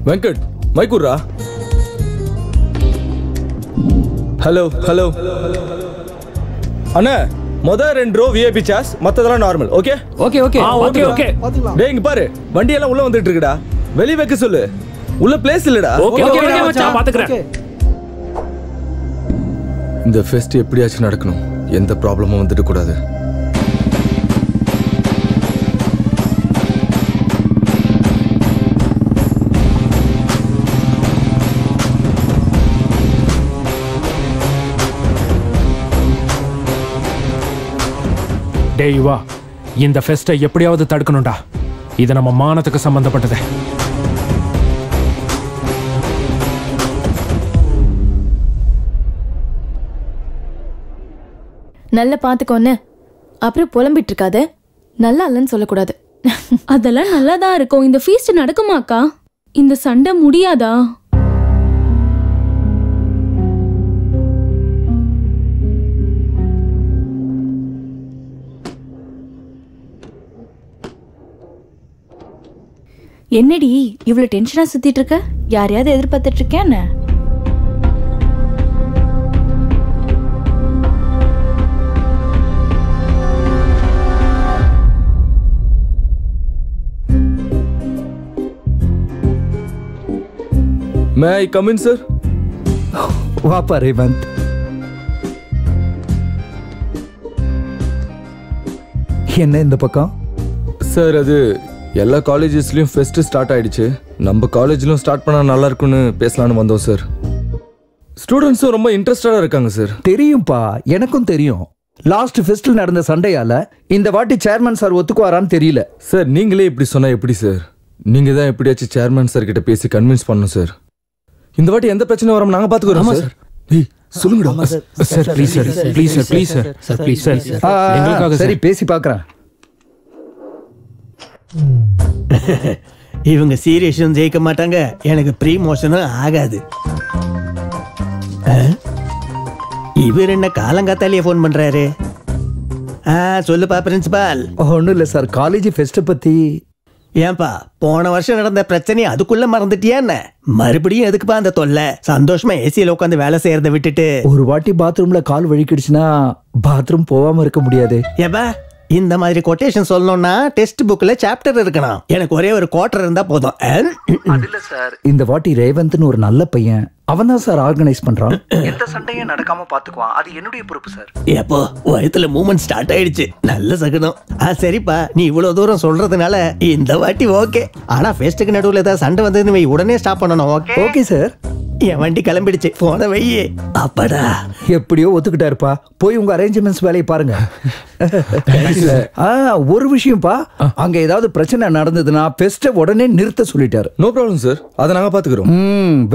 Venkat மைக்கூரா. Hello hello அண்ணா, மொதல் 2 row VIP charge, மற்றதெல்லாம் normal. Okay okay okay okay okay. டேய் இங்க பாரு, வண்டி எல்லாம் உள்ள வந்துட்டு இருக்குடா. வெளிய வைக்க சொல்லு, உள்ள பிளேஸ் இல்லடா. ஓகே ஓகே மச்சான் பாத்துக்கறேன். இந்த ஃபெஸ்ட் எப்படியாச்சும் நடக்கணும், எந்த ப்ராப்ளமும் வந்துட கூடாது. டேய் வா, இந்த ஃபெஸ்ட்டை எப்படியாவது தடுக்கணும்டா. இது நம்ம மானத்துக்கு சம்பந்தப்பட்டது. நல்லா பாத்துக்கோன்னு அப்புறம் புலம்பிட்டு இருக்காத. நல்லா இல்லைன்னு சொல்லக்கூடாது. அதெல்லாம் நல்லாதான் இருக்கும். இந்த ஃபீஸ்ட் நடக்குமாக்கா? இந்த சண்டை முடியாதா? என்னடி இவ்வளவு டென்ஷனா சுத்திட்டு இருக்க? யாரையாவது எதிர்பார்த்துட்டு இருக்கேன்? மே ஐ கம் இன் சார்? வாப்பா ரேவந்த். என்ன இந்த பக்கம்? சார் அது எல்லா காலேஜஸ்லயும் ஃபெஸ்ட் ஸ்டார்ட் ஆயிடுச்சு. நம்ம காலேஜ்லயும் ஸ்டார்ட் பண்ணா நல்லா இருக்கும்னு பேசலாம்னு வந்தோம் சார். ஸ்டூடெண்ட்ஸும் ரொம்ப இன்ட்ரெஸ்டடா இருக்காங்க சார். தெரியும்பா, எனக்கும் தெரியும். லாஸ்ட் ஃபெஸ்டில் நடந்த சண்டையால இந்த வாட்டி சேர்மன் சார் ஒத்துக்குவாரான்னு தெரியல. சார் நீங்களே இப்படி சொன்னா எப்படி சார்? நீங்க தான் எப்படியாச்சும் சேர்மன் சார் கிட்ட பேசி கன்வின்ஸ் பண்ணணும் சார். இந்த வாட்டி எந்த பிரச்சனை வரும் நாங்க பாத்துக்கிறோம் சார். ஏய் சொல்லுங்கடா sir. Please sir, please sir, please sir, sir please sir. எங்களுக்காக சரி பேசி பார்க்கறேன். இவங்க சீரியஸும் ஜெயிக்க மாட்டாங்க, எனக்கு ப்ரீமோஷனும் ஆகாது. இவர் என்ன காலங்காத்தாலேயே ஃபோன் பண்றாரு? சொல்லுப்பா பிரின்சிபால். ஒன்றும் இல்லை சார், காலேஜ் ஃபெஸ்ட்டை பற்றி. ஏன்பா போன வருஷம் நடந்த பிரச்சனையை அதுக்குள்ள மறந்துட்டியா என்ன? மறுபடியும் எதுக்குப்பா அந்த தொல்லை? சந்தோஷமா ஏசியில் உட்காந்து வேலை செய்யறதை விட்டுட்டு ஒரு வாட்டி பாத்ரூம்ல கால் வழுக்கிடுச்சுன்னா பாத்ரூம் போகாம இருக்க முடியாது. ஏப்பா இந்த மாதிரி கொட்டேஷன் சொல்லணும்னா டெக்ஸ்ட் புக்ல சாப்டர் இருக்கணும். எனக்கு ஒரே ஒரு குவார்டர் இருந்தா போதும். இந்த வாட்டி ரேவந்த்னு ஒரு நல்ல பையன், அவன் தான் சார் ஆர்கனைஸ் பண்றான். எந்த சண்டையும் நடக்காம பாத்துக்குவான், அது என்னுடைய பொறுப்பு சார். எப்போ வயத்துல மூவ்மெண்ட் ஸ்டார்ட் ஆயிடுச்சு, நல்ல சகுனம். சரிப்பா, நீ இவ்வளவு தூரம் சொல்றதுனால இந்த வாட்டி ஓகே. ஆனா ஃபெஸ்ட்டுக்கு நடுவில் ஏதாவது சண்டை வந்ததுன்னு உடனே ஸ்டாப் பண்ணணும். Okay okay sir. என் வண்டி கிளம்பிடுச்சு, போன வையே. அப்படா எப்படியோ ஒத்துக்கிட்டாருப்பா. போய் உங்க அரேஞ்ச்மெண்ட்ஸ் வேலையை பாருங்க. ஒரு விஷயம்ப்பா, அங்க ஏதாவது பிரச்சனை நடந்ததுன்னா ஃபெஸ்ட்டை உடனே நிறுத்த சொல்லிட்டாரு. நோ ப்ராப்ளம் சார், அதை நாங்க பாத்துக்கிறோம்.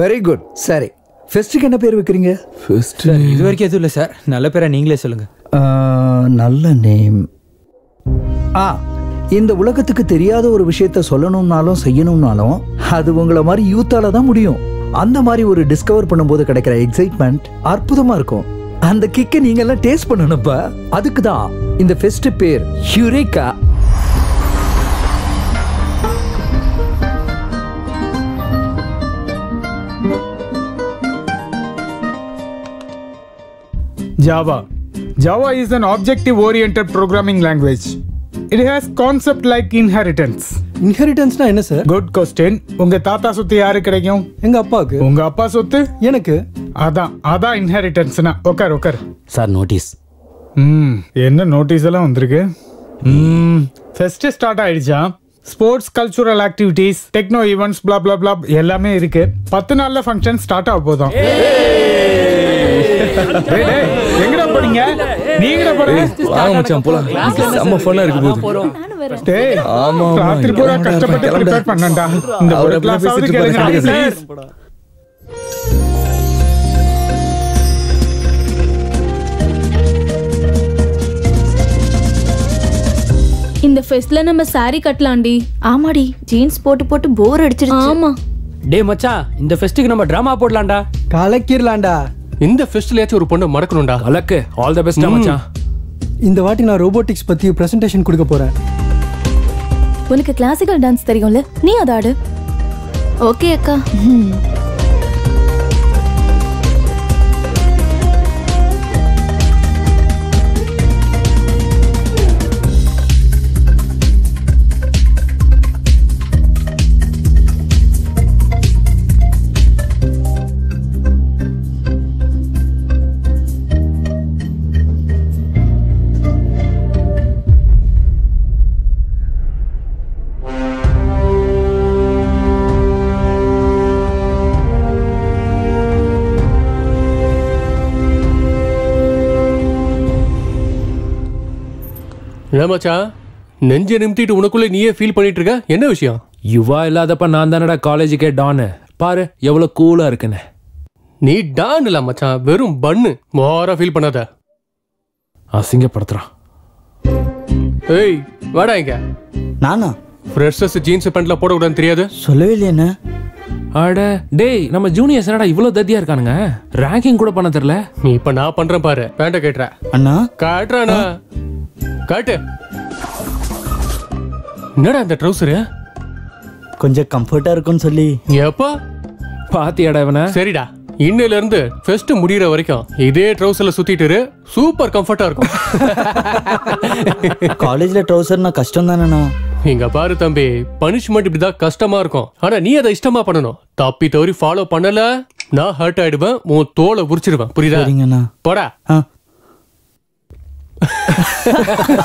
Very good. சரி, ஃபெஸ்ட்டுக்கு என்ன பேர் வைக்கிறீங்க? ஃபெஸ்ட் இது வரைக்கும் எதுவும் இல்லை சார். நல்ல பேரா நீங்களே சொல்லுங்க. நல்ல நேம். இந்த உலகத்துக்கு தெரியாத ஒரு விஷயத்த சொல்லணும்னாலும் செய்யணும்னாலும் அது உங்களை மாதிரி யூத்தால தான் முடியும். அந்த மாதிரி ஒரு டிஸ்கவர் பண்ணும்போது கிடைக்கிற எக்ஸைட்மெண்ட் அற்புதமா இருக்கும். அந்த கிக்கை நீங்க எல்லாம் டேஸ்ட் பண்ணணும்ப்பா. அதுக்கு தான் இந்த ஃபெஸ்ட் பேர் யூரேகா. Java is an objective-oriented programming language. It has concept like inheritance. இன்ஹெரிட்டன்ஸ்னா என்ன சார்? Good question. உங்க தாத்தா சொத்து யாருக்கு கிடைக்கும்? எங்க அப்பாவுக்கு. உங்க அப்பா சொத்து எனக்கு. அதான் இன்ஹெரிட்டன்ஸ்னா. உட்கார் சார் நோட்டீஸ். என்ன நோட்டீஸ் எல்லாம் வந்திருக்கு? ஃபெஸ்ட் ஸ்டார்ட் ஆயிடுச்சா? Sports, cultural activities, techno events, bla bla bla எல்லாமே இருக்கு. 10 நாள்ல ஃபங்க்ஷன் ஸ்டார்ட் ஆக போதும். எங்கடா போறீங்க? நீங்கடா போறீங்க? வாங்க மச்சான் போலாம். செம்ம ஃபன்னா இருக்கு போகுது. டேய் ஆமா ராத்திரி பூரா கஷ்டப்பட்டு ப்ரிப்பேர் பண்ணேன்டா. இந்த ஒரு கிளாஸாவது கேளுங்க ப்ளீஸ். இந்த ஃபெஸ்ட்ல நம்ம saree கட்டலாம்டி. ஆமாடி, ஜீன்ஸ் போட்டு போட்டு போர் அடிச்சிருச்சு. ஆமா. டேய் மச்சான், இந்த ஃபெஸ்ட்டுக்கு நம்ம டிராமா போடலாம்டா. கலக்கிரலாம்டா. இந்த ஃபெஸ்ட்லயாச்சும் ஒரு பொண்ணு மறக்கணும்டா. கலக்கு. ஆல் தி பெஸ்ட் மச்சான். இந்த வாட்டி நான் ரோபோட்டிக்ஸ் பத்தி பிரசன்டேஷன் கொடுக்க போறேன். உனக்கு கிளாசிக்கல் டான்ஸ் தெரியும்ல, நீ அத ஆடு. ஓகே அக்கா. மச்சான் நெஞ்ச நிமித்திட்டு உனக்குள்ள நீயே ஃபீல் பண்ணிட்டு இருக்க, என்ன விஷயம்? யுவா இல்லாதப்ப நான் தானடா காலேஜுக்கே டானு. பாரு எவ்வளவு கூலா இருக்குன்னு. நீ டான் இல்ல மச்சான், வெறும் பன்னு. மோரா ஃபீல் பண்ணாத. அசிங்கப்படுத்துறான். ஏய் வாடா இங்க. நானா? ஃப்ரெஷர்ஸ் ஜீன்ஸ் பேண்ட்ல போடக்கூடாதுன்னு தெரியாது? சொல்லவே இல்லையா? அட டேய், நம்ம ஜூனியர்ஸ் என்னடா இவ்வளவு தத்தியா இருக்கானுங்க? ரேங்கிங் கூட பண்ண தெரியல. நீ இப்ப நான் பண்றேன் பாரு. பேண்ட கேட்ற அண்ணா காட்டுறானா? காட்டு. என்னடா இந்த ட்ரவுசரு? கொஞ்சம் கம்ஃபர்ட்டா இருக்கும்னு சொல்லி. எப்பா பாத்தியாடா இவனை? சரிடா, இன்னையில இருந்து ஃபெஸ்ட் முடியற வரைக்கும் இதே ட்ரவுசர்ல சுத்திட்டு இரு. சூப்பர் கம்ஃபர்ட்டா இருக்கும். காலேஜ்ல ட்ரவுசர்னா கஷ்டம் தானேண்ணா? இங்க பாரு தம்பி, பனிஷ்மெண்ட் இப்படிதான் கஷ்டமா இருக்கும். ஆனா நீ அதை இஷ்டமா பண்ணணும். தப்பி தவறி ஃபாலோ பண்ணல நான் ஹர்ட் ஆயிடுவேன், உன் தோலை உரிச்சிடுவேன். புரியுதா? போடா.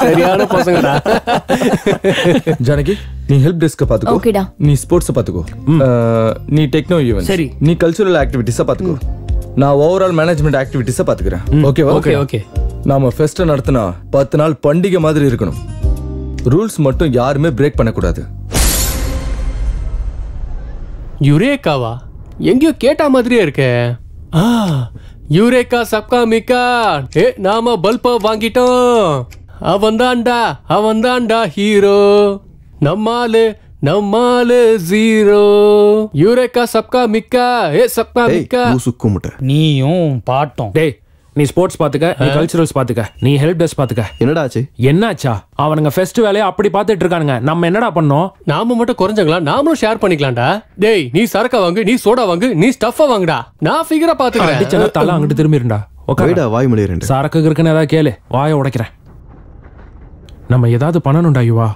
சரியான பசங்கடா. ஜானகி, நீ ஹெல்ப் டெஸ்க் பாத்துக்கோ. ஓகேடா. நீ ஸ்போர்ட்ஸ் பாத்துக்கோ. நீ டெக்னோ ஈவென்ட். சரி. நீ கல்ச்சுரல் ஆக்டிவிட்டிஸ் பாத்துக்கோ. நான் ஓவரால் மேனேஜ்மெண்ட் ஆக்டிவிட்டிஸ் பாத்துக்கிறேன். ஓகேவா? Okay okay. நாம ஃபெஸ்ட் நடத்தினா 10 நாள் பண்டிகை மாதிரி இருக்கணும். ரூல்ஸ் மட்டும் யாருமே பிரேக் பண்ணக்கூடாது. யுரேகாவா? எங்கேயோ கேட்ட மாதிரியே இருக்கே. யுரேகா சப்கா மிக்கா. நாம பல்ப வாங்கிட்டோம். அவன்தான்டா ஹீரோ. நம்மாலு ஜீரோ. யுரேகா சப்கா மிக்கா. சப்கா மிக்கா. நீயும் பாட்டும். டேய், நீ ஸ்போர்ட்ஸ் பாத்துக்க, நீ கல்ச்சுரல்ஸ் பாத்துக்க, நீ ஹெல்ப் டெஸ்க் பாத்துக்க. என்னடாச்சு? என்னாச்சா? அவனுங்க ஃபெஸ்ட் வேலையை அப்படி பாத்துட்டு இருக்கானுங்க. நம்ம என்னடா பண்ணோம்? நாம மட்டும் குறைஞ்சங்களா? நாமளும் ஷேர் பண்ணிக்கலாம்டா. டேய், நீ சரக்க வாங்கு, நீ சோடா வாங்கு, நீ ஸ்டஃப்பா வாங்குடா. நான் ஃபிகரா பாத்துக்கிறேன். அடிச்சனா தலை அங்கிட்டு திரும்பிடுடா. ஓகேடா, வாய் மொழியறேன். சரக்கு இருக்குன்னு ஏதாவது கேளு, வாயை உடைக்கிறேன். நம்ம ஏதாவது பண்ணணும்டா யுவா.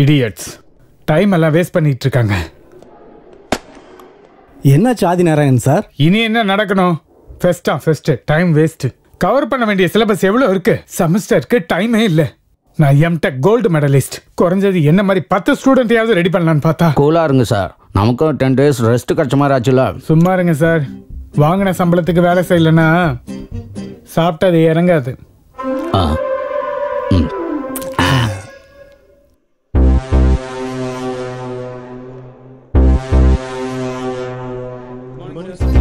இடியட்ஸ், டைம் எல்லாம் வேஸ்ட் பண்ணிட்டு இருக்காங்க. என்னாச்சு ஆதிநாராயணன் சார்? இனி என்ன நடக்கணும்? Fest time waste. கவர் பண்ண வேண்டிய சிலபஸ் எவ்வளவு இருக்கு? செமஸ்டருக்கு டைமே இல்ல. நான் எம்டெக் கோல்டு மெடலிஸ்ட். குறைஞ்சது என்ன மாதிரி 10 ஸ்டூடெண்ட்டையாவது ரெடி பண்ணலான்னு பார்த்தா. கூலா இருங்க சார், நமக்கும் 10 days ரெஸ்ட் கிடைச்ச மாதிரி ஆச்சுல. சும்மா இருங்க சார். வாங்கின சம்பளத்துக்கு வேலை செய்யலன்னா சாப்பிட்டது இறங்காது.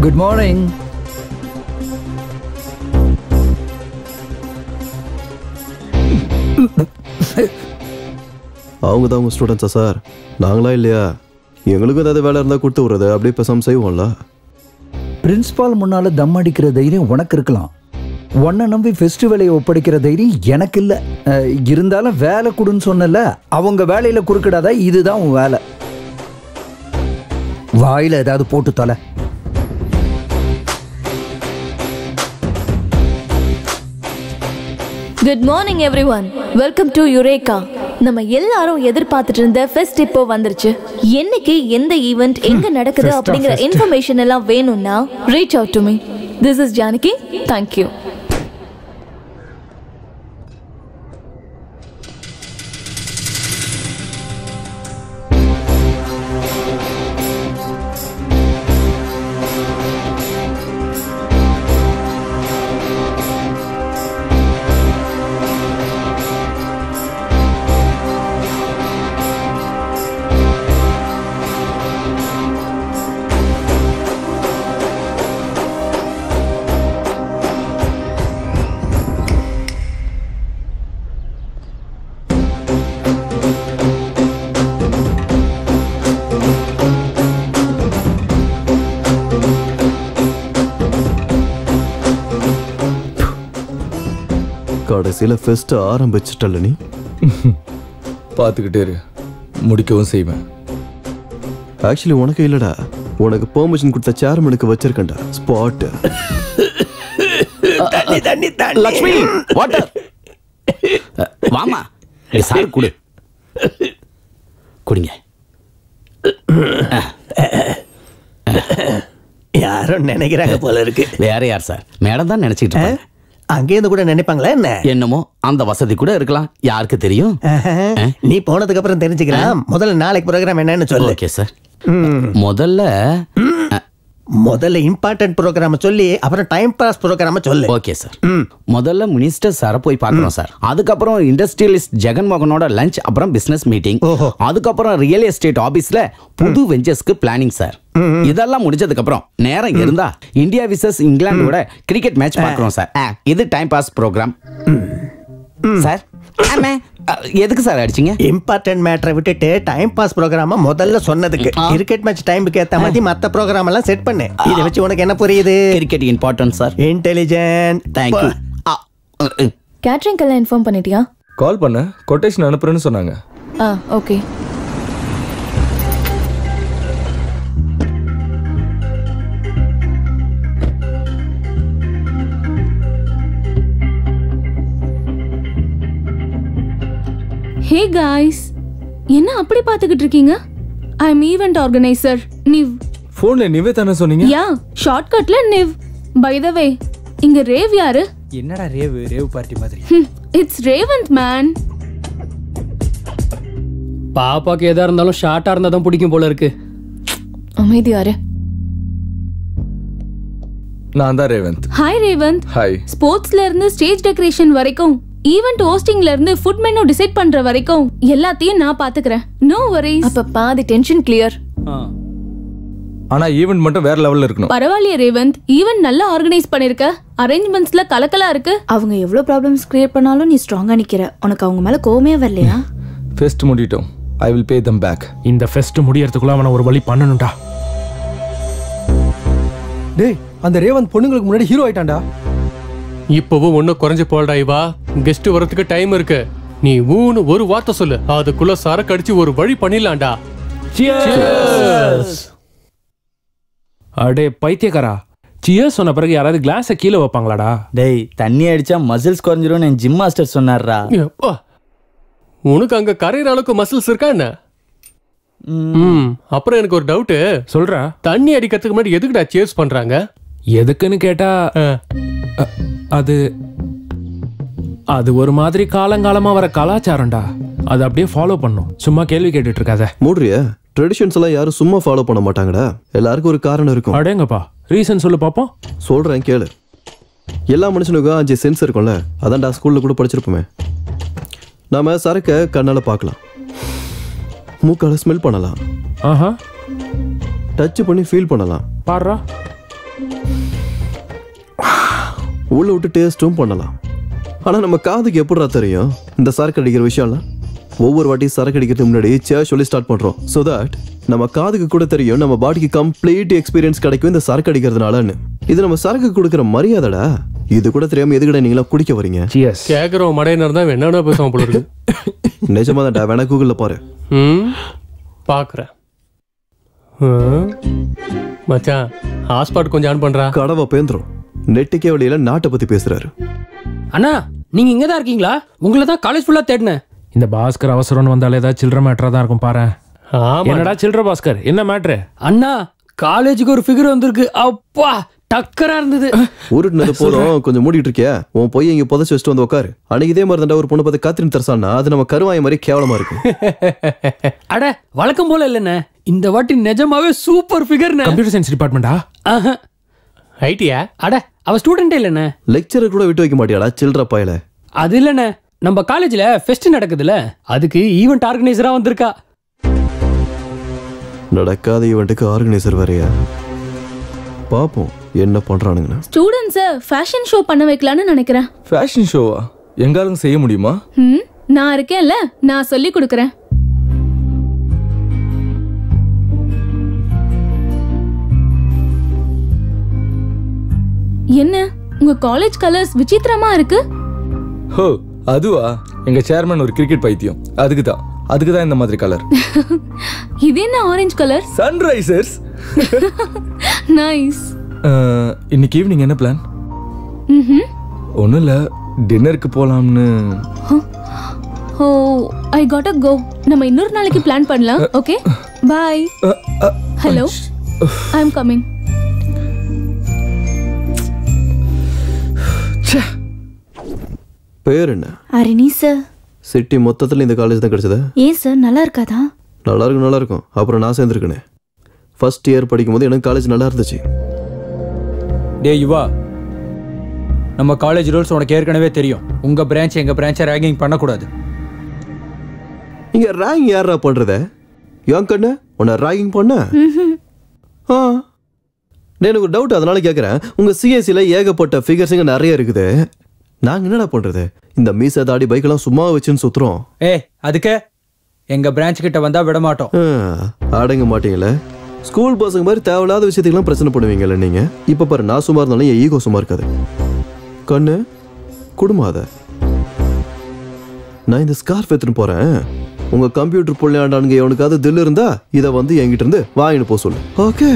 Good morning. அவங்க தான் உங்க ஸ்டூடெண்ட்ஸா சார்? நாங்களா இல்லையா? எங்களுக்கும் ஏதாவது வேலை இருந்தால் கொடுத்து விடுறது, அப்படியே பேசாம செய்வோம்ல. பிரின்சிபால் முன்னால தம் அடிக்கிற தைரியம் உனக்கு இருக்கலாம். உன்னை நம்பி ஃபெஸ்டிவலை ஒப்படைக்கிற தைரியம் எனக்கு இல்லை. இருந்தாலும் வேலை கொடுன்னு சொன்னல, அவங்க வேலையில குறுக்கிடாதா? இதுதான் உன் வேலை. வாயில ஏதாவது போட்டு தொலை. Good morning everyone. Welcome to eureka. நம்ம எல்லாரும் எதிர்பார்த்துட்டு இருந்த ஃபெஸ்ட் இப்போ வந்துருச்சு. என்னைக்கு எந்த ஈவெண்ட் எங்க நடக்குது அப்படிங்கிற இன்ஃபர்மேஷன் எல்லாம் வேணும்னா reach out to me. This is Janaki. Thank you. கடைசியில் ஃபெஸ்ட் ஆரம்பிச்சிட்டல நீ. பார்த்துக்கிட்டே இரு, முடிக்கவும் செய்வேன். ஆக்சுவலி உனக்கு இல்லடா, உனக்கு பெர்மிஷன் கொடுத்த சேர்மனுக்கு வச்சிருக்கேன்டா ஸ்பாட். தண்ணி தண்ணி தண்ணி. லக்ஷ்மி வாட்டர். வாமா சார் குடு, குடிங்க. யாரும் நினைக்கிறாங்க போல இருக்கு. வேற யார் சார்? மேடம் தான் நினைச்சிட்டு இருக்காங்க. அங்கேருந்து கூட நினைப்பாங்களா என்ன? என்னமோ அந்த வசதி கூட இருக்கலாம், யாருக்கு தெரியும். நீ போனதுக்கு அப்புறம் தெரிஞ்சுக்கலாம். முதல்ல நாளைக்கு ப்ரோக்ராம் என்னன்னு சொல்லு. Okay sir. முதல்ல இம்பார்ட்டன்ட் ப்ரோக்ராம் சொல்லி அப்புறம் டைம் பாஸ் ப்ரோக்ராம் சொல்லு. Okay sir. முதல்ல மினிஸ்டர் சாரை போய் பார்க்கணும் சார். அதுக்கப்புறம் இண்டஸ்ட்ரியலிஸ்ட் ஜெகன்மோகனோட லஞ்ச், அப்புறம் பிசினஸ் மீட்டிங், அதுக்கப்புறம் ரியல் எஸ்டேட் ஆபீஸ்ல புது வெஞ்சர்ஸ்க்கு பிளானிங் சார். இதெல்லாம் முடிஞ்சதுக்கு அப்புறம் நேரம் இருந்தா இந்தியா விசஸ் இங்கிலாந்தோட கிரிக்கெட் மேட்ச் பார்க்கறோம் சார். இது டைம் பாஸ் ப்ரோக்ராம் சார். எதுக்கு சார் அடிச்சீங்க? இம்பார்ட்டன்ட் மேட்டரை விட்டுட்டு டைம் பாஸ் ப்ரோக்ராம முதல்ல சொன்னதுக்கு. கிரிக்கெட் மேட்ச் டைமுக்கு ஏத்த மாதிரி மத்த ப்ரோக்ராம் எல்லாம் செட் பண்ணு. இத வச்சு உனக்கு என்ன புரியுது? Cricket important sir. Intelligent. Thank you. Catering எல்லாம் இன்ஃபார்ம் பண்ணிட்டியா? கால் பண்ண, கொட்டேஷன் அனுப்புறேன்னு சொன்னாங்க. ஓகே. ஹே காய்ஸ், என்ன அப்படி பார்த்துக்கிட்டு இருக்கீங்க? ஐ அம் ஈவென்ட் ஆர்கனைசர் நிவ். ஃபோன்ல நிவே தானே சொன்னீங்க? யா, ஷார்ட்கட்ல நிவ். பை த வே, இங்க ரேவ் யாரு? என்னடா ரேவ் பார்ட்டி மாதிரி? It's Revanth man. பாப்பாக்கு எதா இருந்தாலும் ஷார்ட்டா இருந்தா தான் பிடிக்கும் போல இருக்கு. அமைதி யாரு? நான் தான் ரேவந்த். ஹாய் ரேவந்த். ஹாய். ஸ்போர்ட்ஸ்ல இருந்து ஸ்டேஜ் டெக்கரேஷன் வரைக்கும், ஈவென்ட் ஹோஸ்டிங்ல இருந்து ஃபுட் மெனு டிசைட் பண்ற வரைக்கும் எல்லாத்தையும் நான் பாத்துக்கறேன். No worries. அப்ப பாதி டென்ஷன் கிளியர். ஆனா ஈவென்ட் மட்டும் வேற லெவல்ல இருக்கணும். பரவாயில்லையே ரேவந்த், ஈவென்ட் நல்லா ஆர்கனைஸ் பண்ணிருக்க. அரேஞ்ச்மெண்ட்ஸ்ல கலக்கலா இருக்கு. அவங்க எவ்வளவு ப்ராப்ளம்ஸ் கிரியேட் பண்ணாலும் நீ ஸ்ட்ராங்கா நிக்கிற. உனக்கு அவங்க மேல கோவமே வரலையா? ஃபெஸ்ட் முடிட்டோம். I will pay them back. இந்த ஃபெஸ்ட் முடியறதுக்குள்ள அவன ஒரு வழி பண்ணனும்டா. டேய், அந்த ரேவந்த் பொண்ணுங்களுக்கு முன்னாடி ஹீரோ ஆயிட்டான்டா. இப்பவும் ஒன்னும் குறைஞ்சு போல்டா இவா. கெஸ்ட் வரதுக்கு டைம் இருக்கு. நீ ஊன்னு ஒரு வார்த்தை சொல்லு, அதுக்குள்ள சரக்கு அடிச்சு ஒரு வழி பண்ணிடலாம்டா. அடே பைத்தியக்காரா, சியர்ஸ் சொன்ன பிறகு யாராவது கிளாஸை கீழே வைப்பாங்களாடா? டேய், தண்ணி அடிச்சா மசில்ஸ் குறைஞ்சிரும் என் ஜிம் மாஸ்டர் சொன்னார்ரா. உனக்கு அங்க கரையிற அளவுக்கு மசில்ஸ் இருக்கா என்ன? அப்புறம் எனக்கு ஒரு டவுட். சொல்றா. தண்ணி அடிக்கிறதுக்கு முன்னாடி எதுக்குடா சியர்ஸ் பண்றாங்க? எதுக்குன்னு கேட்டா அது ஒரு மாதிரி காலங்காலமா வர கலாச்சாரம்டா. அது அப்படியே ஃபாலோ பண்ணும். சும்மா கேள்வி கேட்டுட்டு இருக்காத. மூடுறியா? ட்ரெடிஷன்ஸ் எல்லாம் யாரும் சும்மா ஃபாலோ பண்ண மாட்டாங்கடா. எல்லாருக்கும் ஒரு காரணம் இருக்கும். அடேங்கப்பா, ரீசன் சொல்லு பாப்போம். சொல்றேன் கேளு. எல்லா மனுஷனுக்கும் 5 சென்ஸ் இருக்கும்ல, அதான்டா ஸ்கூல்ல கூட படிச்சிருப்போமே. நாம சரக்க கண்ணால பார்க்கலாம், மூக்கால ஸ்மெல் பண்ணலாம், டச் பண்ணி ஃபீல் பண்ணலாம், பாருடா உள்ள விட்டு டேஸ்டும் பண்ணலாம். ஆனா நம்ம காதுக்கு எப்படிடா தெரியும் இந்த சரக்கு அடிக்கிற விஷயம்லாம்? ஒவ்வொரு வாட்டி சரக்கு அடிக்கிறதுக்கு முன்னாடி சேர் சொல்லி ஸ்டார்ட் பண்றோம். ஸோ தட் நம்ம காதுக்கு கூட தெரியும் நம்ம பாடிக்கு கம்ப்ளீட் எக்ஸ்பீரியன்ஸ் கிடைக்கும் இந்த சரக்கு அடிக்கிறதுனாலன்னு. இது நம்ம சரக்கு கொடுக்குற மரியாதைடா. இது கூட தெரியாம எதுக்கட நீங்களா குடிக்க வரீங்க? கேக்குறோம் மடையினர் தான் என்னன்னா பேசுவோம் போல இருக்கு. நிஜமா தான்டா, வேணா கூகுள்ல பாரு. பாக்குறேன் மச்சான். ஹாட்ஸ்பாட் கொஞ்சம் ஆன் பண்றா. கடவை பேந்துரும். நெட்டுக்கே வழியில நாட்டை பத்தி பேசுறாரு. அண்ணா, நீங்க இங்க தான் இருக்கீங்களா? உங்களை தான் காலேஜ் ஃபுல்லா தேடினேன். இந்த பாஸ்கர் அவசரம்னு வந்தாலே ஏதாவது சில்லற மேட்டரா தான் இருக்கும் பாரு. என்னடா சில்லற பாஸ்கர், என்ன மேட்ரு? அண்ணா, காலேஜுக்கு ஒரு ஃபிகர் வந்திருக்கு. அப்பா டக்கரா இருந்தது. உருட்டுனது போதும், கொஞ்சம் மூடிட்டு இருக்கியா? உன் போய் இங்க புதைச்சு வச்சுட்டு வந்து உட்காரு. அன்னைக்கு இதே மாதிரி தான் ஒரு பொண்ணு பார்த்து காத்திரின் தரசானா, அது நம்ம கருவாய மாதிரி கேவலமா இருக்கு. அட வழக்கம் போல இல்லண்ணே, இந்த வாட்டி நிஜமாவே சூப்பர் ஃபிகர். கம்ப்யூட்டர் சயின்ஸ் டிபார்ட்மெண்டா? ஐடியா? அட அவ ஸ்டூடெண்டே இல்லண்ணே. லெக்சரர் கூட விட்டு வைக்க மாட்டியாடா சில்ற பாயல? அது இல்லண்ணே, நம்ம காலேஜ்ல ஃபெஸ்ட் நடக்குதுல, அதுக்கு ஈவென்ட் ஆர்கனைசரா வந்திருக்கா. நடக்காத ஈவென்ட்டுக்கு ஆர்கனைசர் வேறயா? பாப்போம் என்ன பண்றானுங்க. ஸ்டூடண்ட்ஸ ஃபேஷன் ஷோ பண்ண வைக்கலாம்னு நினைக்கிறேன். ஃபேஷன் ஷோவா? எங்காலும் செய்ய முடியுமா? நான் இருக்கேன்ல, நான் சொல்லி கொடுக்கறேன். என்ன உங்க காலேஜ் கலர்ஸ் விசித்திரமா இருக்கு? ஹோ அதுவா? எங்க சேர்மன் ஒரு கிரிக்கெட் பைத்தியம், அதுக்கு தான். அதுக்கு தான் இந்த மாதிரி கலர். இது என்ன ஆரஞ்சு கலர்? சன்ரைசர்ஸ். நைஸ். இன்னைக்கு ஈவினிங் என்ன பிளான்? ஒன்றும் இல்லை, டின்னருக்கு போகலாம்னு. ஓ ஐ காட் கோ. நம்ம இன்னொரு நாளைக்கு பிளான் பண்ணலாம். Okay bye. Hello I am coming. பேர் என்ன? அரிணி சார். சிட்டி மொத்தத்தில் இந்த காலேஜ் தான் கிடைச்சதா? ஏன் சார் நல்லா இருக்காதா? நல்லா இருக்கும். அப்புறம் நான் சேர்ந்துருக்கேனே. ஃபர்ஸ்ட் இயர் படிக்கும்போது எனக்கு காலேஜ் நல்லா இருந்துச்சு. டே யுவா, நம்ம காலேஜ் ரூல்ஸ் உனக்கு ஏற்கனவே தெரியும். உங்க பிரான்ச் எங்க பிரான்ச்சை ரேகிங் பண்ணக்கூடாது. இங்க ரேகிங் யாரா பண்றத? ஏன் கண்ணு உன்னை ரேகிங் பண்ண? எனக்கு ஒரு டவுட், அதனால கேட்குறேன். உங்க சிஎஸ்சியில் ஏகப்பட்ட ஃபிகர்ஸுங்க நிறைய இருக்குது. நாங்கள் என்னடா பண்றது? இந்த மீசை தாடி பைக்கெல்லாம் சும்மா வச்சுன்னு சுத்துறோம். அதுக்கு எங்க பிரான்ச் கிட்ட வந்தா விட மாட்டோம். அடங்க மாட்டீங்களே. ஸ்கூல் பசங்க மாதிரி தேவையில்லாத விஷயத்துக்கெல்லாம் பிரச்சனை பண்ணுவீங்கல்ல நீங்க. இப்ப பாரு, நான் சும்மா இருந்தாலும் என் ஈகோ சும்மா இருக்காது. கண்ணு குடுமாத. நான் இந்த ஸ்கார்ஃப் எடுத்துன்னு போறேன். உங்க கம்ப்யூட்டர் பொள்ளையாண்டானுங்க எவனுக்காவது தில் இருந்தா இதை வந்து என்கிட்ட இருந்து வாங்கிட்டு போக சொல்லு. ஓகே?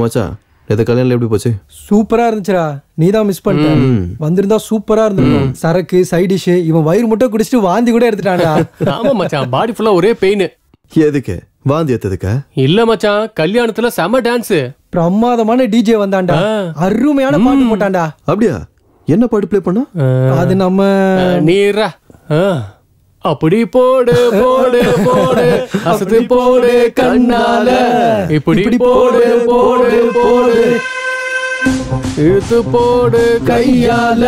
மச்சான், இந்த கல்யாணம் எப்படி போச்சு? சூப்பரா இருந்துச்சுடா. நீ தான் மிஸ் பண்ணிட்ட. வந்திருந்தா சூப்பரா இருந்திருக்கும். சரக்கு சைட் டிஷ். இவன் வயிறு மட்டும் குடிச்சிட்டு வாந்தி கூட எடுத்துட்டான்டா. ஆமா மச்சான், பாடி ஃபுல்லா ஒரே பெயின். எதுக்கு வாந்தி எடுத்ததுக்கா? இல்ல மச்சான், கல்யாணத்துல செம டான்ஸ். பிரமாதமான டிஜே வந்தான்டா. அருமையான பாட்டு போட்டான்டா. அப்படியா? என்ன பாட்டு ப்ளே பண்ணா? அது நம்ம நீரா அப்படி போடு போடு போடு அசத்து போடு கண்ணால, இப்படி போடு போடு போடு இழுத்து போடு கையால,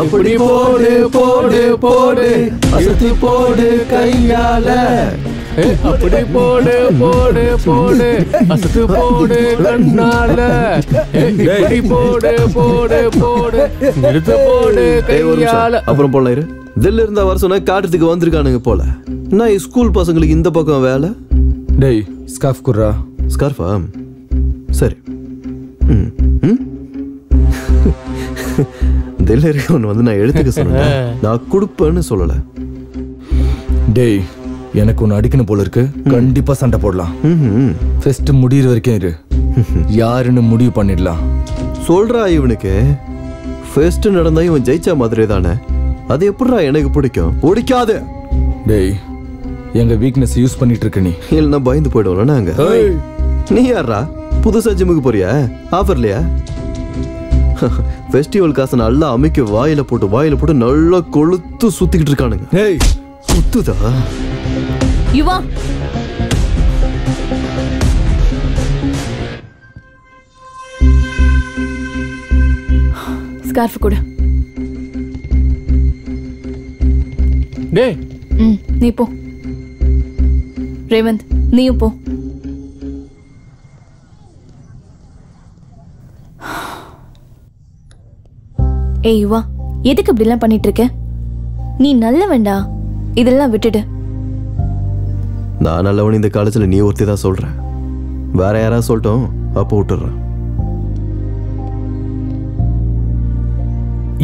அப்படி போடு போடு போடு அசத்து போடு கையால, அப்படி போடு போடு போடு அசத்து போடு கண்ணால, இப்படி போடு போடு போடு இழுத்து போடு கையால. அப்புறம் போல தில்ல இருந்தா வர சொன்ன காட்டுறதுக்கு வந்திருக்கானுங்க போல. நான் ஸ்கூல் பசங்களுக்கு இந்த பக்கம் வேலை. டேய் ஸ்கார்ஃப் குர்ரா. ஸ்கார்ஃபா? சரி. தில்ல இருக்கவன் வந்து நான் எடுத்துக்க சொன்னேன், நான் கொடுப்பேன்னு சொல்லல. டேய் எனக்கு ஒன்று அடிக்கணும் போல இருக்கு. கண்டிப்பா சண்டை போடலாம். ஃபெஸ்ட் முடியிற வரைக்கும் இரு. யாருன்னு முடிவு பண்ணிடலாம். சொல்றா இவனுக்கு ஃபெஸ்ட் நடந்தா இவன் ஜெயிச்சா மாதிரி தானே. அது எப்படிடா எனக்கு பிடிக்கும்? பிடிக்காது. டேய் எங்க வீக்னஸ் யூஸ் பண்ணிட்டு இருக்க நீ. இல்லைன்னா பயந்து போயிடுவோம் நாங்க. நீ யாரா புதுசா ஜிம்முக்கு போறியா? ஆஃபர்லையா? ஃபெஸ்டிவல் காசு நல்லா அமைக்க வாயில போட்டு நல்லா கொளுத்து சுத்திக்கிட்டு இருக்கானுங்க. ஏய் குத்துதா? யுவா ஸ்கார்ஃப் கொடு. டேய் நீ போ. ரேவந்த் நீயும் போ. ஏய் யுவா, எதுக்கு இப்படி எல்லாம் பண்ணிட்டு இருக்க? நீ நல்ல வேண்டா, இதெல்லாம் விட்டுடு. நான் நல்லவன் இந்த காலேஜ்ல நீ ஒருத்தி தான் சொல்ற. வேற யாராவது சொல்லட்டும், அப்போ விட்டுறேன்.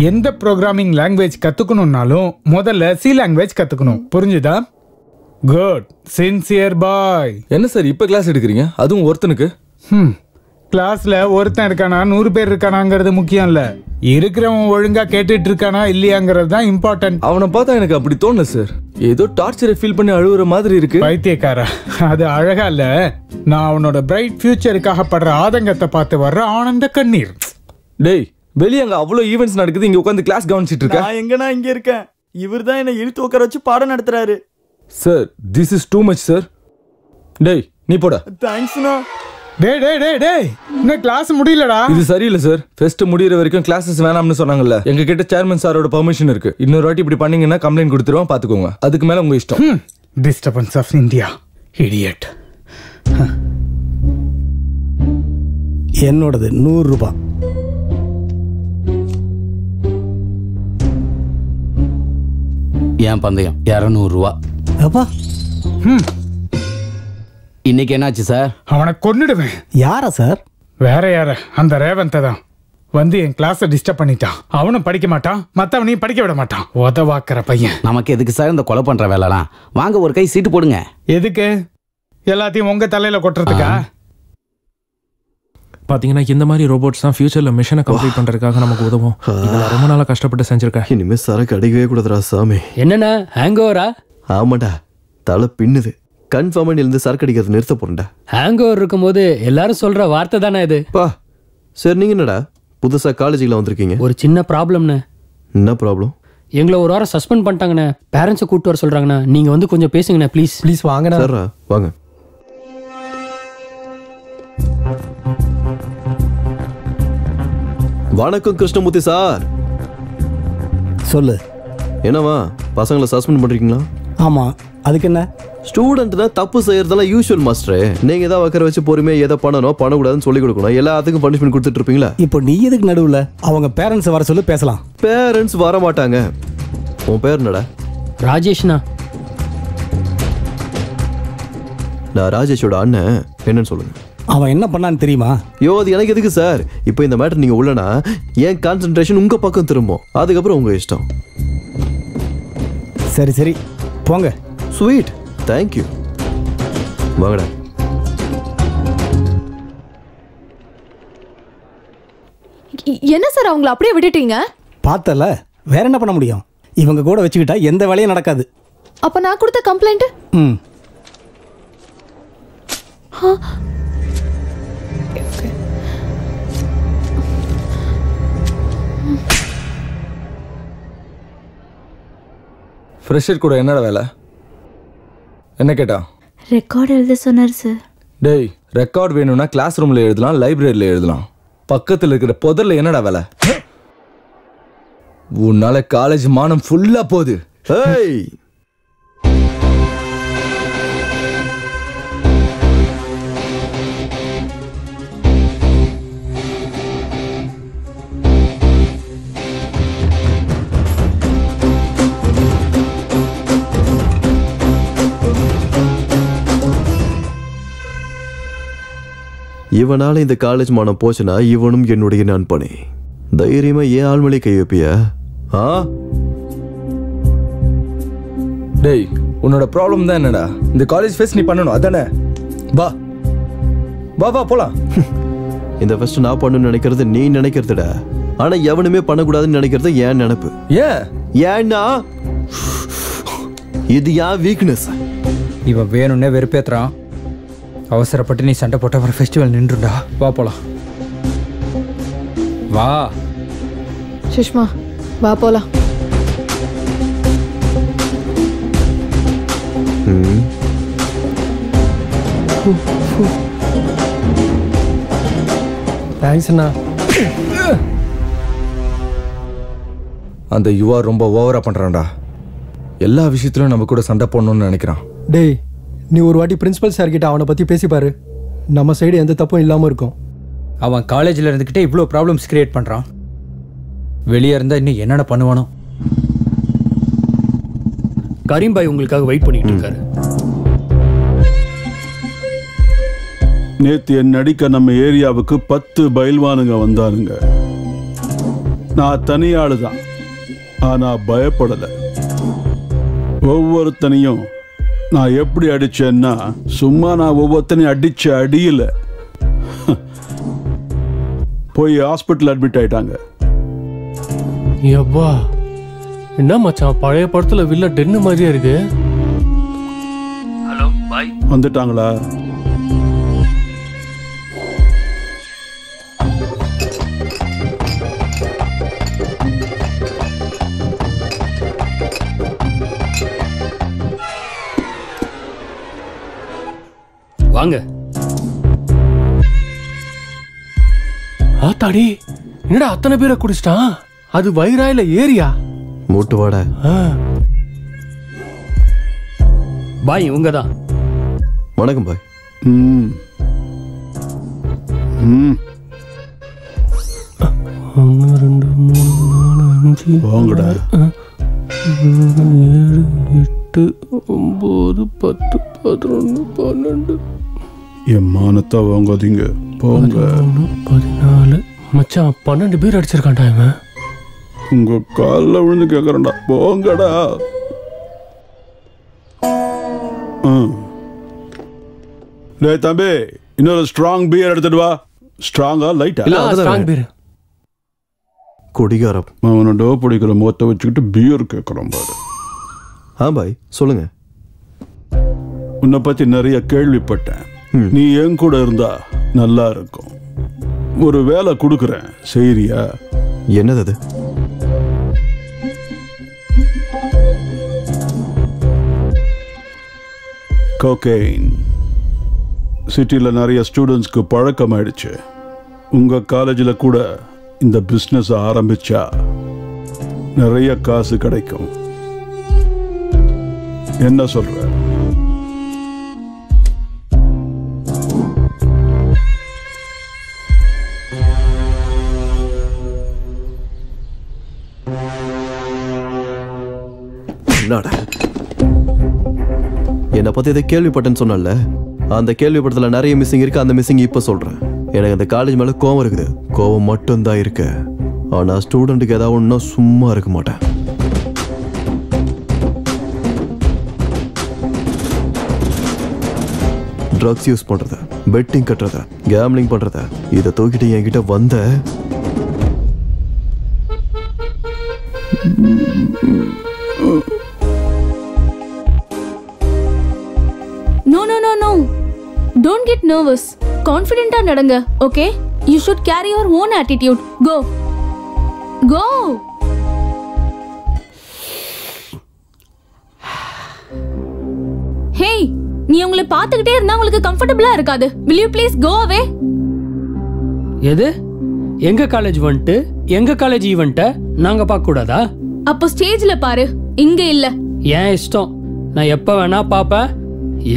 எந்த ப்ரோக்ராமிங் லாங்குவேஜ் கத்துக்கணும்னாலும் முதல்ல சி லாங்குவேஜ் கத்துக்கணும். புரிஞ்சுதா? குட் சின்சியர் பாய். என்ன சார் இப்ப கிளாஸ் எடுக்கிறீங்க? அதுவும் ஒருத்தனுக்கு? கிளாஸ்ல ஒருத்தன் இருக்கானா 100 பேர் இருக்கானாங்கிறது முக்கியம் இல்ல. இருக்கிறவன் ஒழுங்கா கேட்டுட்டு இருக்கானா இல்லையாங்கிறது தான் இம்பார்ட்டன்ட். அவனை பார்த்தா எனக்கு அப்படி தோணல சார். ஏதோ டார்ச்சரை ஃபீல் பண்ணி அழுகுற மாதிரி இருக்கு. பைத்தியக்காரா, அது அழகா இல்ல. நான் அவனோட பிரைட் ஃபியூச்சருக்காக படுற ஆதங்கத்தை பார்த்து வர்ற ஆனந்த கண்ணீர். டேய் வெளியே அங்க அவ்வளவு ஈவென்ட்ஸ் நடக்குது, இங்க உட்காந்து கிளாஸ் கவனிச்சிட்டு இருக்க. நான் எங்கனா இங்க இருக்கேன். இவர் தான் என்ன இழுத்து உட்கார வச்சு பாடம் நடத்துறாரு. Sir this is too much sir. டேய் நீ போடா. தேங்க்ஸ்ண்ணா. டேய் டேய் டேய் டேய், இன்னும் கிளாஸ் முடியலடா. இது சரியில்லை சார். ஃபெஸ்ட் முடியற வரைக்கும் கிளாஸஸ் வேணாம்னு சொன்னாங்கல்ல. எங்க கிட்ட சேர்மன் சாரோட பெர்மிஷன் இருக்கு. இன்னொரு வாட்டி இப்படி பண்ணீங்கன்னா கம்ப்ளைண்ட் கொடுத்துருவோம், பாத்துக்கோங்க. அதுக்கு மேல உங்க இஷ்டம். Disturbance of India idiot. என்னோடது 100 ரூபாய். என் பந்தயம் 200 ரூபா. அப்பா இன்னைக்கு என்னாச்சு சார்? அவனை கொன்னுடுவேன். யாரா சார்? வேற யார? அந்த ரேவந்தை தான் வந்து என் கிளாஸை டிஸ்டர்ப் பண்ணிட்டான். அவனும் படிக்க மாட்டான், மற்றவனையும் படிக்க விட மாட்டான். உதவாக்குற பையன். நமக்கு எதுக்கு சார் இந்த கொலை பண்ற வேலைலாம்? வாங்க ஒரு கை சீட்டு போடுங்க. எதுக்கு? எல்லாத்தையும் உங்க தலையில கொட்டுறதுக்கா? பாத்தீங்கன்னா இந்த மாதிரி ரோபோட்ஸ் தான் ஃபியூச்சர்ல மிஷனை கம்ப்ளீட் பண்றதுக்காக நமக்கு உதவும். இதெல்லாம் ரொம்ப நாளா கஷ்டப்பட்டு செஞ்சிருக்கேன். இனிமே சரக்கு அடிக்கவே கூடாதுடா சாமி. என்னண்ணா ஹேங் ஓவரா? ஆமாடா, தலை பின்னுது. கன்ஃபார்மா இருந்து சரக்கு அடிக்கிறது நிறுத்த போறேன்டா. ஹேங் ஓவர் இருக்கும்போது எல்லாரும் சொல்ற வார்த்தை தானே இது. பா சரி, நீங்க என்னடா புதுசா காலேஜுக்குள்ள வந்திருக்கீங்க? ஒரு சின்ன ப்ராப்ளம்ண்ணே. என்ன ப்ராப்ளம்? எங்களை ஒரு வாரம் சஸ்பெண்ட் பண்ணிட்டாங்கண்ணே. பேரண்ட்ஸை கூப்பிட்டு வர சொல்றாங்கண்ணா. நீங்க வந்து கொஞ்சம் பேசுங்கண்ணே ப்ளீஸ். ப்ளீஸ் வாங்கண்ணா. சார் வாங்க. வணக்கம் கிருஷ்ணமூர்த்தி சார். சொல்லு. என்னவா பசங்களை சஸ்பெண்ட் பண்றீங்களா? ஆமா, அதுக்கு என்ன? ஸ்டூடெண்ட்னா தப்பு செய்யறதெல்லாம் யூஷுவல் மாஸ்டரே. நீங்க ஏதாவது வைக்கிற வச்சு பொறுமையா எதை பண்ணணும் பண்ணக்கூடாதுன்னு சொல்லி கொடுக்கணும். எல்லாத்துக்கும் பனிஷ்மெண்ட் கொடுத்துட்டு இருப்பீங்களா? இப்போ நீ எதுக்கு நடுவுல? அவங்க பேரண்ட்ஸ் வர சொல்லி பேசலாம். பேரண்ட்ஸ் வர மாட்டாங்க. உன் பேர் என்னடா? ராஜேஷ்னா. நான் ராஜேஷோட அண்ணன். என்னன்னு சொல்லுங்க. அவன் என்ன பண்ணான்னு தெரியுமா? யோ அது எனக்கு எதுக்கு சார்? இப்போ இந்த மேட்டர் நீங்க உள்ளனா என் கான்சென்ட்ரேஷன் உங்க பக்கம் திரும்பும். அதுக்கப்புறம் உங்க இஷ்டம். சரி சரி போங்க. Sweet, thank you. வாங்கடா. என்ன சார் அவங்கள அப்படியே விட்டுட்டீங்க? பார்த்தல, வேற என்ன பண்ண முடியும்? இவங்க கூட வச்சுக்கிட்டா எந்த வேலையும் நடக்காது. அப்ப நான் கொடுத்த கம்ப்ளைண்ட்? ம். ஃப்ரெஷர் கூட என்னடா வேலை? என்ன கேட்டா? ரெக்கார்ட் எழுத சொன்னார் சார். டேய், ரெக்கார்ட் வேணும்னா கிளாஸ் ரூம்ல எழுதலாம், லைப்ரரியில எழுதலாம். பக்கத்தில் இருக்கிற புதர்ல என்னடா வேலை? உன்னால காலேஜ் மானம் ஃபுல்லா போகுது. ஏய், இவனால இந்த காலேஜ் மானம் போச்சுனா இவனும் என்னுடைய நண்பனே. தைரியமா ஏன் ஆள்மொழி கை வைப்பியா? டேய், உன்னோட ப்ராப்ளம் தான் என்னடா? இந்த காலேஜ் ஃபெஸ்ட் நீ பண்ணணும் அதானே? வா வா வா போலாம். இந்த ஃபெஸ்ட் நான் பண்ணணும்னு நினைக்கிறது நீ நினைக்கிறதுடா. ஆனா எவனுமே பண்ணக்கூடாதுன்னு நினைக்கிறது ஏன் நினைப்பு. ஏன்னா இது ஏன் வீக்னஸ். இவன் வேணும்னே வெறுப்பேத்துறான். அவசரப்பட்டு நீ சண்டை போட்ட அப்புறம் ஃபெஸ்டிவல் நின்றுடா. வா போலாம். வா சுஷ்மா, வா போலாம். தேங்க்ஸ் அண்ணா. அந்த யுவா ரொம்ப ஓவரா பண்றான்டா. எல்லா விஷயத்திலும் நம்ம கூட சண்டை போடணும்னு நினைக்கிறான். டேய், நீ ஒரு வாட்டி பிரின்சிபல் சார் கிட்ட அவனை பத்தி பேசி பாரு. நம்ம சைடு எந்த தப்பும் இல்லாம இருக்கும். அவன் காலேஜில் இருந்துக்கிட்டே இவ்வளோ ப்ராப்ளம்ஸ் கிரியேட் பண்ணுறான். வெளியே இருந்தால் இன்னும் என்னென்ன பண்ணுவானோ. கரீம் பாய் உங்களுக்காக வெயிட் பண்ணிட்டு இருக்காரு. நேத்து என் நடிக்க நம்ம ஏரியாவுக்கு 10 பயில்வானுங்க வந்தானுங்க. நான் தனியாளு தான், ஆனா பயப்படல. ஒவ்வொருத்தனையும் நான் எப்படி அடிச்சேன்னா, சும்மா நான் ஒவ்வொருத்தனையும் அடிச்ச அடியில போய் ஹாஸ்பிட்டல் அட்மிட் ஆயிட்டாங்க. எப்பா என்ன மச்சான், பழைய படத்துல வில்ல டென்னு மாதிரியே இருக்கு. ஹலோ பாய், வந்துட்டாங்களா? வாங்க. ஆத்தாடி, என்னடா அத்தனை பேரை குடிச்சிட்டான்? அது வைரா இல்ல ஏரியா? மூட்டு வாட. பாய் இவங்க தான். வணக்கம் பாய். ஒன்று, ரெண்டு, மூணு, நாலு, அஞ்சு. வாங்கடா. 8 9 10 11 12 என் மானத்தை வாங்காதீங்க போங்க. 14 மச்சான் 12 பேர் அடிச்சிருக்கான்டா இவன். உங்க காலில் விழுந்து கேட்கறேன்டா போங்கடா. டேய் தம்பி, இன்னொரு ஸ்ட்ராங் பியர் எடுத்துட்டு வா. ஸ்ட்ராங்கா லைட்டா? Strong beer. குடிகாரம் அவனை டோ பிடிக்கிற முகத்தை வச்சுக்கிட்டு பியர் கேட்குறான் பாரு. பாய் சொல்லுங்க. உன்னை பத்தி நிறைய கேள்விப்பட்டேன். நீ என் கூட இருந்தா நல்லா இருக்கும். ஒரு வேலை கொடுக்குறேன், செய்றியா? என்னது அது? கோகெயின். சிட்டியில் நிறைய ஸ்டூடெண்ட்ஸ்க்கு பழக்கமாயிடுச்சு. உங்க காலேஜில் கூட இந்த பிஸ்னஸ் ஆரம்பிச்சா நிறைய காசு கிடைக்கும். என்ன சொல்ற? என்னை பத்தி இதை கேள்விப்பட்டேன்னு சொன்னல, அந்த கேள்விப்பட்டதுல நிறைய மிஸ்ஸிங் இருக்கு. அந்த மிஸ்ஸிங் இப்ப சொல்றேன். எனக்கு அந்த காலேஜ் மேல கோவம் இருக்குது. கோவம் மட்டும்தான் இருக்கு. ஆனா ஸ்டூடெண்ட்டுக்கு ஏதாவது ஒண்ணா சும்மா இருக்க மாட்டேன். ட்ரக்ஸ் யூஸ் பண்றத, பெட்டிங் கட்டுறத, கேம்லிங் பண்றத, இதை தூக்கிட்டு என்கிட்ட வந்த No. Don't get nervous. Confident-ஆ நடங்க. Okay? You should carry your own attitude. Go. Hey, நீ உங்களை பார்த்துக்கிட்டே இருந்தா உங்களுக்கு கம்ஃபர்டபிளா இருக்காது. Will you please go away? எது? எங்க காலேஜ் வந்துட்டு எங்க காலேஜ் ஈவெண்ட்டை நாங்க பார்க்க கூடாதா? அப்போ ஸ்டேஜ்ல பாரு, இங்க இல்ல. ஏன் இஷ்டம். நான் எப்ப வேணா பாப்பேன்,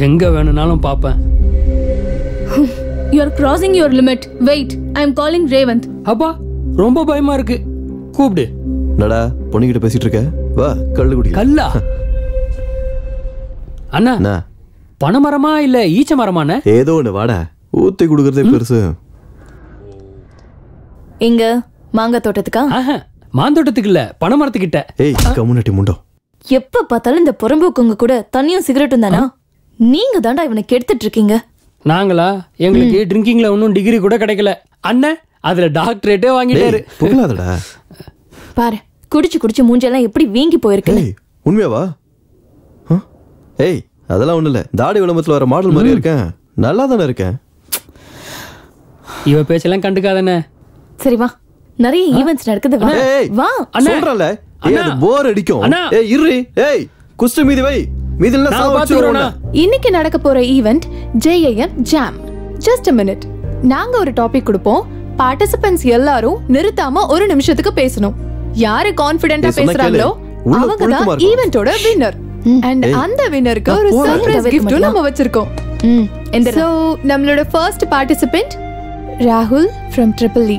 எங்க வேணும்னாலும் பாப்பேன். You are crossing your limit. Wait, I am calling Revant. அப்பா ரொம்ப பயமா இருக்கு. கூப்பிடு. நடா, பொண்ணுகிட்ட பேசிட்டு இருக்க. வா, கல்லு குடி. கல்லா? அண்ணா, பனைமரமா இல்ல ஈச்ச மரமாண்ணே? ஏதோ ஒண்ணு, வாடா. ஊத்தி குடுக்கறதே பெருசு. எங்க மாங்காய் தோட்டத்துக்கா? மாந்தோட்டத்துக்கு இல்ல, பனைமரத்துக்கிட்ட. ஏய் கம்யூனிட்டி முண்டோ. எப்ப பார்த்தாலும் இந்த புறம்போக்குங்க கூட தண்ணியும் சிகரெட்டும் தானா? நீங்க தாண்டா இவனை கெடுத்துட்டு இருக்கீங்க. நாங்களா? எங்களுக்கு ட்ரிங்கிங்ல ஒன்னும் டிகிரி கூட கிடைக்கல. அண்ணன் அதுல டாக்டரேட்டே வாங்கிட்டாரு. புகழாதடா. பாரு, குடிச்சு மூஞ்செல்லாம் எப்படி வீங்கி போயிருக்கு. உண்மையாவா? ஏய் அதெல்லாம் ஒண்ணு இல்ல. தாடி விளம்பரத்துல வர மாடல் மாதிரி இருக்கேன். நல்லா தானே இருக்கேன். இவ பேச்செல்லாம் கண்டுக்காதண்ணே. சரி வா, நிறைய ஈவென்ட்ஸ் நடக்குது. வா சொல்றல. ஏய் அது போர் அடிக்கும். ஏய் இரு. ஏய் குஸ்ட் மீதி வை. மீதில சாவச்சுறோம். இன்னைக்கு நடக்க போற event JIM jam. Just a minute. நாங்க ஒரு டாபிக் கொடுப்போம். பார்ட்டிசிபென்ட்ஸ் எல்லாரும் நிறுத்தாம ஒரு நிமிஷத்துக்கு பேசணும். யாரு கான்ஃபிடென்ட்டா பேசுறாங்களோ அவங்க தான் ஈவென்ட்டோட வின்னர். அண்ட் அந்த வின்னருக்கு ஒரு சர்ப்ரைஸ் கிஃப்ட் நம்ம வச்சிருக்கோம். சோ நம்மளோட ஃபர்ஸ்ட் பார்ட்டிசிபென்ட் ராகுல் from EEE.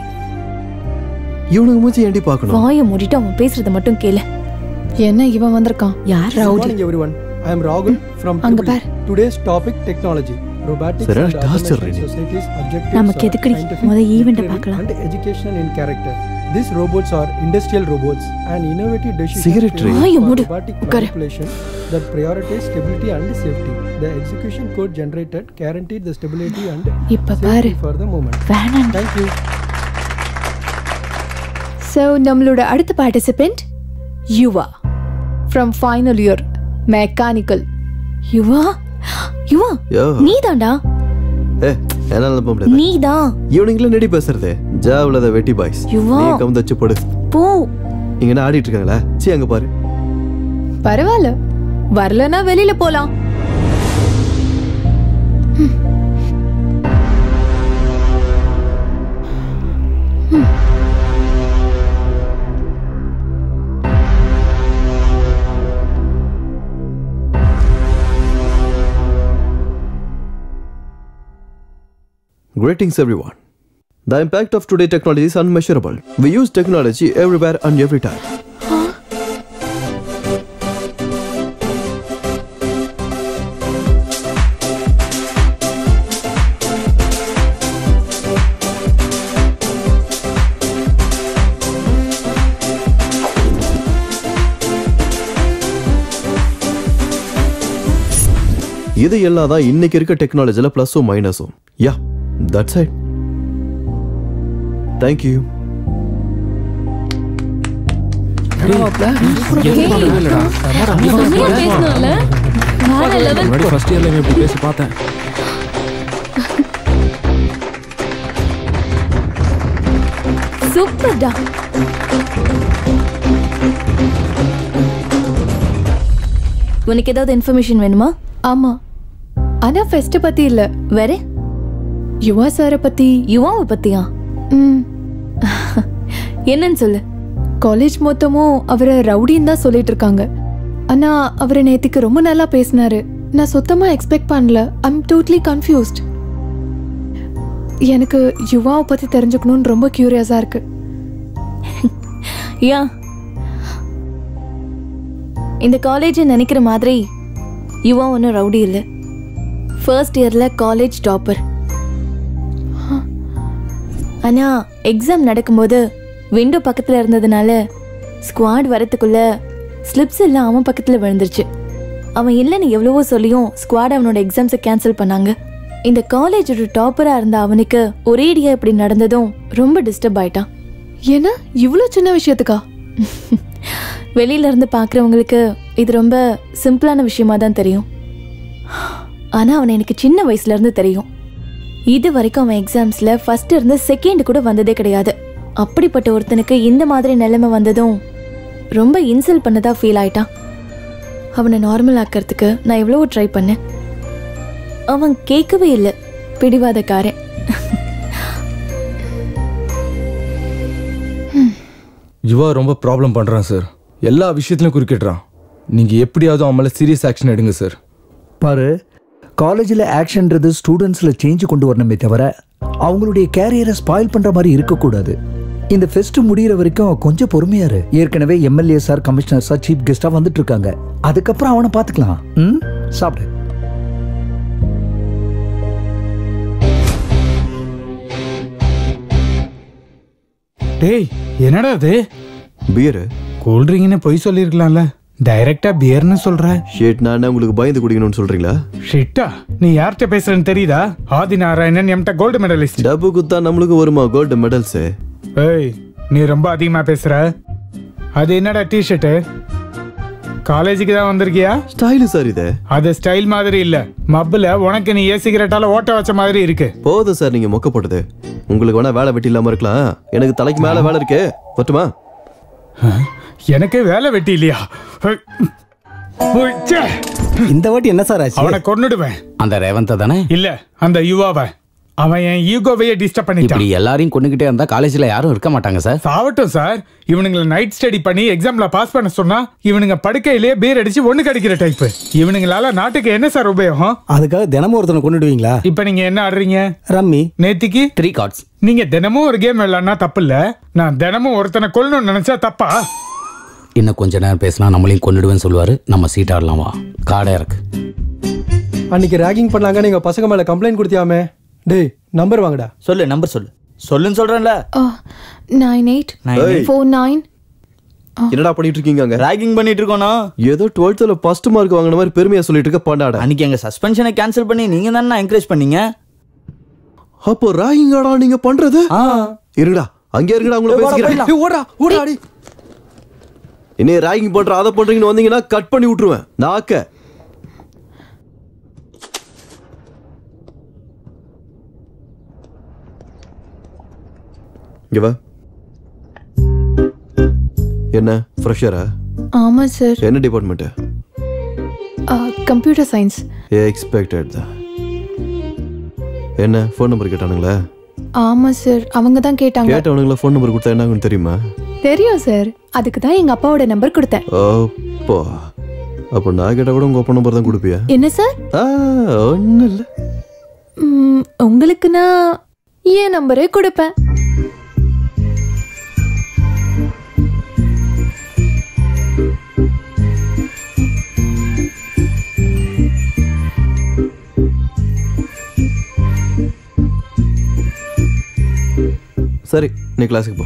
இவனுக்கு மூஞ்சி ஏண்டி பார்க்கணும்? வாயை மூடிட்டு அவன் பேசுறத மட்டும் கேளு. என்ன இவன் வந்திருக்கான்? யார் Good morning everyone. I am Rahul from EEE. Today's topic technology, robotics and automation, society's objectives, நமக்கு எதுக்கு முத ஈவென்ட் பார்க்கலாம். and education in character. These robots are industrial robots and innovative decisions வாயை மூடு. robotic manipulation that prioritize stability and safety. The execution code generated guaranteed the stability and safety for the moment. Thank you. So நம்மளோட அடுத்த participant Yuva from final year mechanical. யுவா நீதான்டா? என்னால நம்ப முடியல. நீதான். இவனுங்களே நடி பேசுறதே. ஜாவ்லத வெட்டி பாய்ஸ். நீ கவுந்தச்சு போடு. போ. இங்க ஆடிட்டு இருக்காங்களா? சீ அங்க பாரு. பரவாயில்ல, வரலனா வெளியில போலாம். Greetings everyone. The impact of today technology is unmeasurable. We use technology everywhere and every time. இது எல்லாம் தான் இன்னைக்கு இருக்க டெக்னாலஜில பிளஸும் மைனஸும். யா, தட்ஸ் இட். தேங்க்யூ. ஃபர்ஸ்ட் இயர்ல இப்படி பேசி பார்த்தேன். சூப்பர்டா. உனக்கு ஏதாவது இன்ஃபர்மேஷன் வேணுமா? ஆமா, ஆனா ஃபெஸ்ட் பத்தி இல்ல. வேற யுவா சாரை பத்தி. யுவாவை பத்தியா? என்னன்னு சொல்லு. காலேஜ் மொத்தமும் அவரை ரவுடின்னு தான் சொல்லிட்டு இருக்காங்க. ஆனா அவரை நேத்திக்கு ரொம்ப நல்லா பேசினாரு. நான் சுத்தமா எக்ஸ்பெக்ட் பண்ணல. I'm totally confused. எனக்கு யுவாவை பத்தி தெரிஞ்சுக்கணும்னு ரொம்ப கியூரியஸா இருக்கு. யா, இந்த காலேஜ் நினைக்கிற மாதிரி யுவா ஒன்றும் ரவுடி இல்லை. ஃபர்ஸ்ட் இயர்ல காலேஜ் டாப்பர். ஆனா எக்ஸாம் நடக்கும்போது விண்டோ பக்கத்துல இருந்ததுனால ஸ்குவாட் வரத்துக்குள்ள ஸ்லிப்ஸ் எல்லாம் அவன் பக்கத்துல விழுந்துருச்சு. அவன் இல்லைன்னு எவ்வளவோ சொல்லியும் ஸ்குவாட் அவனோட எக்ஸாம்ஸை கேன்சல் பண்ணாங்க. இந்த காலேஜோட டாப்பரா இருந்த அவனுக்கு ஒரேடியா இப்படி நடந்ததும் ரொம்ப டிஸ்டர்ப் ஆயிட்டான். ஏன்னா இவ்வளவு சின்ன விஷயத்துக்கா? வெளியில இருந்து பாக்குறவங்களுக்கு இது ரொம்ப சிம்பிளான விஷயமா தான் தெரியும். ஆனா அவன் எனக்கு சின்ன வயசுல இருந்து தெரியும். இது வரைக்கும் அவன் எக்ஸாம்ஸ்ல ஃபர்ஸ்ட் இருந்து செகண்ட் கூட வந்ததே கிடையாது. அப்படிப்பட்ட ஒருத்தனுக்கு இந்த மாதிரி நிலைமை வந்ததும் ரொம்ப இன்சல்ட் பண்ணதா ஃபீல் ஆயிட்டான். அவனை நார்மல் ஆக்கிறதுக்கு நான் எவ்வளவோ ட்ரை பண்ணேன். அவன் கேட்கவே இல்லை. பிடிவாதக்காரன். யுவா ரொம்ப ப்ராப்ளம் பண்றான் சார். எல்லா விஷயத்திலும் குறுக்கிடுறான். நீங்க எப்படியாவது அவன் மேல சீரியஸ் ஆக்ஷன் எடுங்க சார். பாரு, காலேஜில் ஆக்ஷன்றது ஸ்டூடெண்ட்ஸில் சேஞ்ச் கொண்டு வரணுமே தவிர அவங்களுடைய கேரியரை ஸ்பாயில் பண்ணுற மாதிரி இருக்கக்கூடாது. இந்த ஃபெஸ்ட் முடிகிற வரைக்கும் கொஞ்சம் பொறுமையாரு. ஏற்கனவே MLA sir, commissioner sir chief கெஸ்டாக வந்துட்டு இருக்காங்க. அதுக்கப்புறம் அவனை பார்த்துக்கலாம். சாப்பிடு. டேய், என்னடா அது? பியர். கூல்ட்ரிங்க்னு போய் சொல்லியிருக்கலாம்ல. டைரக்டா பியர்னு சொல்ற. ஷேட், நான் உங்களுக்கு பயந்து குடிக்கணும்னு சொல்றீங்களா? ஷிட்டா, நீ யார்கிட்ட பேசுறன்னு தெரியுதா? ஆதி நாராயணன் எம்ட கோல்டு மெடலிஸ்ட். டப்பு குத்தா நம்மளுக்கு வருமா கோல்டு மெடல்ஸ்? ஏய், நீ ரொம்ப அதிகமா பேசுற. அது என்னடா டிஷர்ட்? காலேஜுக்கு தான் வந்திருக்கியா? ஸ்டைல் சார் இது. அது ஸ்டைல் மாதிரி இல்ல. மப்புல உனக்கு நீ சிகரெட்டால ஓட்ட வச்ச மாதிரி இருக்கு. போதும் சார் நீங்க மொக்க போட்டது. உங்களுக்கு வேணா வேலை வெட்டி இல்லாம இருக்கலாம். எனக்கு தலைக்கு மேல வேலை இருக்கு. பட்டுமா? எனக்கு வேலை வெட்டி இல்லையா? இந்த வாட்டி என்ன சார் ஆச்சு? அவனை கொன்னுடுவேன். அந்த ரேவந்த தானே? இல்ல, அந்த யுவாவை. அவன் என் ஈகோவையே டிஸ்டர்ப் பண்ணிட்டான். இப்படி எல்லாரையும் கொண்டுகிட்டே இருந்தா காலேஜ்ல யாரும் இருக்க மாட்டாங்க சார். சாவட்டும் சார். இவனுங்களை நைட் ஸ்டடி பண்ணி எக்ஸாம்ல பாஸ் பண்ண சொன்னா இவனுங்க படுக்கையிலேயே பீர் அடிச்சு ஒண்ணு கடிக்கிற டைப். இவனுங்களால நாட்டுக்கு என்ன சார் உபயோகம்? அதுக்காக தினமும் ஒருத்தனை கொண்டுடுவீங்களா? இப்ப நீங்க என்ன ஆடுறீங்க? ரம்மி. நேத்திக்கு 3 கார்ட்ஸ். நீங்க தினமும் ஒரு கேம் விளையாடுனா தப்பு இல்ல. நான் தினமும் ஒருத்தனை கொல்லணும்னு நினைச்சா தப்பா? இன்னும் கொஞ்ச நேரம் பேசினா நம்மளையும் கொண்டுடுவேன்னு சொல்லுவாரு. நம்ம சீட் ஆடலாமா? காடா இருக்கு. அன்னைக்கு ராகிங் பண்ணாங்க. நீங்க பசங்க மேல கம்ப்ளைண்ட் கொடுத்தியாமே. டேய், நம்பர் வாங்கடா. சொல்லு, நம்பர் சொல்லு. சொல்லுன்னு சொல்றேன்ல. 9849. என்னடா பண்ணிட்டு இருக்கீங்க அங்க? ராகிங் பண்ணிட்டு இருக்கோனா? ஏதோ 12th ஃபர்ஸ்ட் மார்க் வாங்குன மாதிரி பெருமையா சொல்லிட்டு இருக்க பாண்டாடா. அன்னைக்கு எங்க சஸ்பென்ஷனை கேன்சல் பண்ணி நீங்க தானே என்கரேஜ் பண்ணீங்க. அப்போ ராகிங் ஆடா நீங்க பண்றது? இருடா, அங்க இருங்கடா, உங்களை பேசிக்கிறேன். ஓடா ஓடா அடி. இன்னே ராகிங் பண்ற அத பண்றீங்கன்னு வந்தீங்கன்னா கட் பண்ணி விட்டுருவேன் நாக்க. இங்க என்ன ஃப்ரெஷரா? ஆமா சார். என்ன டிபார்ட்மெண்ட்? Computer science. எக்ஸ்பெக்டட் தான். என்ன ஃபோன் நம்பர் கேட்டானுங்களா? ஆமா சார், அவங்க தான் கேட்டாங்க. கேட்டவனுங்களா ஃபோன் நம்பர் கொடுத்தா என்ன ஆகும்னு தெரியுமா? தெரியும் சார். அதுக்கு தான் எங்க அப்பாவோட நம்பர் கொடுத்தேன். அப்போ அப்போ நான் கேட்டா கூட உங்க அப்பா நம்பர் தான் கொடுப்பியா? என்ன சார்? ஒன்றும் இல்லை. உங்களுக்கு நான் என் நம்பரே கொடுப்பேன். சரி, நீ கிளாஸுக்கு போ.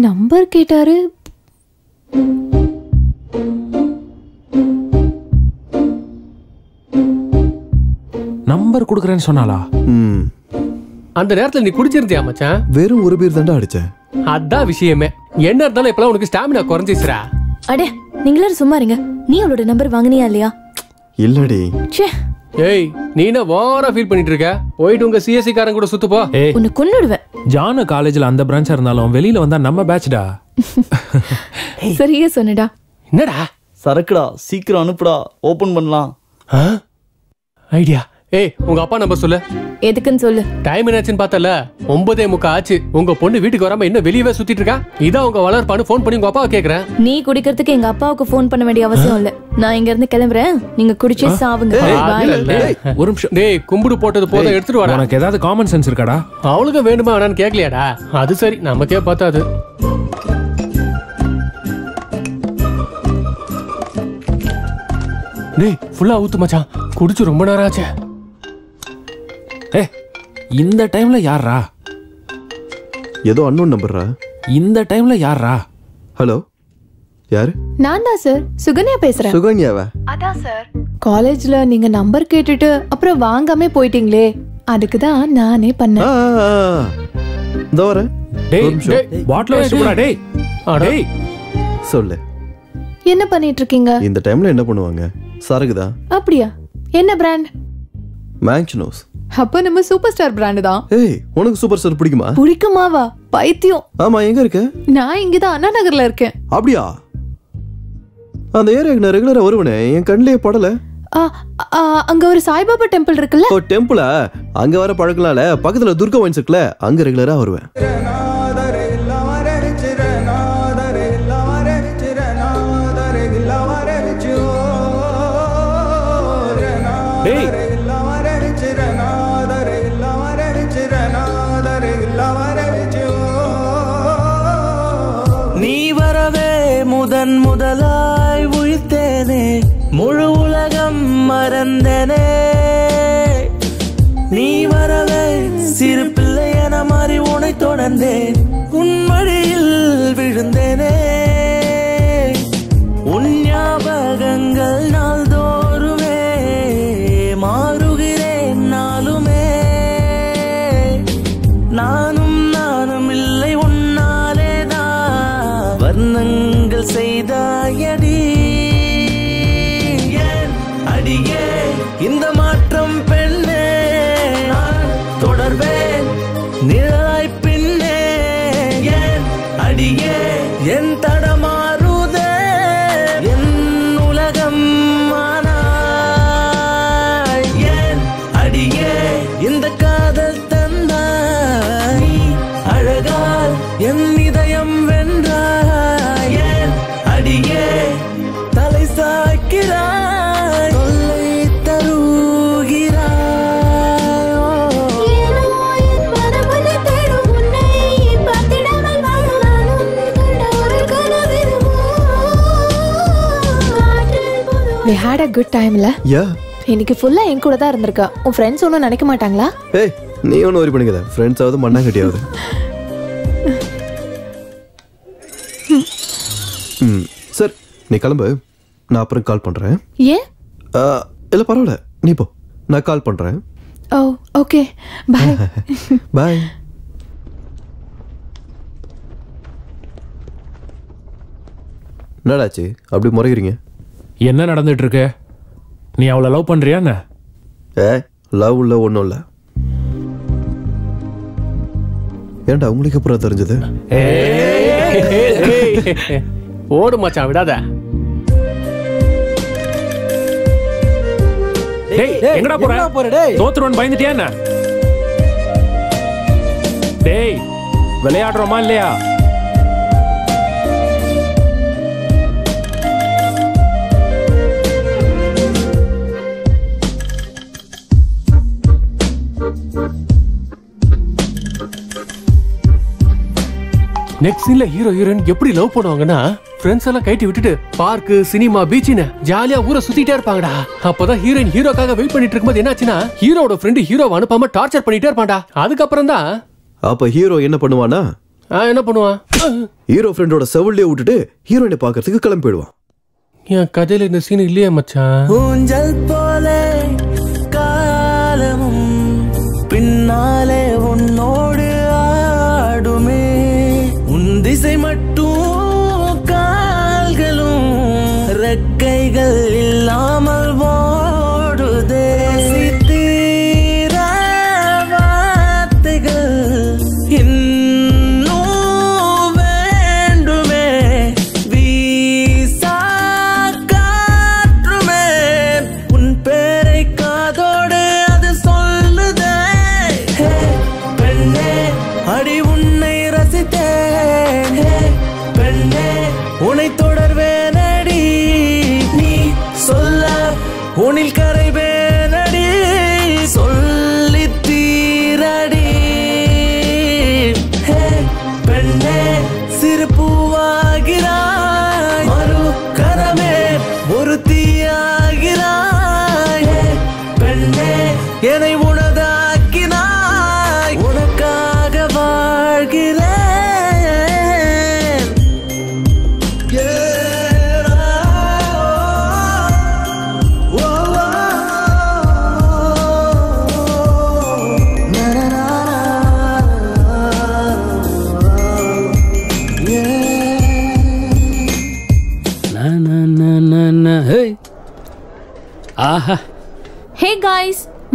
நம்பர் கேட்டாரு. நம்பர் கொடுக்குறேன்னு சொன்னாளா? அந்த நேரத்துல நீ குடிச்சிருந்தியா மச்சான்? வெறும் ஒரு பீர் தாண்டா அடிச்சேன். அதான் விஷயமே. என்ன இருந்தாலும் இப்பலாம் உனக்கு ஸ்டாமினா குறைஞ்சிச்சுடா. அடே நீங்களும் சும்மா இருங்க. நீ அவளோட நம்பர் வாங்குனியா இல்லையா? இல்லடி. ஏய் நீ என்ன ஓவரா ஃபீல் பண்ணிட்டு இருக்க? போயிட்டு உங்க சிஎஸ்சி காரன் கூட சுத்து போ. உன்னை கொன்னுடுவேன். ஜான காலேஜ்ல அந்த பிரான்ச்சா இருந்தாலும் வெளியில வந்தா நம்ம பேட்ச்டா. சரியா சொன்னடா. என்னடா சரக்குடா, சீக்கிரம் அனுப்புடா, ஓபன் பண்ணலாம். ஐடியா. ஏய் உங்க அப்பா நம்பர் சொல்லு. எதுக்குன்னு சொல்லு. டைம் என்னாச்சுன்னு பார்த்தல 9:45 ஆச்சு. உங்க பொண்ணு வீட்டுக்கு வராம என்ன வெளியவே சுத்திட்டு இருக்கா? இதான் உங்க வளர்ப்பான்னு ஃபோன் பண்ணி உங்க அப்பாவை கேக்குறேன். நீ குடிக்கிறதுக்கு எங்க அப்பாவுக்கு ஃபோன் பண்ண வேண்டிய அவசியம் இல்ல. நான் இங்க இருந்து கிளம்புறேன். நீங்க குடிச்சே சாவுங்க. ஒரு நிமிஷம். டேய் கும்பிடு போட்டது போதும், எடுத்துட்டு வாடா. உனக்கு ஏதாவது காமன் சென்ஸ் இருக்காடா? அவளுக்கு வேணுமா வேணான்னு கேட்கலையாடா? அது சரி, நமக்கே பார்த்தாது. டேய் ஃபுல்லா ஊத்து மச்சான், குடிச்சு ரொம்ப நேரம் ஆச்சு. இந்த டைம்ல யாரா? ஏதோ அன்னோன் நம்பர்ரா. இந்த டைம்ல யாரா? ஹலோ, யாரு? நான் தான் சார், சுகன்யா பேசுறேன். சுகன்யாவா? அதான் சார். காலேஜ்ல நீங்க நம்பர் கேட்டுட்டு அப்புறம் வாங்காம போயிட்டீங்களே, அதுக்கு தான் நானே பண்ணேன். இதோ வரேன். டேய் பாட்டில் வச்சுடா. டேய் டேய் சொல்லு. என்ன பண்ணிட்டு இருக்கீங்க? இந்த டைம்ல என்ன பண்ணுவாங்க? சரகுதா. அப்படியா? என்ன பிராண்ட்? மேங்க்னோஸ். அப்ப நம்ம சூப்பர் ஸ்டார் பிராண்ட் தான். ஏய் உனக்கு சூப்பர் ஸ்டார் பிடிக்குமா? பிடிக்குமாவா? பைத்தியம். ஆமா, எங்க இருக்க? நான் இங்க தான் அண்ணா நகர்ல இருக்கேன். அப்படியா? அந்த ஏரியாக்கு நான் ரெகுலரா வருவனே, என் கண்ணிலே படல. அங்க ஒரு சாய்பாபா டெம்பிள் இருக்குல்ல? ஓ டெம்பிளா? அங்க வர பழக்கலால பக்கத்துல துர்கா வைன்ஸ் இருக்குல்ல, அங்க ரெகுலரா வருவேன். டேய் நீ வரவே முதலாய் உயிர்த்தேனே, முழு உலகம் மறந்தேனே. நீ வரவே சிறு பிள்ளை என மாறி உனை தொடர்ந்தேன், உன் மடியில் விழுந்தேனே. உன் ஞாபகங்கள் நாள்தோறுமே மாறுகிறேன் நாளுமே. நானும் இல்லை உன்னாலேதான் வர்ணங்கள் செய்தாயடி. ஏன் அடியே இந்த மாற்றம் பெண்ணே, நான் தொடர்வேன் நிழலாய் பின்னே. ஏன் அடியே என் தடமாறுதே என் உலகம் ஆனாய். ஏன் அடியே இந்த காதல் தந்தாய், நீ அழகால் என் இதயம் வென்றாய். ஏன் அடியே தலை சாய்க்கிறாய், தொல்லை தருகிறாய். We had a good time ல? Yeah. இன்னைக்கு ஃபுல்லா என் கூட தான் இருந்திருக்க. உன் ஃப்ரெண்ட்ஸ் ஒன்னும் நினைக்க மாட்டாங்களா? ஏய் நீ ஒன்னும் worry பண்ணிக்காத. ஃப்ரெண்ட்ஸ் ஆவது மண்ணாங்கட்டியாவது. சார் நீ கிளம்பு, நான் அப்புறம் கால் பண்றேன். ஏன்? இல்ல பரவாயில்ல, நீ போ, நான் கால் பண்றேன். ஓ ஓகே, பை. பை. என்னடாச்சு அப்படி முறைகிறீங்க? என்ன நடந்துட்டு இருக்கு? நீ அவளை லவ் பண்றியா என்ன? லவ் இல்ல, ஒன்றும் இல்லை. ஏன்டா உங்களுக்கு அப்புறம் தெரிஞ்சது? ஓடு மச்சான், விடாத. டேய் எங்கடா போற? தோத்துறோன்னு பயந்துட்டியா என்ன? டேய் விளையாடுறோமா இல்லையா? நெக்ஸ்ட் சீன்ல ஹீரோ ஹீரோயின் எப்படி லவ் பண்ணுவாங்கன்னா, ஃப்ரெண்ட்ஸ் எல்லாம் கைட்டி விட்டுட்டு பார்க்கு, சினிமா, பீச்னு ஜாலியா ஊரை சுத்திட்டே இருப்பாங்கடா. அப்பதான் ஹீரோயின் ஹீரோக்காக வெயிட் பண்ணிட்டு இருக்கும்போது என்னாச்சுன்னா, ஹீரோட ஃப்ரெண்ட் ஹீரோவை அனுப்பாம டார்ச்சர் பண்ணிட்டே இருப்பான்டா. அதுக்கப்புறம் தான் அப்ப ஹீரோ என்ன பண்ணுவானா? என்ன பண்ணுவான்? ஹீரோ ஃப்ரெண்டோட செவிலே விட்டுட்டு ஹீரோயினை பார்க்கறதுக்கு கிளம்பி போயிடுவான். என் கதையில இந்த சீன் இல்லையே மச்சான். ஊஞ்சல் போல காலமும்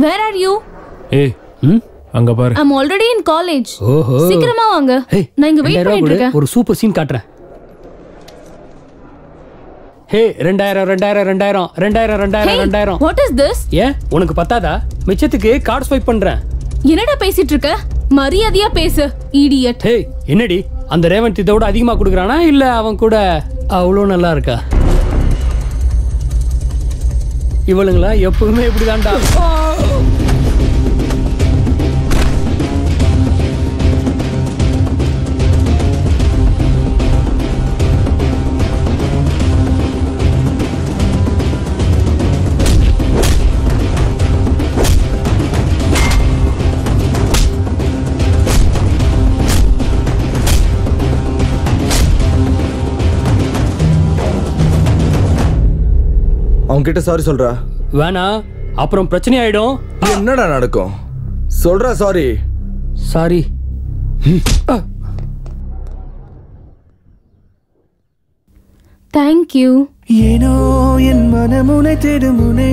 Where are you? ஏய் அங்க பாரு. I'm already in college. ஓஹோ. சீக்கிரமா வாங்க. நான் இங்க வெயிட் பண்ணிட்டு இருக்கேன். ஒரு சூப்பர் சீன் காட்டுறேன். ஹே 2000 2000 2000 2000 2000 2000. What is this? ஏன் உனக்கு பத்தாதா? மிச்சத்துக்கு கார்டு ஸ்வைப் பண்றேன். என்னடா பேசிட்டு இருக்க? மரியாதையா பேசு, இடியட். ஹே என்னடி அந்த ரேவந்த் இதோட அதிகமா கொடுக்குறானா இல்ல அவன் கூட அவ்வளோ நல்லா இருக்கா? இவளுங்களா எப்பவுமே இப்படிதான்டா. அவங்க கிட்ட சாரி சொல்றா. வேணா அப்புறம் பிரச்சனை ஆயிடும். என்னடா நடக்கும்? சொல்றா சாரி. சாரி. Thank you. ஏனோ என் மனமுனை தேடும் முனை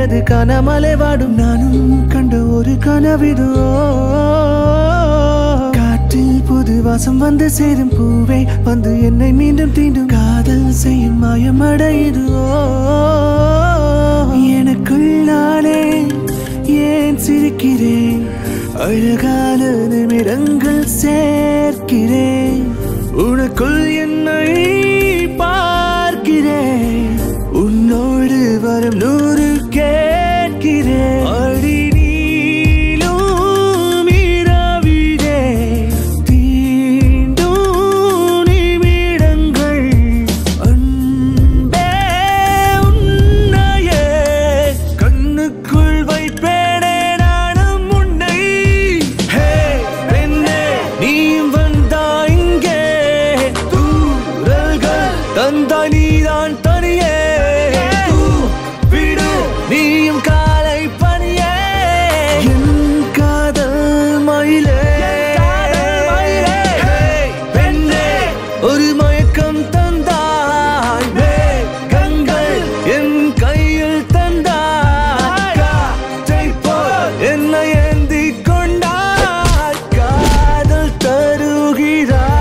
அது காணாமலே வாடும் நானும் கண்ட ஒரு கனவிதோ காற்றில் புது வாசம் வந்து சேரும் பூவை வந்து என்னை மீண்டும் தீண்டும் காதல் செய்யும் மாயமடையுதோ எனக்குள் நானே ஏன் சிரிக்கிறேன் அழகான நிமிடங்கள் சேர்க்கிறேன் உனக்குள் என்னை பார்க்கிறேன் உன்னோடு வரும் 100 கேட்கிறேன் அடி நீளும் இரவிலே தீண்டும் நிமிடங்கள் அன்பே உன்னையே கண்ணுக்குள் வைப்பேனே நானும் உன்னை ஹே பெண்ணே நீயும் வந்தா இங்கே தூரல்கள் தந்தா நீதான் தனியே விடு நீயும் காலை பணியே என் காதல் மயிலே பெண்ணே ஒரு மயக்கம் தந்தாய் கண்கள் என் கையில் தந்தாய் காற்றை போல் என்னை ஏந்தி கொண்டாய் காதல் தருகிறாய்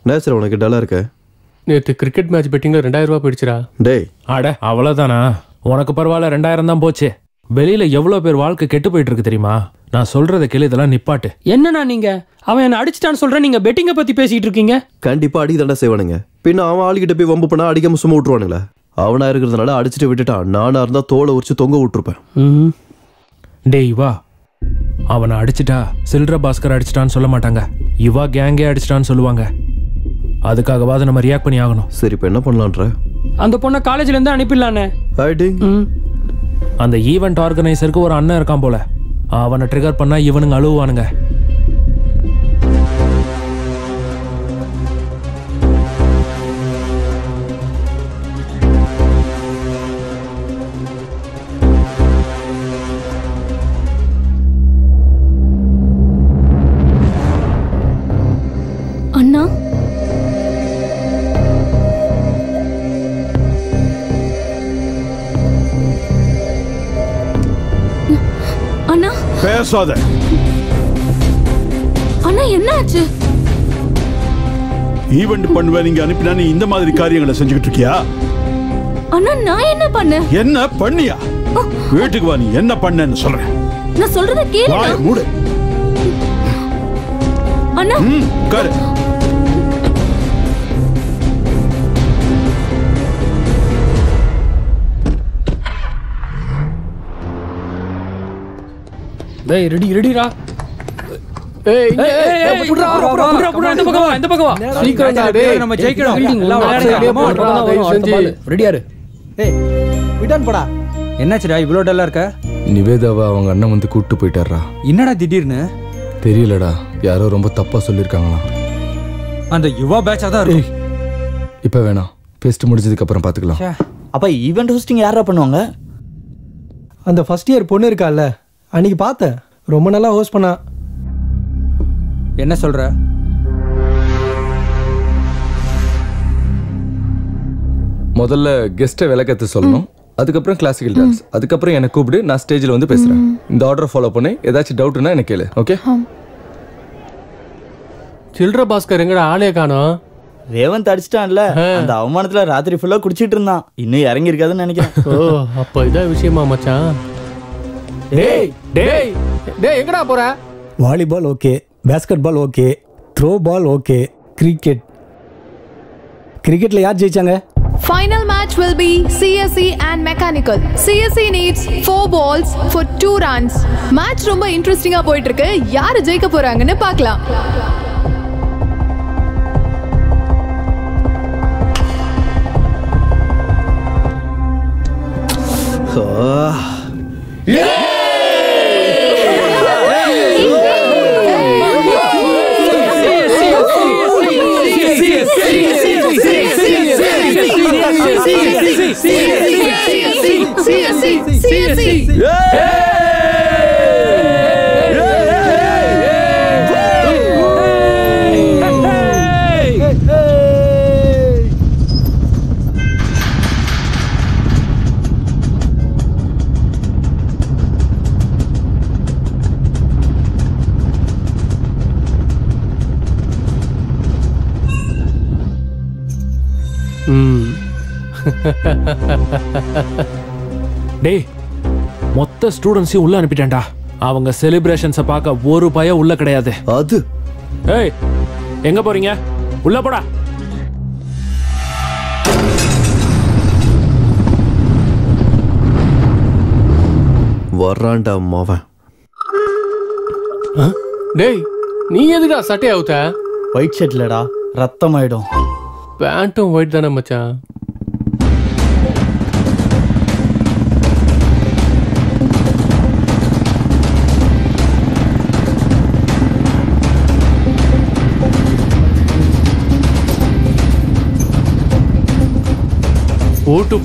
நேச்சர் உனக்கு டல்லா இருக்க. நேற்று கிரிக்கெட் மேட்ச் பெட்டிங்ல 2000 ரூபாய் போயிடுச்சுடா. டேய் அட அவ்வளவுதானா? உனக்கு பரவாயில்ல 2000 தான் போச்சு. வெளியில எவ்வளவு பேர் வாழ்க்கை கெட்டு போயிட்டு இருக்கு தெரியுமா? நான் சொல்றத கேளு, இதெல்லாம் நிப்பாட்டு. என்னண்ணா நீங்க அவன் என்ன அடிச்சிட்டான்னு சொல்றேன், நீங்க பெட்டிங்க பத்தி பேசிட்டு இருக்கீங்க. கண்டிப்பா அடி தண்டை செய்வானுங்க. பின்ன அவன் ஆளுகிட்ட போய் வம்பு பண்ணா அடிக்காம சும்மா விட்டுருவானுங்களா? அவனா இருக்கிறதுனால அடிச்சுட்டு விட்டுட்டான். நானா இருந்தா தோலை உரிச்சு தொங்க விட்டுருப்பேன். டேய் வா, அவனை அடிச்சிட்டா சில்ற பாஸ்கர் அடிச்சிட்டான்னு சொல்ல மாட்டாங்க, இவா கேங்கே அடிச்சிட்டான்னு சொல்லுவாங்க. அதுக்காகவாது நம்ம ரியாக்ட் பண்ணி ஆகணும். சரி இப்போ என்ன பண்ணலான்ற? அந்த பொண்ணை காலேஜ்ல இருந்து அனுப்பிடலானே. அந்த ஈவெண்ட் ஆர்கனைசருக்கு ஒரு அண்ணன் இருக்கான் போல, அவனை ட்ரிகர் பண்ணா இவனுங்க அழுவானுங்க. அண்ணா அண்ணா பேசாத. அண்ணா என்ன ஆச்சு? ஈவெண்ட் பண்ணுவேன் நீங்க அனுப்பினா நீ இந்த மாதிரி காரியங்களை செஞ்சுக்கிட்டு இருக்கியா? அண்ணா நான் என்ன பண்ணேன்? என்ன பண்ணியா? வீட்டுக்கு வா, நீ என்ன பண்ணேன்னு சொல்றேன். நான் சொல்றத கேளு. வாயை மூடு. அண்ணா காரு. டேய் ரெடி ரெடிடா. ஏய் புட்றா இந்த பக்கம் வா, இந்த பக்கம் வா. சீக்கிரம்டா டேய், நம்ம ஜெயிக்கணும். எல்லாம் ரெடியா இரு. ஏய் விடான் போடா. என்னாச்சுடா இவ்ளோ டல்லா இருக்க? நிவேதாவை அவங்க அண்ணன் வந்து கூப்பிட்டு போயிட்டாரா. என்னடா திடீர்னு? தெரியலடா, யாரோ ரொம்ப தப்பா சொல்லியிருக்காங்களாம். அந்த யுவா பேட்சா தான் இருக்கு. இப்போ வேணாம், ஃபெஸ்ட் முடிஞ்சதுக்கு அப்புறம் பார்த்துக்கலாம். அப்ப ஈவெண்ட் ஹோஸ்டிங் யாரா பண்ணுவாங்க? அந்த ஃபர்ஸ்ட் இயர் பொண்ணு இருக்கால்ல, அன்னைக்கு பார்த்தேன், ரொம்ப நல்லா ஹோஸ்ட் பண்ணா. என்ன சொல்ற? முதல்ல கெஸ்ட்டை விளக்கத்தை சொல்லணும், அதுக்கப்புறம் கிளாசிக்கல் டான்ஸ், அதுக்கப்புறம் என்னை கூப்பிடு, நான் ஸ்டேஜில் வந்து பேசுகிறேன். இந்த ஆர்டரை ஃபாலோ பண்ணி ஏதாச்சும் டவுட்னா எனக்கு கேளு. ஓகே? சில்ட்ர பாஸ்கர் எங்கடா ஆளே காணோம்? ரேவந்த் அடிச்சிட்டான்ல, அந்த அவமானத்துல ராத்திரி ஃபுல்லா குடிச்சிட்டு இருந்தான். இன்னும் இறங்கி இருக்காதுன்னு நினைக்கிறேன். ஓ, அப்ப இதான் விஷயமா மச்சான். டேய் டேய் டேய், எங்கடா போற? Volleyball okay, basketball okay, throwball okay, கிரிக்கெட்ல யார் ஜெயிச்சாங்க? Final match will be CSE and Mechanical. CSE needs 4 balls for 2 runs. Match ரொம்ப இன்ட்ரெஸ்டிங்கா போயிட்டு இருக்கு. யாரு ஜெயிக்க போறாங்கன்னு பார்க்கலாம். டேய், மொத்த ஸ்டூடெண்ட்ஸையும் உள்ள அனுப்பிட்டேன்டா. அவங்க செலிப்ரேஷன்ஸை பார்க்க ஒரு பயம் உள்ள கிடையாது. அது ஏய், எங்க போறீங்க? உள்ள போடா. வர்றான்டா மாவன். டேய், நீ எதுடா சட்டை அவுத்த? ஒயிட் ஷர்ட்லடா, ரத்தம் ஆயிடும். பேண்ட்டும் ஒயிட் தானே மச்சான்.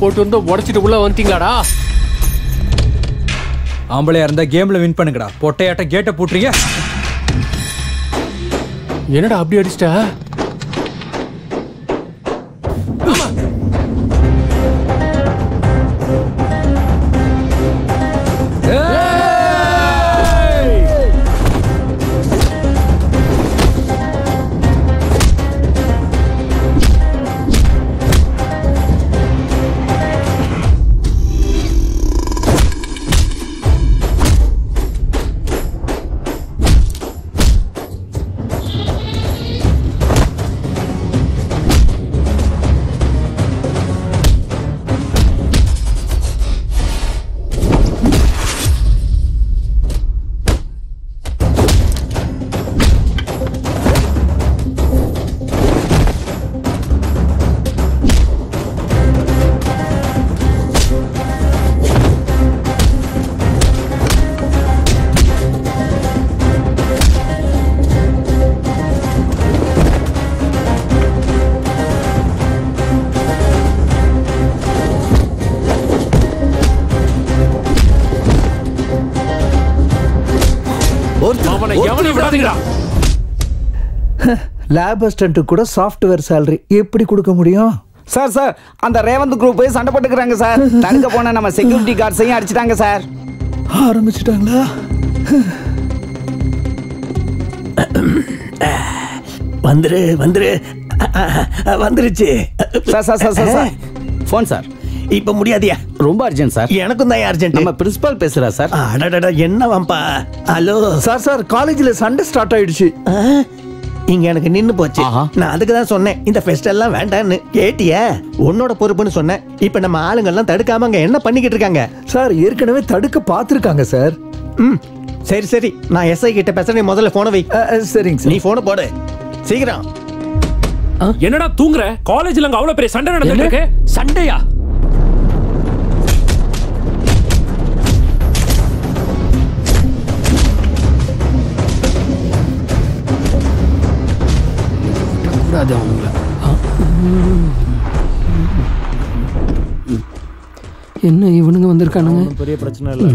போட்டு வந்து உடைச்சிட்டு உள்ள வந்துட்டீங்களாடா? ஆம்பளையா இருந்தா கேம்ல வின் பண்ணுங்கடா. பொட்டையாட்ட கேட்ட போட்டுறீங்க. என்னடா அப்படி அடிச்சிட்ட? லேப் அசிஸ்டன்ட் கூட சாஃப்ட்வேர் சேலரி எப்படி கொடுக்க முடியும்? சார் அந்த ரேவந்த் குரூப் சண்டை போட்டுக்கிறாங்க சார். தடுக்க போன நம்ம செக்யூரிட்டி கார்ட்ஸையும் அடிச்சிட்டாங்க சார். ஆரம்பிச்சிட்டாங்களா? வந்துருச்சு சார். Phone sir. இப்ப முடியாதியா? ரொம்ப அர்ஜென்ட் சார். எனக்கும் தான் அர்ஜென்ட். நம்ம பிரின்சிபால் பேசுறா சார். அடடட, என்னவாம்பா? ஹலோ சார் காலேஜ்ல சண்டை ஸ்டார்ட் ஆயிடுச்சு. இங்க எனக்கு நின்னு போச்சு. நான் அதுக்கு தான் சொன்னேன் இந்த ஃபெஸ்ட் எல்லாம் வேண்டான்னு. கேட்டியா? உன்னோட பொறுப்புன்னு சொன்னேன். இப்ப நம்ம ஆளுங்க எல்லாம் தடுக்காம அங்க என்ன பண்ணிக்கிட்டு இருக்காங்க? சார் ஏற்கனவே தடுக்க பாத்துருக்காங்க சார். சரி நான் எஸ்ஐ கிட்ட பேசுறேன். நீ முதல்ல போனை வை. சரிங்க சார். நீ போனை போடு சீக்கிரம். என்னடா தூங்குற? காலேஜ்ல அங்க அவ்வளவு பெரிய சண்டை நடந்துட்டு இருக்கு. சண்டையா? கூடாது அவங்கள. என்ன இவனுங்க வந்திருக்கானுங்க? பெரிய பிரச்சனை இல்லை.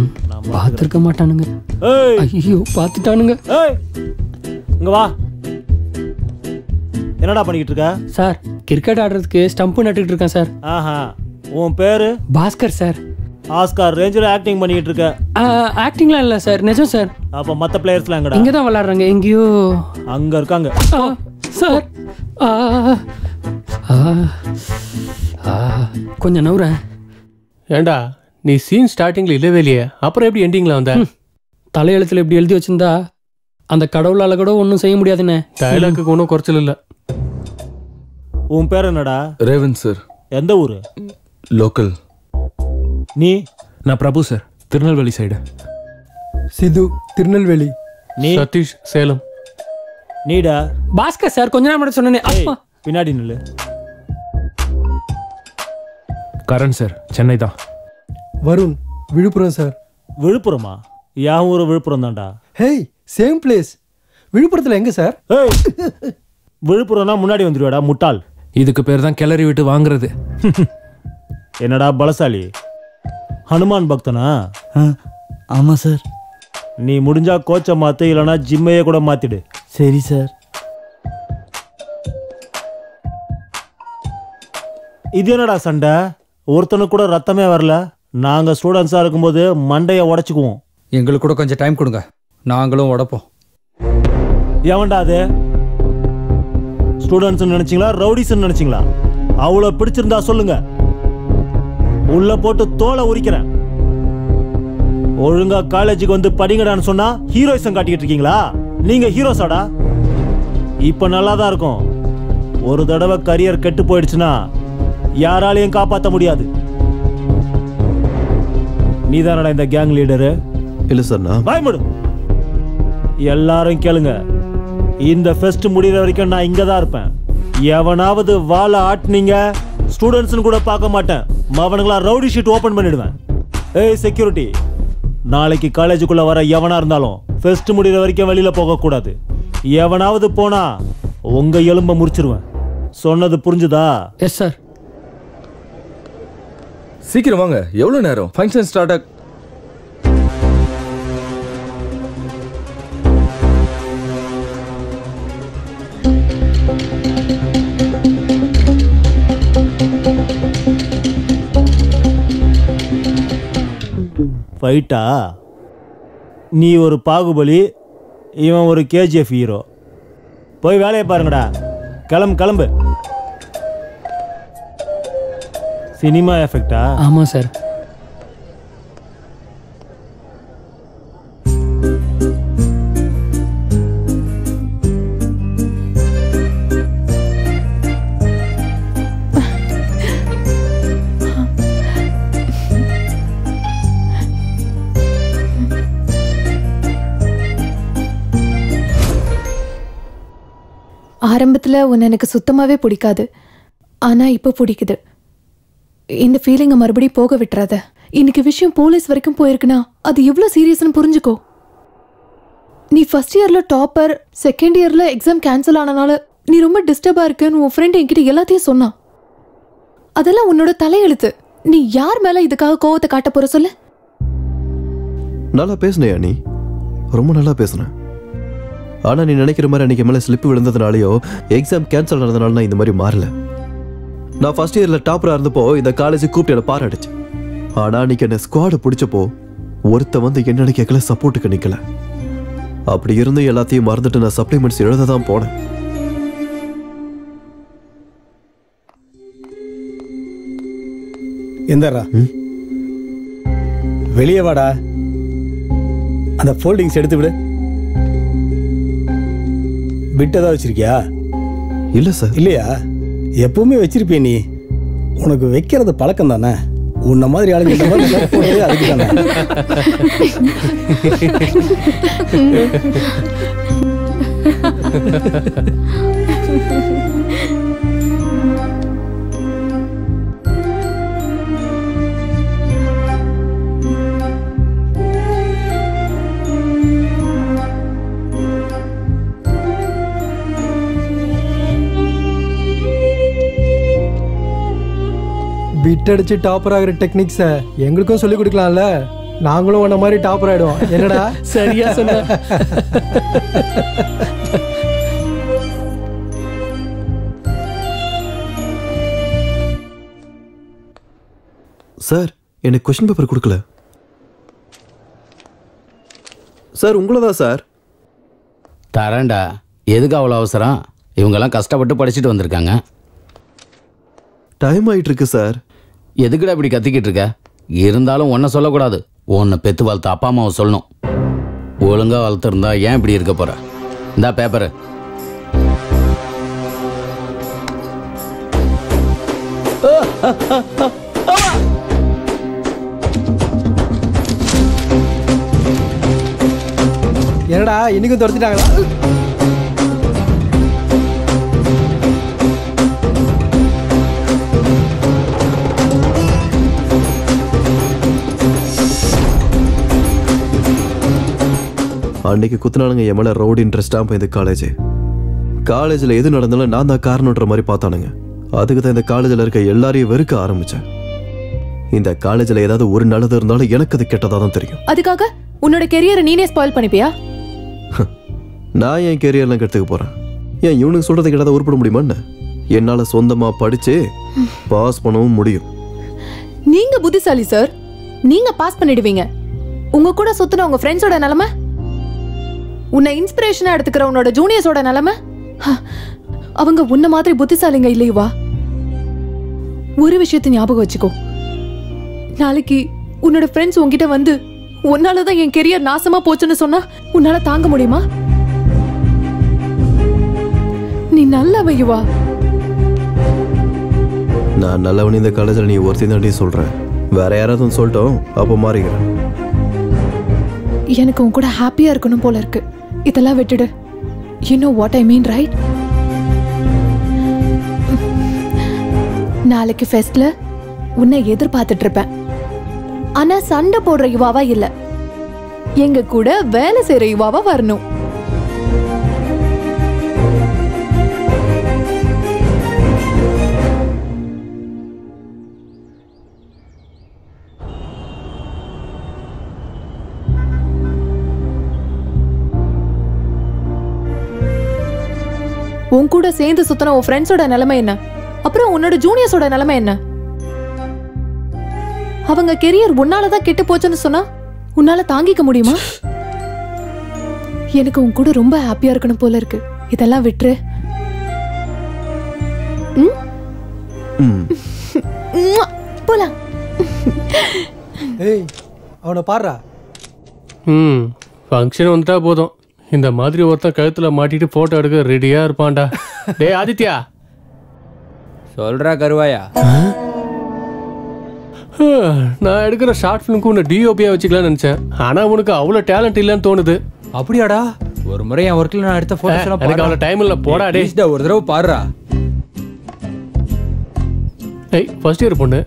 பார்த்துருக்க மாட்டானுங்க. ஐயோ பார்த்துட்டானுங்க. இங்க வா. என்னடா பண்ணிக்கிட்டு இருக்க? சார் கிரிக்கெட் ஆடுறதுக்கு ஸ்டம்ப் நட்டுக்கிட்டு இருக்கேன் சார். ஆஹா. உன் பேரு? பாஸ்கர் சார். ஆஸ்கார் ரேஞ்சில் ஆக்டிங் பண்ணிக்கிட்டு இருக்க? ஆக்டிங்லாம் இல்லை சார், நிஜம் சார். அப்போ மற்ற பிளேயர்ஸ்லாம் எங்கடா? இங்கே தான் விளாட்றாங்க. எங்கேயோ அங்கே இருக்காங்க சார். கொஞ்சம் நவுறேன். ஏண்டா நீ சீன் ஸ்டார்டிங்ல இல்லவே இல்லையே, அப்புறம் எப்படி எண்டிங்ல வந்த? தலையெழுத்துல இப்படி எழுதி வச்சிருந்தா அந்த கடவுளால கூட ஒன்றும் செய்ய முடியாதுண்ணே. டயலாக்கு ஒன்றும் குறைச்சல் இல்லை. உன் பேர் என்னடா? Raven sir. எந்த ஊரு? லோக்கல். நீ? நான் பிரபு சார், திருநெல்வேலி சைடு. சிது, திருநெல்வேலி. நீ? சதீஷ், சேலம். நீடா? பாஸ்கர் சார், கொஞ்ச நேரம் மட்டும் சொன்னேனே. பின்னாடி நில்லு. கரண் சார், சென்னை தான். வருண், விழுப்புரம் சார். விழுப்புரமா? என் ஊர் விழுப்புரம் தான்டா. Hey, same place. விழுப்புரத்தில் எங்க சார்? விழுப்புரம்னா முன்னாடி வந்துடுவாடா முட்டாள். இதுக்கு பேர் தான் கிளறி விட்டு வாங்குறது. என்னடா பலசாலி, ஹனுமான் பக்தனா? ஆமாம் சார். நீ முடிஞ்சா கோச்சை மாற்று, இல்லைனா ஜிம்மையே கூட மாற்றிடு. சரி சார். இது என்னடா சண்டை? ஒருத்தனுக்கு கூட ரத்தமே வரல. நாங்கள் ஸ்டூடெண்ட்ஸாக இருக்கும்போது மண்டையை உடச்சிக்குவோம். எங்களுக்கு கூட கொஞ்சம் டைம் கொடுங்க, நாங்களும் உடப்போம். எவன்டா அது? ஸ்டூடெண்ட்ஸ் நினைச்சிங்களா, ரவுடிஸ் நினைச்சிங்களா? அவ்வளோ பிடிச்சிருந்தா சொல்லுங்க, உள்ள போட்டு தோலை உரிக்கிறேன். ஒழுங்கா காலேஜுக்கு வந்து படிங்கடான்னு சொன்னா ஹீரோயிசம் காட்டிக்கிட்டு இருக்கீங்களா? நீங்க ஹீரோஸாடா? இப்ப நல்லா தான் இருக்கும். ஒரு தடவை கரியர் கெட்டு போயிடுச்சுன்னா யாராலையும் காப்பாற்ற முடியாது. நீதானடா இந்த கேங் லீடரு? இல்ல சார். நான் பயமுடு. எல்லாரும் கேளுங்க, இந்த ஃபெஸ்ட் முடிகிற வரைக்கும் நான் இங்க தான் இருப்பேன். எவனாவது வாழை ஆட்டினீங்க, ஸ்டூடெண்ட்ஸ்னு கூட பார்க்க மாட்டேன். அவனுங்களா ரவுடி ஷீட் ஓபன் பண்ணிடுவேன். ஏய் செக்யூரிட்டி, நாளைக்கு காலேஜுக்குள்ள வர எவனா இருந்தாலும் ஃபெஸ்ட் முடிகிற வரைக்கும் வெளியில போக கூடாது. எவனாவது போனா உங்க எலும்ப முறிச்சிருவேன். சொன்னது புரிஞ்சுதா? Yes sir. சீக்கிரம் வாங்க, எவ்வளவு நேரம்? ஃபங்க்ஷன் ஸ்டார்ட் ஆக ஃபைட்டா? நீ ஒரு பாகுபலி, இவன் ஒரு கேஜிஎஃப் ஹீரோ. போய் வேலையை பாருங்கடா. கிளம்பு கிளம்பு. சினிமா எஃபெக்டா? ஆமாம் சார். ஆரம்பத்தில் உன்னை எனக்கு சுத்தமாகவே பிடிக்காது, ஆனால் இப்போ பிடிக்குது. இந்த ஃபீலிங்கை மறுபடியும் போக விட்டுறாத. இன்னைக்கு விஷயம் போலீஸ் வரைக்கும் போயிருக்குன்னா அது எவ்வளோ சீரியஸ்னு புரிஞ்சுக்கோ. நீ ஃபர்ஸ்ட் இயரில் டாப்பர், செகண்ட் இயரில் எக்ஸாம் கேன்சல் ஆனனால நீ ரொம்ப டிஸ்டர்பாக இருக்குன்னு உன் ஃப்ரெண்ட் என்கிட்ட எல்லாத்தையும் சொன்னான். அதெல்லாம் உன்னோட தலையெழுத்து. நீ யார் மேலே இதுக்காக கோவத்தை காட்ட போற சொல்லு? நல்லா பேசுனையா நீ? ரொம்ப நல்லா பேசுனேன். ஆனா நீ நினைக்கிற மாதிரி அன்னைக்கு மேலே ஸ்லிப் விழுந்ததுனாலயோ எக்ஸாம் கேன்சல் ஆனதுனால நான் இந்த மாதிரி மாறல. நான் ஃபர்ஸ்ட் இயர்ல டாப்பரா இருந்தப்போ இந்த காலேஜ் கூப்பிட்டு என்ன பாராட்டுச்சு. ஆனா அன்னைக்கு என்ன ஸ்குவாட் பிடிச்சப்போ ஒருத்த வந்து என்னன்னு கேட்கல, சப்போர்ட்டுக்கு நிக்கல. அப்படி இருந்து எல்லாத்தையும் மறந்துட்டு நான் சப்ளிமெண்ட்ஸ் எழுத தான் போனேன். எந்தரா வெளியே வாடா. அந்த ஃபோல்டிங்ஸ் எடுத்து விடு. விட்டதா வச்சிருக்கியா? இல்ல சார். இல்லையா? எப்பவுமே வச்சிருப்பிய நீ. உனக்கு வைக்கிறது பழக்கம் தானே. உன்ன மாதிரி ஆளுங்க இந்த மாதிரி joke போடுறதே அதுக்கு தானே. பிட் அடிச்சு டாப்பர் ஆகிற டெக்னிக்ஸை எங்களுக்கும் சொல்லி கொடுக்கலாம்ல. நாங்களும் உன்ன மாதிரி டாப்பர் ஆயிடுவோம். என்னடா? சரியா சொன்ன. சார் எனக்கு கொஸ்டின் பேப்பர் கொடுக்கல சார். உங்களதான் சார். தரேன்டா. எதுக்கு அவ்வளோ அவசரம்? இவங்கெல்லாம் கஷ்டப்பட்டு படிச்சுட்டு வந்திருக்காங்க. டைம் ஆயிட்டு இருக்கு சார். எதுக்குடா இப்படி கத்திக்கிட்டு இருக்க? இருந்தாலும் ஒன்றை சொல்லக்கூடாது. உன்னை பெத்து வளர்த்த அப்பா அம்மாவை சொல்லணும். ஒழுங்கா வளர்த்துருந்தா ஏன் இப்படி இருக்க போற? இந்தா பேப்பரு. என்னடா இன்னைக்கும் துரத்திட்டாங்களா? அன்னைக்கு குத்துனானுங்க என் மேல ரோடு இன்ட்ரெஸ்டா இந்த காலேஜில் எது நடந்தாலும் நான் தான் காரணம்ன்ற மாதிரி பார்த்தானுங்க. அதுக்கு தான் இந்த காலேஜில் இருக்க எல்லாரையும் வெறுக்க ஆரம்பிச்சேன். இந்த காலேஜில் ஏதாவது ஒரு நல்லது இருந்தாலும் எனக்கு அது கெட்டதா தான் தெரியும். அதுக்காக உன்னோட கெரியரை நீனே ஸ்பாயில் பண்ணிப்பியா? நான் என் கெரியர்லாம் கெடுத்துக்க போறேன். ஏன் இவனுக்கு சொல்றதுக்கு ஏதாவது உருப்பட முடியுமான்னு? என்னால சொந்தமா படிச்சு பாஸ் பண்ணவும் முடியும். நீங்க புத்திசாலி சார். நீங்க பாஸ் பண்ணிடுவீங்க. உங்க கூட சுத்தின உங்க ஃப்ரெண்ட்ஸோட நிலைமை, உன்னை இன்ஸ்பிரேஷனா எடுத்துக்கிற உன்னோட ஜூனியர்ஸோட நிலைமை, அவங்க உன்ன மாதிரி புத்திசாலிங்க இல்லையவா? ஒரு விஷயத்தை ஞாபகம் வச்சுக்கோ. நாளைக்கு உன்னோட ஃப்ரெண்ட்ஸ் உன்கிட்ட வந்து உன்னாலதான் என் கெரியர் நாசமா போச்சுன்னு சொன்னா உன்னால தாங்க முடியுமா? நீ நல்லவையுவா. நான் நல்லவன் இந்த காலேஜில் நீ ஒருத்தி தாண்டி சொல்றேன். வேற யாராவது சொல்லட்டும், அப்போ மாறிக்கிறேன். எனக்கு உன் கூட ஹாப்பியா இருக்கணும் போல இருக்கு. இதெல்லாம் விட்டுடு. You know what I mean, right? நாளைக்கு ஃபெஸ்ட்ல உன்னை எதிர்பார்த்துட்டு இருப்பேன். ஆனா சண்டை போடுற யுவாவா இல்ல, எங்க கூட வேலை செய்யற யுவாவா வரணும். உன் கூட சேர்ந்து சுத்தின உன் ஃப்ரெண்ட்ஸோட நிலைமை என்ன? அப்புறம் உன்னோட ஜூனியர்ஸோட நிலைமை என்ன? அவங்க கெரியர் உன்னாலதான் கெட்டு போச்சுன்னு சொன்னா உன்னால தாங்கிக்க முடியுமா? எனக்கு உன் கூட ரொம்ப ஹாப்பியா இருக்கணும் போல இருக்கு. இதெல்லாம் விட்டுரு. போலாம். ஏய், அவனை பாடுறா. ஃபங்க்ஷன் வந்துட்டா போதும். இந்த மாதிரி ஒருத்தன் கழுத்துல மாட்டிட்டு போட்டோ எடுக்க ரெடியா இருப்பான்டா. டேய் ஆதித்யா, சொல்றா கருவாயா. நான் எடுக்கிற ஷார்ட் ஃபிலிம்க்கு உன்னை டிஓபியா வச்சுக்கலாம்னு நினைச்சேன். ஆனா உனக்கு அவ்வளவு டேலண்ட் இல்லைன்னு தோணுது. அப்படியாடா? ஒரு முறை என் ஒர்க்ல நான் எடுத்த போட்டோஸ் எல்லாம் எனக்கு அவ்வளவு டைம் இல்ல. போடா டேய். ஒரு தடவை பாடுறா. ஏய், ஃபர்ஸ்ட் இயர் பொண்ணு,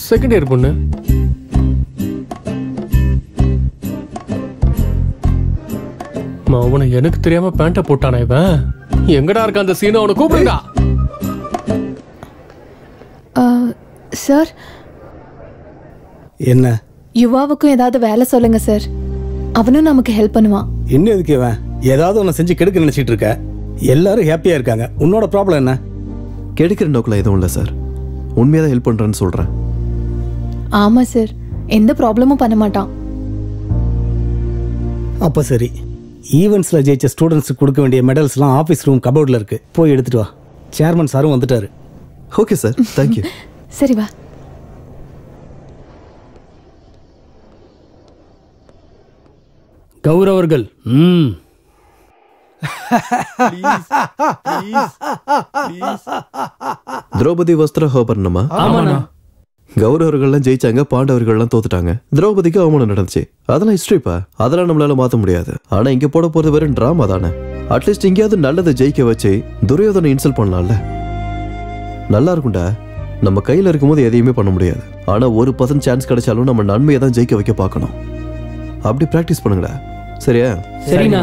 செகண்ட் இயர் பொண்ணு. அவனை எனக்கு தெரியாம பேண்ட போட்டானா இவன்? எங்கடா இருக்க அந்த சீனை? அவனை கூப்பிடுடா. சார், என்ன? யுவாவுக்கும் ஏதாவது வேலை சொல்லுங்க சார். அவனும் நமக்கு ஹெல்ப் பண்ணுவான். இன்னும் எதுக்கு இவன் ஏதாவது ஒன்று செஞ்சு கெடுக்க நினைச்சிட்டு இருக்க? எல்லாரும் ஹாப்பியா இருக்காங்க. உன்னோட ப்ராப்ளம் என்ன? கெடுக்கிற நோக்கில் எதுவும் இல்லை சார். உண்மையாக தான் ஹெல்ப் பண்றேன்னு சொல்றேன். ஆமா சார், எந்த ப்ராப்ளமும் பண்ண மாட்டான். அப்ப சரி, ஈவெண்ட்ஸ்ல ஜெயிச்ச ஸ்டூடெண்ட்ஸுக்கு கொடுக்க வேண்டிய மெடல்ஸ்லாம் ஆஃபீஸ் ரூம் கபோர்டில் இருக்கு. போய் எடுத்துட்டு வா. சேர்மன் சாரும் வந்துட்டாரு. Okay sir, thank you. சரி வா. கௌரவர்கள். திரௌபதி வஸ்திர ஹோபர்ணமா? கௌரவர்கள்லாம் ஜெயிச்சாங்க, பாண்டவர்கள்லாம் தோத்துட்டாங்க. திரௌபதிக்கு அவமானம் நடந்துச்சு. அதெல்லாம் ஹிஸ்டரிப்பா. அதெல்லாம் நம்மளால மாத்த முடியாது. ஆனா இங்க போட போறது வெறும் டிராமா தானே. அட்லீஸ்ட் இங்கேயாவது நல்லதை ஜெயிக்க வச்சு துரியோதனை இன்சல்ட் பண்ணலாம்ல. நல்லா இருக்கும்டா. நம்ம கையில இருக்கும்போது எதையுமே பண்ண முடியாது. ஆனா 1% சான்ஸ் கிடைச்சாலும் நம்ம நன்மையை தான் ஜெயிக்க வைக்க பார்க்கணும். அப்படி பிராக்டிஸ் பண்ணுங்கடா. சரியா? சரிண்ணா.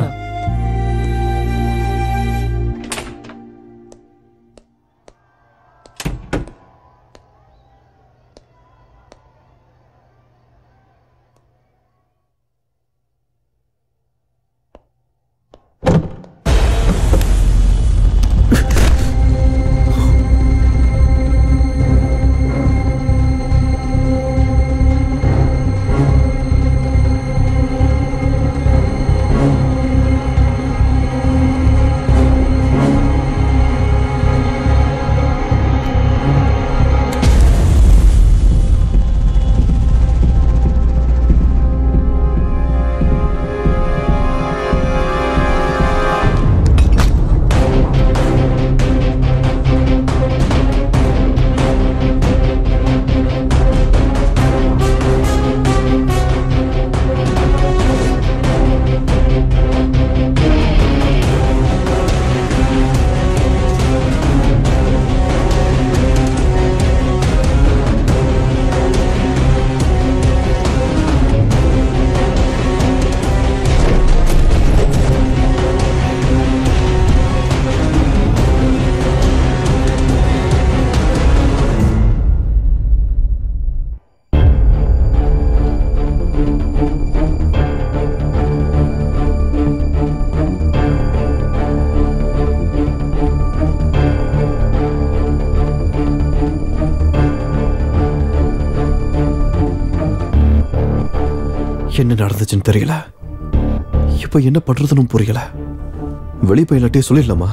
என்ன நடந்துச்சுன்னு தெரியல. இப்ப என்ன பண்றதுன்னு புரியல. வெளியே போய் எல்லாத்தையும் சொல்லிடலாமா?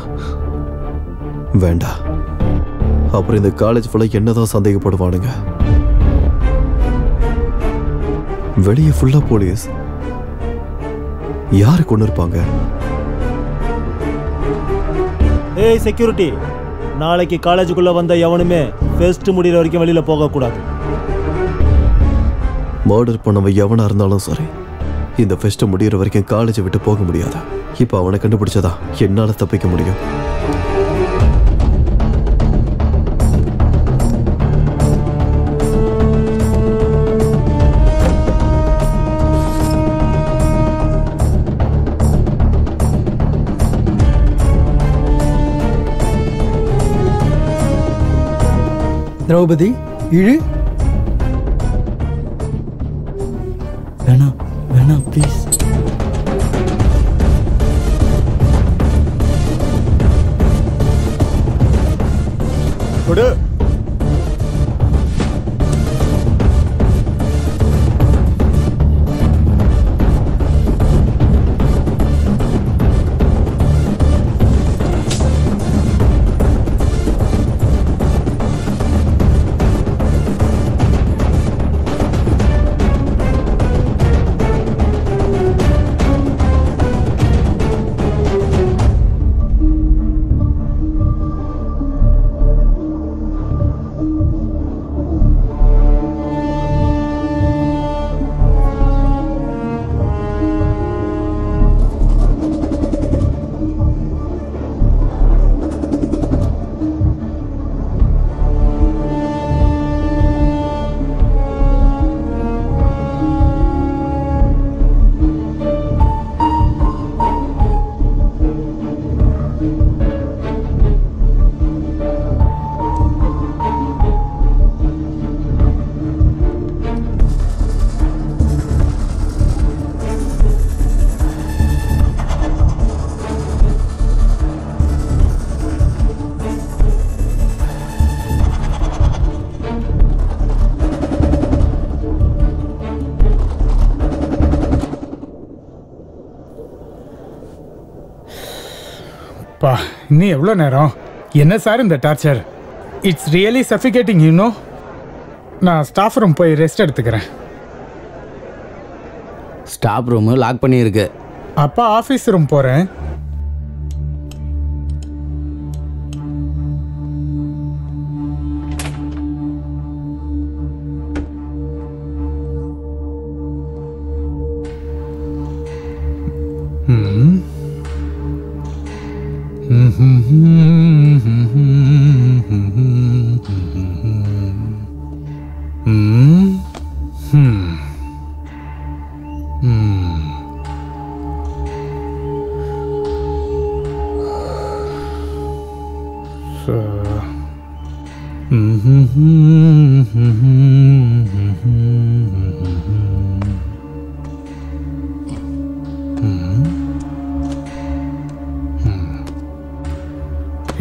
வேண்டாம். அப்புறம் இந்த காலேஜ் ஃபுல்லா என்னதான் சந்தேகப்படுவானுங்க. வெளியே ஃபுல்லா போலீஸ். யாரு கொண்டு இருப்பாங்க? ஏய் செக்யூரிட்டி, நாளைக்கு காலேஜுக்குள்ள வந்த எவனுமே ஃபெஸ்ட் முடிகிற வரைக்கும் வெளியில போக கூடாது. மர்டர் பண்ணவன் எவனா இருந்தாலும் சரி, இந்த ஃபெஸ்ட் முடிகிற வரைக்கும் காலேஜை விட்டு போக முடியாது. இப்ப அவனை கண்டுபிடிச்சதா என்னால தப்பிக்க முடியும். திரௌபதி இழு. வேணாம் வேணாம் ப்ளீஸ். கொடு. பா, இன்னும் எவ்வளோ நேரம்? என்ன சார் இந்த torture? It's really suffocating you know. நான் ஸ்டாஃப் ரூம் போய் ரெஸ்ட் எடுத்துக்கிறேன். ஸ்டாஃப் ரூமு லாக் பண்ணியிருக்கு. அப்பா ஆஃபீஸ் ரூம் போகிறேன்.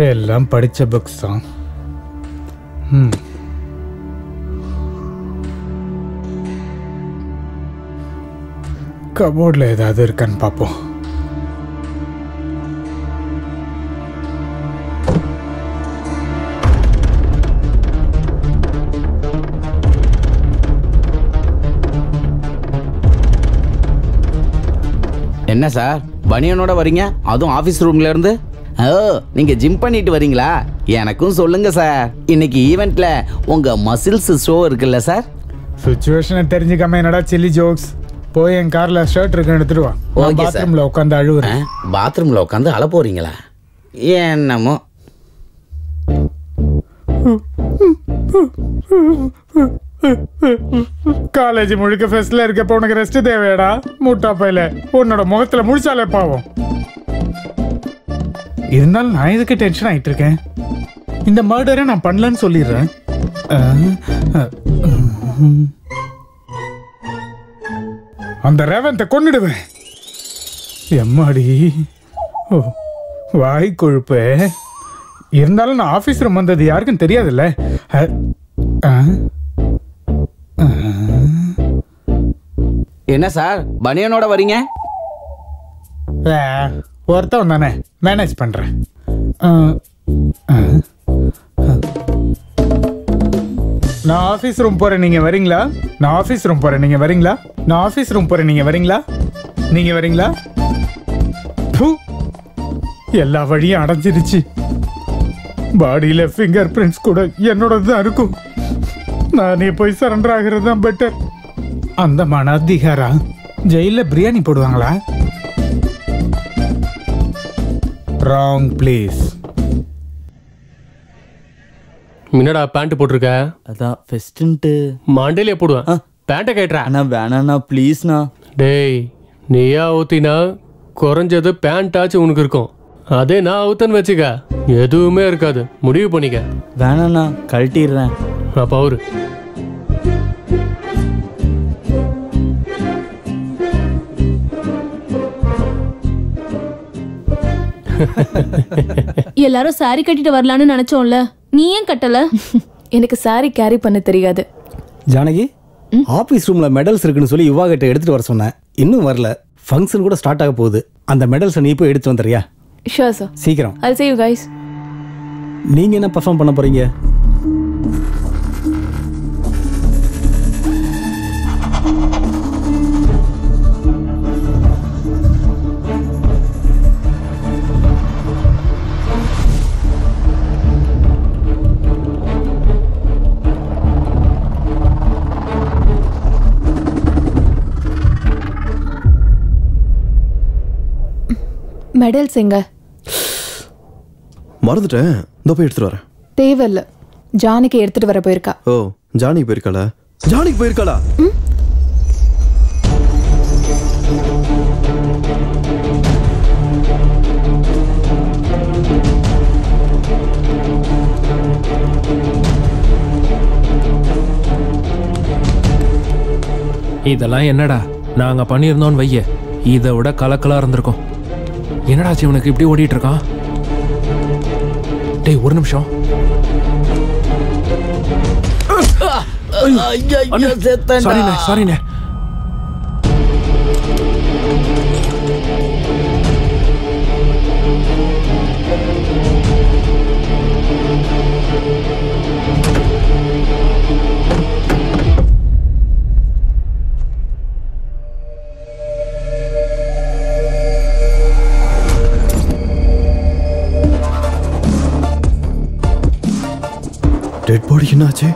எல்லாம் படித்த புக்ஸ் தான். கபோர்டில் ஏதாவது இருக்கான்னு பார்ப்போம். என்ன சார் பனியனோட வரீங்க, அதுவும் ஆஃபீஸ் ரூம்ல இருந்து? ஓ, நீங்க ஜிம் பண்ணிட்டு வரீங்களா? எனக்கும் சொல்லுங்க சார். இன்னைக்கு ஈவெண்ட்ல உங்க மசில்ஸ் ஷோ இருக்குல்ல சார்? சிச்சுவேஷனை தெரிஞ்சுக்காம என்னடா சில்லி ஜோக்ஸ். போய் என் கார்ல ஷர்ட் இருக்கு எடுத்துட்டு வா. Okay sir. பாத்ரூம்ல உட்காந்து அழுவுறேன். பாத்ரூம்ல உட்காந்து அழ போறீங்களா? என்னமோ. காலேஜ் முழுக்க ஃபெஸ்ட்ல இருக்கப்ப உனக்கு ரெஸ்ட் தேவையாடா? முட்டா பையில உன்னோட முகத்துல முடிச்சாலே பாவம். இருந்தாலும் நான் இதுக்கு டென்ஷன் ஆயிட்டு இருக்கேன். இந்த மர்டரை நான் பண்ணலன்னு சொல்லிடுறேன். அந்த ரேவந்தை கொன்னுடுவேன். எம்மாடி, ஓ வாய் கொழுப்பு. இருந்தாலும் நான் ஆஃபீஸ் ரூம் வந்தது யாருக்கும் தெரியாதுல்ல. என்ன சார் பனியனோட வரீங்க? ஒருத்தவன் தானே, மேனேஜ் பண்றேன். நான் ஆஃபீஸ் ரூம் போறேன், நீங்க வரீங்களா? நான் ஆஃபீஸ் ரூம் போறேன், நீங்க வரீங்களா? நான் ஆஃபீஸ் ரூம் போறேன், நீங்க வரீங்களா? நீங்க வரீங்களா? எல்லா வழியும் அடைஞ்சிருச்சு. பாடியில ஃபிங்கர் பிரிண்ட்ஸ் கூட என்னோட தான் இருக்கும். நானே போய் சரண்டர் ஆகிறது தான் பெட்டர். அந்த மனாதிகாரா ஜெயில பிரியாணி போடுவாங்களா? Wrong place. என்னடா பேண்ட் போட்டிருக்க? அதான் ஃபெஸ்ட்ன்ட்டு மண்டையிலே போடுவேன். பேண்ட்டை கேட்டுறா. அண்ணா வேணாண்ணா ப்ளீஸ்ண்ணா. டேய் நீயா ஊத்தினா குறைஞ்சது பேண்டாச்சும் உனக்கு இருக்கும். அதே நான் அவுத்தன்னு வச்சுக்க எதுவுமே இருக்காது. முடிவு பண்ணிக்க. வேணாண்ணா கழட்டிடுறேன். அப்போ அவரு எல்லாரும் சாரி கட்டிட்டு வரலான்னு நினைச்சோம்ல, நீ ஏன் கட்டல? எனக்கு சாரி கேரி பண்ண தெரியாது. ஜானகி, ஆபீஸ் ரூம்ல மெடல்ஸ் இருக்குன்னு சொல்லி யுவா கிட்ட எடுத்துட்டு வர சொன்னேன். இன்னும் வரல. ஃபங்க்ஷன் கூட ஸ்டார்ட் ஆக போகுது. அந்த மெடல்ஸை நீ போய் எடுத்து வந்துறியா? Sure sir. சீக்கிரம். I'll see you guys. நீங்க என்ன பெர்ஃபார்ம் பண்ண போறீங்க? மெடல்ஸ் எங்க? மறந்துட்டேன். இந்த போய் எடுத்துட்டு வரேன். தேவையில்ல. ஜானிக்கு எடுத்துட்டு வர போயிருக்கா. ஓ ஜானிக்கு போயிருக்காளா? ஜானிக்கு போயிருக்காளா? இதெல்லாம் என்னடா நாங்க பண்ணியிருந்தோன்னு வைய, இதை விட கலக்கலா இருந்திருக்கும். என்னடா இவனுக்கு இப்படி ஓடிட்டு இருக்கான்? டேய் ஒரு நிமிஷம். சாரிண்ணே. டெட் பாடி என்னாச்சு?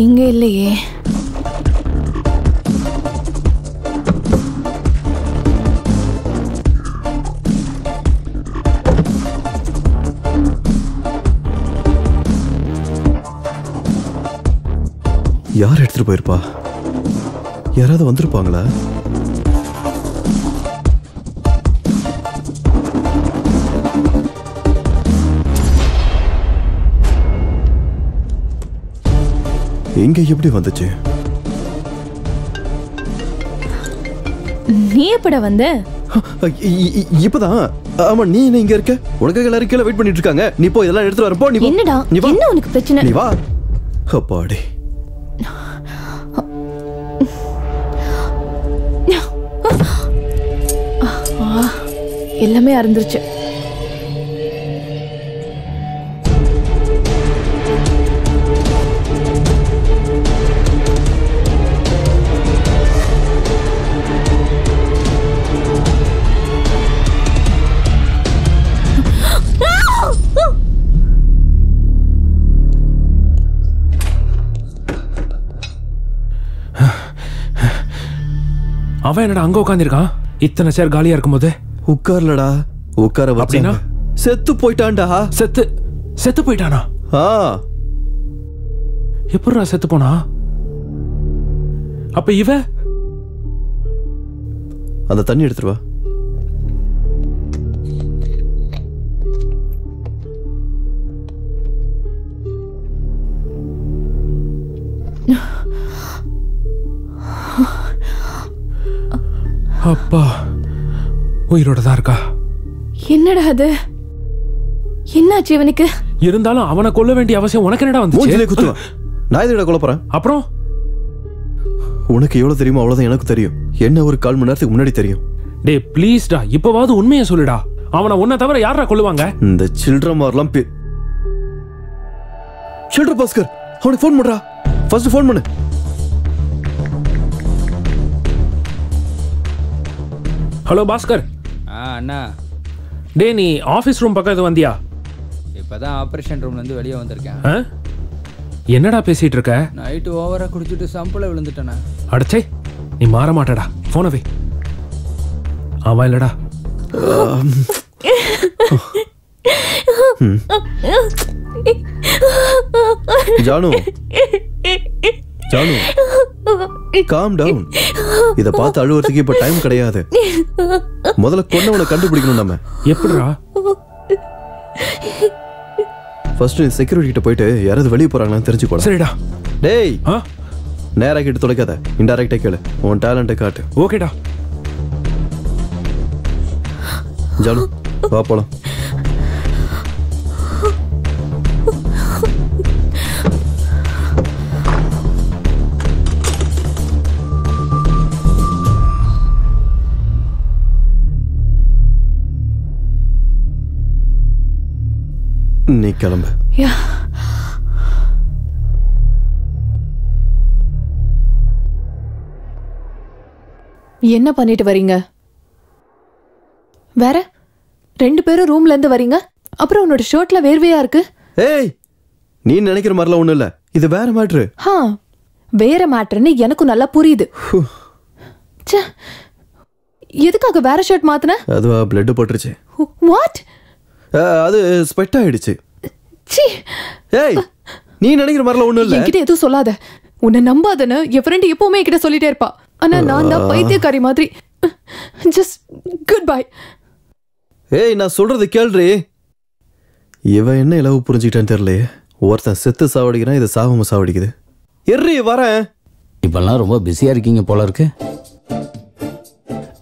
இங்க இல்லையே. யார் எடுத்துட்டு போயிருப்பா? யாராவது வந்திருப்பாங்களா? இங்க எப்படி வந்துச்சு? நீ எப்பட வந்த? இப்பதான். ஆமா நீ என்ன இங்க இருக்க? உனக்கு எல்லாரும் கீழே வெயிட் பண்ணிட்டு இருக்காங்க. நீ போய் இதெல்லாம் எடுத்துட்டு வர. போ நீ. என்னடா? என்ன உனக்கு பிரச்சனை? நீ வா. அப்பாடி. எல்லாமே அறந்துருச்சு. அவன் என்னடா அங்க உட்காந்துருக்கான்? இத்தனை சேர் காலியா இருக்கும்போது. உட்கார்லடா. உட்கார அப்படின்னா செத்து போயிட்டான்டா. செத்து போயிட்டானா? எப்படா செத்து போனா? அப்ப இவ அந்த தண்ணி எடுத்துட்டு வா. அப்பா உயிரோட தான் இருக்கா? என்னடா அது? என்னாச்சு இவனுக்கு? இருந்தாலும் அவனை கொல்ல வேண்டிய அவசியம் உனக்கு என்னடா மூஞ்சிலே வந்துச்சு? குத்துவேன். நான் எதுக்கிட்ட கொல்ல போறேன்? அப்புறம் உனக்கு எவ்வளவு தெரியுமோ அவ்வளவுதான் எனக்கு தெரியும். என்ன ஒரு 1/4 மணி நேரத்துக்கு முன்னாடி தெரியும். டேய் ப்ளீஸ்டா, இப்பவாவது உண்மையை சொல்லுடா. அவனை உன்னை தவிர யாரா கொல்லுவாங்க? இந்த சில்ட்ர மாதிரிலாம் சில்ட்ர பாஸ்கர், அவனுக்கு ஃபோன் பண்றா. ஃபர்ஸ்ட் ஃபோன் பண்ணு. ஹலோ பாஸ்கர். அண்ணா. டேய் நீ ஆபீஸ் ரூம் பக்கத்து வந்தியா? இப்பதான் ஆபரேஷன் ரூம்ல இருந்து வெளியே வந்திருக்கேன். என்னடா பேசிட்டு இருக்க? நைட்டு ஓவரா குடிச்சிட்டு சம்பள விழுந்துட்டேனா. அடச்சே, நீ மாற மாட்டடா. போன வை. அவன் இல்லடா. Janu, Janu, calm down. இத பார்த்து அழுவறதுக்கு இப்ப டைம் கிடையாது. முதல்ல கொன்னவனை கண்டுபிடிக்கணும் நம்ம. எப்படிடா? ஃபர்ஸ்ட் நீ செக்யூரிட்டி கிட்ட போயிட்டு யாராவது வெளியே போறாங்களான்னு தெரிஞ்சுக்கோ. சரிடா. டேய், நேரா கிட்ட தொலைக்காத, இன்டைரக்டா கேளு. உன் டேலண்ட்டை காட்டு. ஓகேடா. ஜானு, வா போலாம். நீ கிளம்பு. என்ன பண்ணிட்டு வரீங்க? வேற 2 பேரும் ரூம்ல இருந்து வரீங்க. அப்புறம் உன்னோட ஷர்ட்ல வேர்வையா இருக்கு. ஏய், நீ நினைக்கிற மாதிரிலாம் ஒண்ணும் இல்ல. இது வேற மேட்ரு. வேற மேட்டர்னு எனக்கும் நல்லா புரியுது. எதுக்காக வேற ஷர்ட் மாத்துன? அதுவா பிளட் போட்டுருச்சு. வாட்? அது ஸ்வெட் ஆயிடுச்சு. சீ. ஏய், நீ நினைக்கிற மாதிரிலாம் ஒண்ணும் இல்ல. என்கிட்ட எதுவும் சொல்லாத. உன்னை நம்பாதன்னு என் ஃப்ரெண்ட் எப்பவுமே என்கிட்ட சொல்லிட்டே இருப்பா. ஆனா நான் தான் பைத்தியக்காரி மாதிரி. Just good bye. ஏய், நான் சொல்றது கேள்றி. இவ என்ன இலவு புரிஞ்சுக்கிட்டான்னு தெரியலையே. ஒருத்தன் செத்து சாவடிக்கிறான், இது சாவம சாவடிக்குது. எர்ரி வரேன். இப்பெல்லாம் ரொம்ப பிஸியா இருக்கீங்க போல இருக்கு.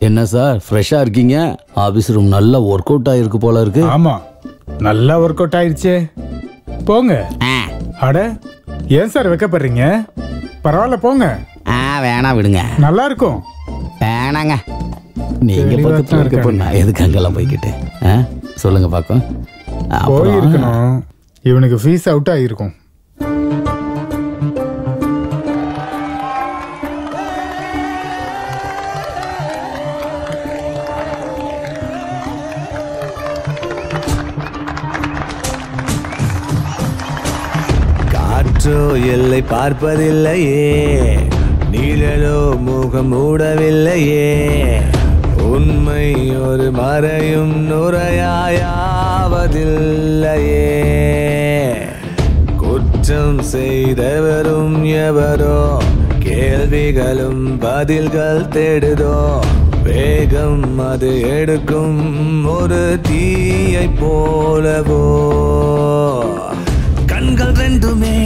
என்ன சார் ஃப்ரெஷ்ஷா இருக்கீங்க? ஆபீஸ் ரூம் நல்லா ஒர்க் அவுட் ஆயிருக்கு போல இருக்கு. ஆமா, நல்லா ஒர்க் அவுட் ஆயிடுச்சு. போங்க. அட, ஏன் சார் வைக்கப்படுறீங்க? பரவாயில்ல போங்க. வேணாம் விடுங்க. நல்லா இருக்கும். வேணாங்க. நீங்க பக்கத்துல இருக்க நான் எதுக்கு அங்கெல்லாம் போய்கிட்டு? சொல்லுங்க பாக்கும். போயிருக்கணும். இவனுக்கு ஃபீஸ் அவுட் ஆகிருக்கும். காற்றோ எல்லை பார்ப்பதில்லையே, நீழலோ முகம் மூடவில்லையே, உண்மை ஒரு மறையும் நுரையாயாவதில்லையே, குற்றம் செய்தவரும் எவரோ, கேள்விகளும் பதில்கள் தேடுதோ, வேகம் அது எடுக்கும் ஒரு தீயை போலவோ, கண்கள் ரெண்டுமே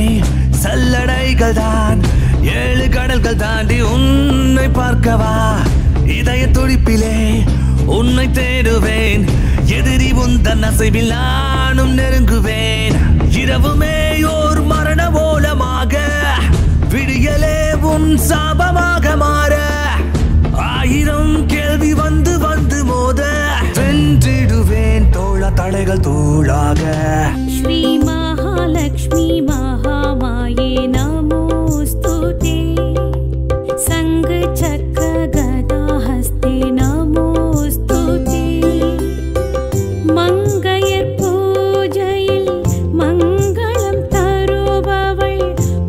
சல்லடைகள் தான், 7 கடல்கள் தாண்டி உன்னை பார்க்கவா, இதய துடிப்பிலே உன்னை தேடுவேன், எதிரி உந்தன் அசைவில் நானும் நெருங்குவேன், இரவுமே ஓர் மரண ஓலமாக, விடியலே உன் சாபமாக மாற, 1000 கேள்வி வந்து வந்து மோத, வென்றிடுவேன் தோழ தடைகள் தூளாக. श्री महालक्ष्मी महामाये नमोस्तुते, संग चक्र गदा हस्ते नमोस्तुते, मंगयर् पूजैயில் மங்களம் தருபவள்,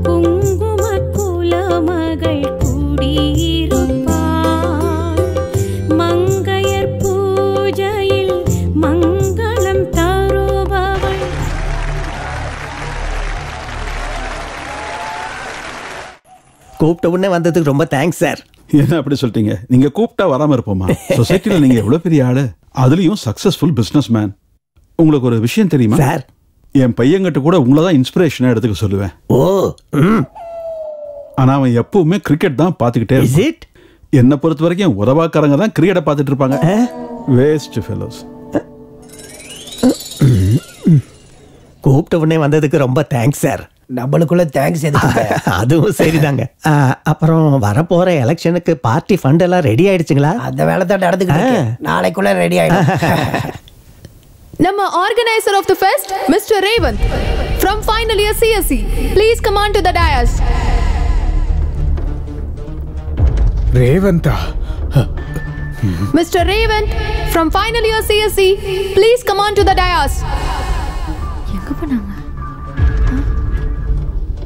குங்கும குலமகள் குடியிருப்பாள், மங்கையர் பூஜையில் மங்களம் தருபவள். கூப்பிட்ட உடனே வந்ததுக்கு ரொம்ப தேங்க்ஸ் சார். என்ன அப்படி சொல்லிட்டீங்க? நீங்க கூப்பிட்டா வராம இருப்போமா? சொசைட்டில நீங்க எவ்வளவு பெரிய ஆளு, அதுலயும் சக்சஸ்ஃபுல் பிசினஸ் மேன். உங்களுக்கு ஒரு விஷயம் தெரியுமா சார்? என் பையன்கிட்ட கூட உங்களை தான் இன்ஸ்பிரேஷனா எடுத்துக்க சொல்லுவேன். ஆனா அவன் எப்பவுமே கிரிக்கெட் தான் பாத்துக்கிட்டே இருப்பான். என்ன பொறுத்த வரைக்கும் உதவாக்காரங்க தான் கிரிக்கெட்டை பார்த்துட்டு இருப்பாங்க. Waste fellows. கூப்பிட்ட உடனே வந்ததுக்கு ரொம்ப தேங்க்ஸ் சார். நம்மளுக்குள்ள தேங்க்ஸ் எதுக்கு? அதுவும் சரிதாங்க. அப்புறம் வரப்போற எலெக்ஷனுக்கு பார்ட்டி ஃபண்ட் எல்லாம் ரெடி ஆயிடுச்சுங்களா? அந்த வேலை தான் நடந்துக்கிட்டு நாளைக்குள்ள ரெடி ஆயிடும். நம்ம organiser of the fest mister Revanth from final year CSE, please come on to the dais. ரேவந்தா. Mr. Revant from final year CSE, please come on to the dais. எங்க போனாங்க?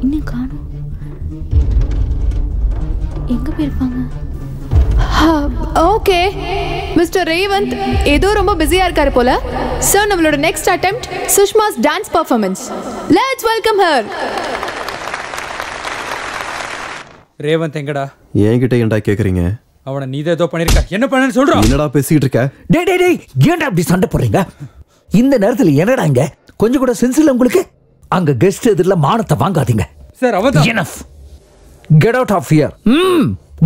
இன்னும் காணோம். எங்க போயிருப்பாங்க? ஓகே மிஸ்டர் ரேவந்த் ஏதோ ரொம்ப பிஸியா இருக்காரு போல. சார் நம்மளோட next attempt Sushma's dance performance. Let's welcome her. Revanth எங்கடா? என்கிட்ட ஏன்டா கேக்குறீங்க? அவனை நீ ஏதோ பண்ணிருக்க. என்ன பண்ணன்னு சொல்றா? என்னடா பேசிட்டு இருக்க? டேய் டேய் டேய் ஏன்டா அப்படி சண்டை போடுறீங்க? இந்த நேரத்துல என்னடா இங்க கொஞ்சம் கூட சென்ஸ் இல்ல உங்களுக்கு? அங்க கெஸ்ட் எதிரில மானத்தை வாங்காதீங்க. சார் அவன் enough. Get out of here.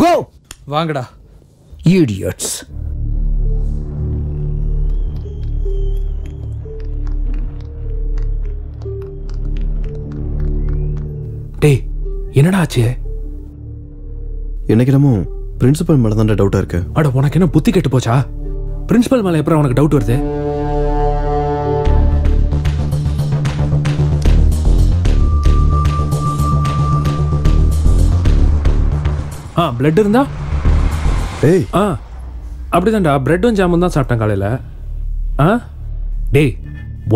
Go. வாங்கடா. Idiots. டேய் என்னடா ஆச்சு? எனக்கு என்னமோ பிரின்சிபல் மேல தான் டவுட்டா இருக்கு. அட உனக்கு என்ன புத்தி கெட்டு போச்சா? பிரின்சிபல் மேல எப்பறம் உனக்கு டவுட் வருது? பிளட் இருந்தா? டேய் அப்படிதான்டா, பிரெட்டும் ஜாமுன் தான் சாப்பிட்டேன் காலையில. டேய்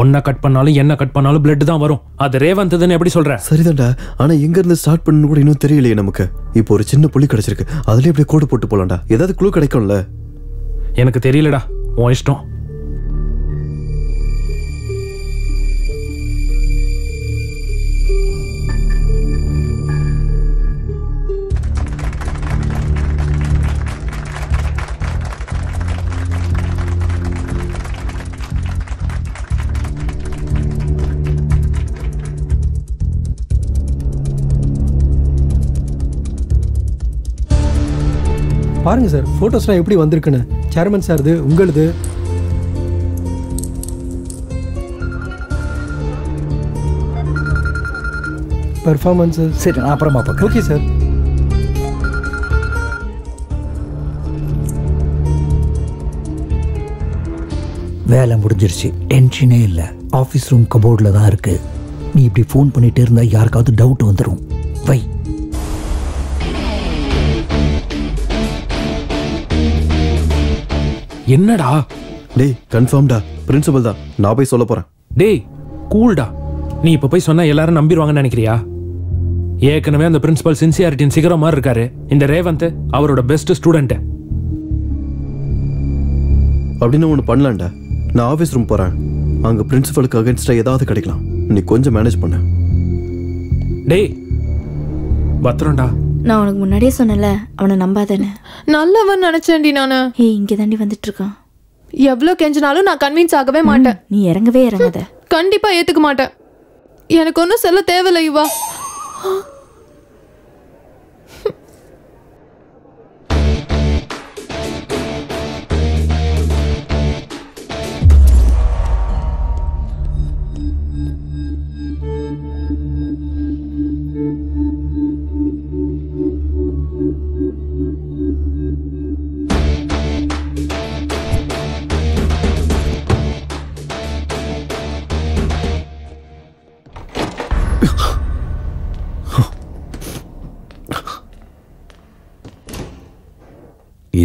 ஒன்ன கட் பண்ணாலும் என்ன கட் பண்ணாலும் பிளட் தான் வரும். அது ரேவந்த்னு எப்படி சொல்ற? சரிதான்டா, ஆனா எங்க இருந்து ஸ்டார்ட் பண்ணனும் கூட இன்னும் தெரியலையே நமக்கு. இப்போ ஒரு சின்ன புள்ளி கிடைச்சிருக்கு, அதுலயே அப்படியே கோடு போட்டு போலாம்டா. ஏதாவது க்ளூ கிடைக்கும்ல? எனக்கு தெரியலடா, உன் இஷ்டம். பாருங்க சார் ஃபோட்டோஸ்லாம் எப்படி வந்திருக்குன்னு. சேர்மன் சார்து, உங்களுது. பெர்ஃபார்மன்ஸ் சரி நான் அப்புறமா பார்க்குறேன். Okay sir. வேலை முடிஞ்சிருச்சு, டென்ஷனே இல்லை. ஆஃபீஸ் ரூம் கபோர்டில் தான் இருக்கு. நீ இப்படி ஃபோன் பண்ணிட்டே இருந்தா யாருக்காவது டவுட் வந்துடும். வை. என்னடா? டேய் கன்ஃபார்ம்டா பிரின்சிபல் தான். நான் போய் சொல்ல போறேன். டேய் கூல்டா. நீ இப்ப போய் சொன்னா எல்லாரும் நம்பிடுவாங்கன்னு நினைக்கிறியா? ஏற்கனவே அந்த பிரின்சிபல் சின்சியாரிட்டின் சிகரம் மாதிரி இருக்காரு. இந்த ரேவந்த் அவரோட பெஸ்ட் ஸ்டூடெண்ட். அப்படின்னு ஒன்று பண்ணலாம்டா. நான் ஆஃபீஸ் ரூம் போறேன். அங்க பிரின்சிபலுக்கு அகைன்ஸ்டா ஏதாவது கிடைக்கலாம். நீ கொஞ்சம் மேனேஜ் பண்ணு. டேய் பத்திரம்டா. நான் உனக்கு முன்னாடியே சொன்னல அவனை நம்பாதேன்னு. நல்லவன் நினைச்சேன்டி நானு. இங்க தாண்டி வந்துட்டு இருக்கான். எவ்வளவு கெஞ்சினாலும் நான் கன்வின்ஸ் ஆகவே மாட்டேன். நீ இறங்கவே இறங்காத. கண்டிப்பா ஏத்துக்க மாட்டேன். எனக்கு ஒன்றும் சொல்ல தேவையில்லை இவா.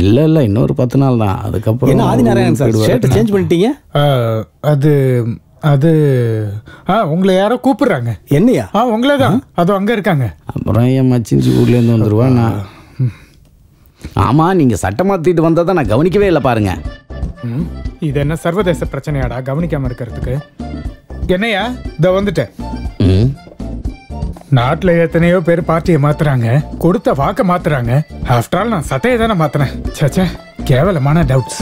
இல்ல இன்னொரு 10 நாள் தான். அதுக்கப்புறம் என்ன ஆதிநாராயணன் சார் ஷர்ட் சேஞ்ச் பண்ணிட்டீங்க? அது அது உங்களை யாரோ கூப்பிடுறாங்க. என்னையா? உங்களே தான். அது அங்க இருக்காங்க. அப்புறம் என் மச்சிஞ்சி ஊர்ல இருந்து வந்துருவா. நான் ஆமா நீங்க சட்டை மாத்திட்டு வந்ததை நான் கவனிக்கவே இல்லை பாருங்க. இது என்ன சர்வதேச பிரச்சனையாடா கவனிக்காம இருக்கிறதுக்கு? என்னையா இத வந்துட்டேன். நாட்டுல எத்தனையோ பேர் பார்ட்டியை மாத்துறாங்க, கொடுத்த வாக்க மாத்துறாங்க. ஆஃப்டர் ஆல் நான் சட்டையை தானே மாத்தினேன். சேச்சே கேவலமான டவுட்ஸ்.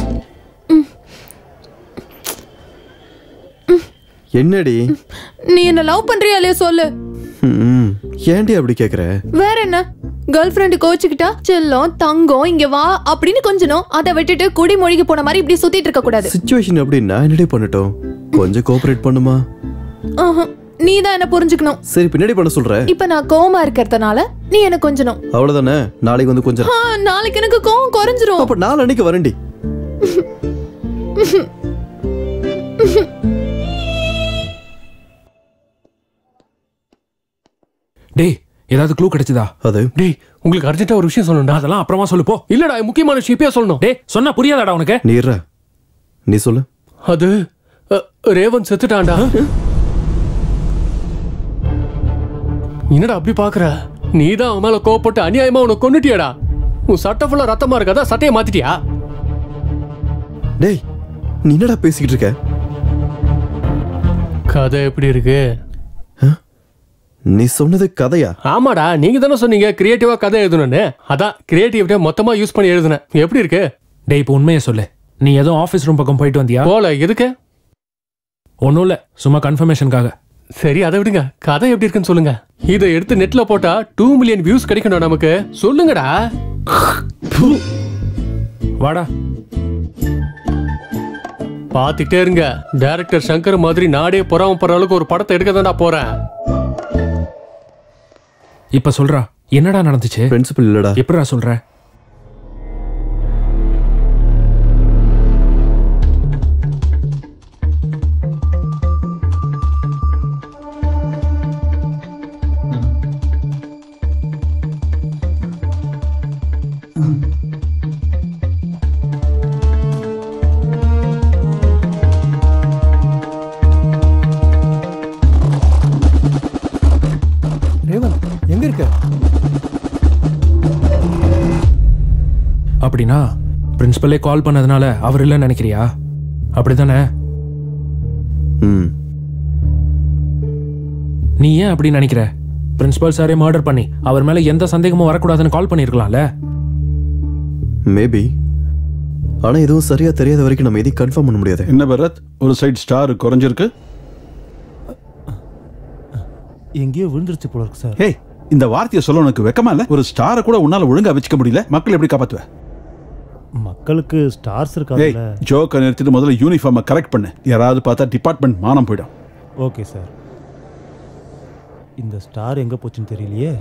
என்னடி? நீ என்ன லவ் பண்றியா இல்லையா சொல்லு. ஏன்டி அப்படி கேக்குற? வேற என்ன? கேர்ள் ஃப்ரெண்டு கோச்சுக்கிட்டா செல்லம் தங்கம் இங்க வா அப்படின்னு கொஞ்சணும். அதை விட்டுட்டு குடி மொழிக்கு போன மாதிரி இப்படி சுத்திட்டு இருக்க கூடாது. சிச்சுவேஷன் அப்படி நான் என்னடி பண்ணட்டும்? கொஞ்சம் கோஆபரேட் பண்ணுமா? நீ தான் என்ன புரிஞ்சுக்கணும். சரி பின்னாடி பண்ண சொல்றேன். இப்ப நான் கோவமா இருக்கிறதுனால நீ என்ன கொஞ்சணும். அவ்வளவுதானே? நாளைக்கு வந்து கொஞ்சம். நாளைக்கு எனக்கு கோவம் குறைஞ்சிரும். அப்ப நாளைக்கு வரேன்டி. டேய் ஏதாவது க்ளூ கிடைச்சதா? அது டேய் உங்களுக்கு அர்ஜென்ட்டா ஒரு விஷயம் சொல்லணும்டா. அதெல்லாம் அப்புறமா சொல்லு போ. இல்லடா முக்கியமான விஷயம் இப்பயே சொல்லணும். டேய் சொன்னா புரியாதாடா உனக்கு? நீ சொல்லு. அது ரேவன் செத்துட்டான்டா. என்னடா அப்படி பாக்குற? நீதான் அவன் மேல கோவப்பட்டு அநியாயமா உன்னை கொன்னுட்டியாடா. உன் சட்டை ஃபுல்லா ரத்தமா இருக்காதா? சட்டையை மாத்திட்டியா? டேய் நீ என்னடா பேசிக்கிட்டு இருக்க? கதை எப்படி இருக்கு? நீ சொன்னது கதையா? ஆமாடா, நீங்க தானே சொன்னீங்க கிரியேட்டிவா கதை எழுதணும்னு. அதான் கிரியேட்டிவிட்டியா மொத்தமா யூஸ் பண்ணி எழுதுனேன். எப்படி இருக்கு? டேய் இப்போ உண்மையை சொல்லு. நீ ஏதோ ஆபீஸ் ரூம் பக்கம் போயிட்டு வந்தியா? போல. எதுக்கு? ஒன்றும் இல்லை, சும்மா கன்ஃபர்மேஷனுக்காக. சரி அதை விடுங்க, கதை எப்படி இருக்குன்னு சொல்லுங்க. இதை எடுத்து நெட்ல போட்டா 2 மில்லியன் வியூஸ் கிடைக்கணும் நமக்கு. சொல்லுங்கடா. வாடா. பாத்துக்கிட்டே இருங்க. டைரக்டர் சங்கர் மாதிரி நாடே பொறாமப்படுற அளவுக்கு ஒரு படத்தை எடுக்க தான் போறேன். இப்ப சொல்றா, என்னடா நடந்துச்சு? பிரின்சிபல் இல்லடா. எப்படிடா சொல்ற? எங்க இருக்க? அப்படின்னா பிரின்சிபலே கால் பண்ணதுனால அவர் இல்லைன்னு நினைக்கிறியா? அப்படித்தானே? நீ ஏன் அப்படி நினைக்கிற? பிரின்சிபல் சாரே மர்டர் பண்ணி அவர் மேல எந்த சந்தேகமும் வரக்கூடாதுன்னு கால் பண்ணிருக்கலாம்ல. மேபி. ஆனா எதுவும் சரியா தெரியாத வரைக்கும் நம்ம எதையும் கன்ஃபார்ம் பண்ண முடியாது. என்ன பரத், ஒரு சைடு ஸ்டார் குறைஞ்சிருக்கு. எங்கேயோ விழுந்துருச்சு போல இருக்கு சார். ஏய், இந்த வார்த்தையை சொல்ல உனக்கு வெக்கமா இல்ல? ஒரு ஸ்டாரை கூட உன்னால ஒழுங்கா வச்சுக்க முடியல. மக்கள் எப்படி காப்பாத்துவ? மக்களுக்கு ஸ்டார்ஸ் இருக்காதுல்ல. ஜோக்கை நிறுத்திட்டு முதல்ல யூனிஃபார்மை கரெக்ட் பண்ணு. யாராவது பார்த்தா டிபார்ட்மெண்ட் மானம் போயிடும். Okay sir. இந்த ஸ்டார் எங்க போச்சுன்னு தெரியலையே.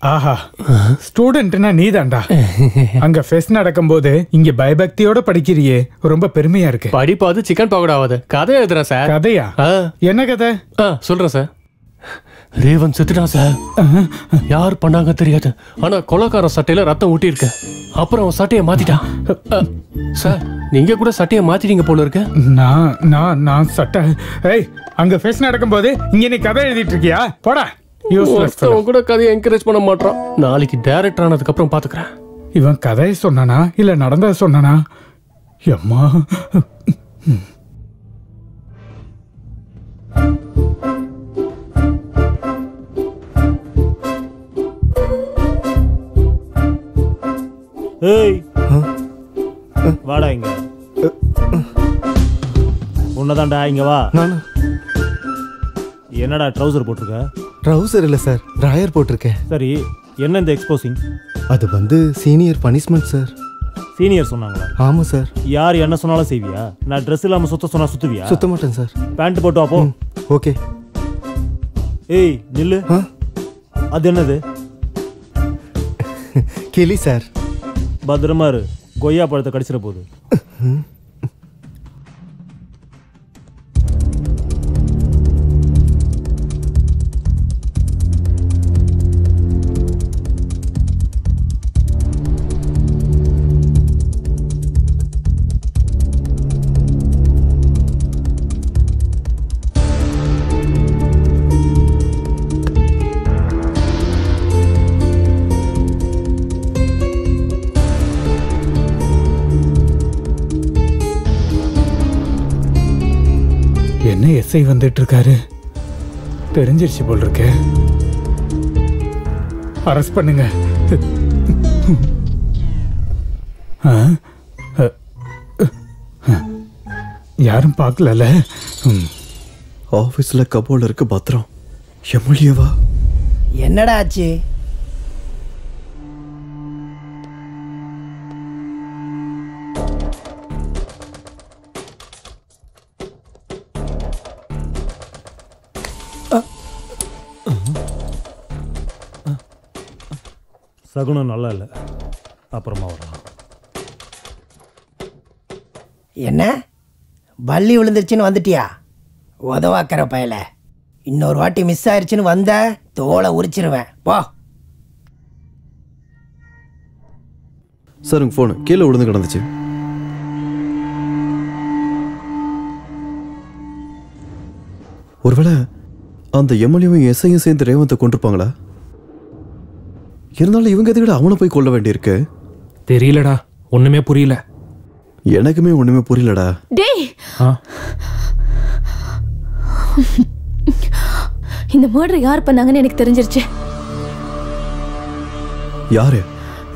ஆஹா, ஸ்டூடெண்ட்னா நீதான்டா. அங்க ஃபெஸ்ட் நடக்கும்போது இங்க பயபக்தியோட படிக்கிறியே, ரொம்ப பெருமையா இருக்கு. படிப்பாது சிக்கன் பக்கோடா ஆகுது. கதை எழுதுறேன் சார். கதையா? என்ன கதை? சொல்றேன் சார். ரேவன் செத்துட்டான் சார். யார் பண்ணாங்க தெரியாது. ஆனா கொலைக்காரன் சட்டையில ரத்தம் ஊட்டி இருக்கு. அப்புறம் அவன் சட்டையை மாத்திட்டான். சார் நீங்க கூட சட்டையை மாத்திட்டீங்க போல இருக்கு. நான் சட்டை. ஏய், அங்க ஃபெஸ்ட் நடக்கும்போது இங்க நீ கதை எழுதிட்டு இருக்கியா? போடா. கூட கதையை என்கரேஜ் பண்ண மாட்டான். நாளைக்கு டைரக்டர் ஆனதுக்கு அப்புறம் பாத்துக்கிறேன். இவன் கதையை சொன்னானா இல்ல நடந்ததை சொன்னானா? அம்மா. ஏய், வாடா இங்க. உன்னதான்டா, இங்க வா. என்னடா ட்ரவுசர் போட்டிருக்க? ட்ரவுசர் இல்லை சார், ராயர் போட்டிருக்கேன். சரி, என்ன இந்த எக்ஸ்போசிங்? அது வந்து சீனியர் பனிஷ்மெண்ட் சார். சீனியர் சொன்னாங்களா? ஆமா சார். யார் என்ன சொன்னாலும் செய்வியா? நான் ட்ரெஸ் இல்லாம சுத்த சொன்னா சுத்துவியா? சுத்த மாட்டேன் சார். பேண்ட் போட்டு அப்போ. ஓகே. ஏய் நில்லு. அது என்னது? கிளி சார். பத்திரமா இரு, கொய்யா பழத்தை கடிச்சிட போகுது. என்ன எஸ்ஐ வந்துட்டு இருக்காரு? தெரிஞ்சிருச்சு போல் இருக்கு. அரெஸ்ட் பண்ணுங்க. யாரும் பார்க்கல. ஆபீஸ்ல கபோர்ட்ல இருக்கு பத்திரம். எம்எல்ஏவா? என்னடா ஆச்சு? சகுனம் நல்லா இல்லை, அப்புறமா வரலாம். என்ன பள்ளி விழுந்துருச்சுன்னு வந்துட்டியா? உதவாக்கிற பயல. இன்னொரு வாட்டி மிஸ் ஆயிடுச்சுன்னு வந்த தோலை உரிச்சிருவேன். போ. சார் உங்க போன் கீழே விழுந்து கிடந்துச்சு. ஒருவேளை அந்த எம்எல்ஏவும் எஸ்ஐயும் சேர்ந்து ரேவந்தை கொண்டிருப்பாங்களா? இருந்தாலும் இவங்க எதுக்கிட்ட அவனை போய் கொல்ல வேண்டியிருக்கு? தெரியலடா, ஒண்ணுமே புரியல. எனக்குமே ஒண்ணுமே புரியலடா. டேய், இந்த மர்டர் யார் பண்ணாங்கன்னு எனக்கு தெரிஞ்சிருச்சு. யாரு?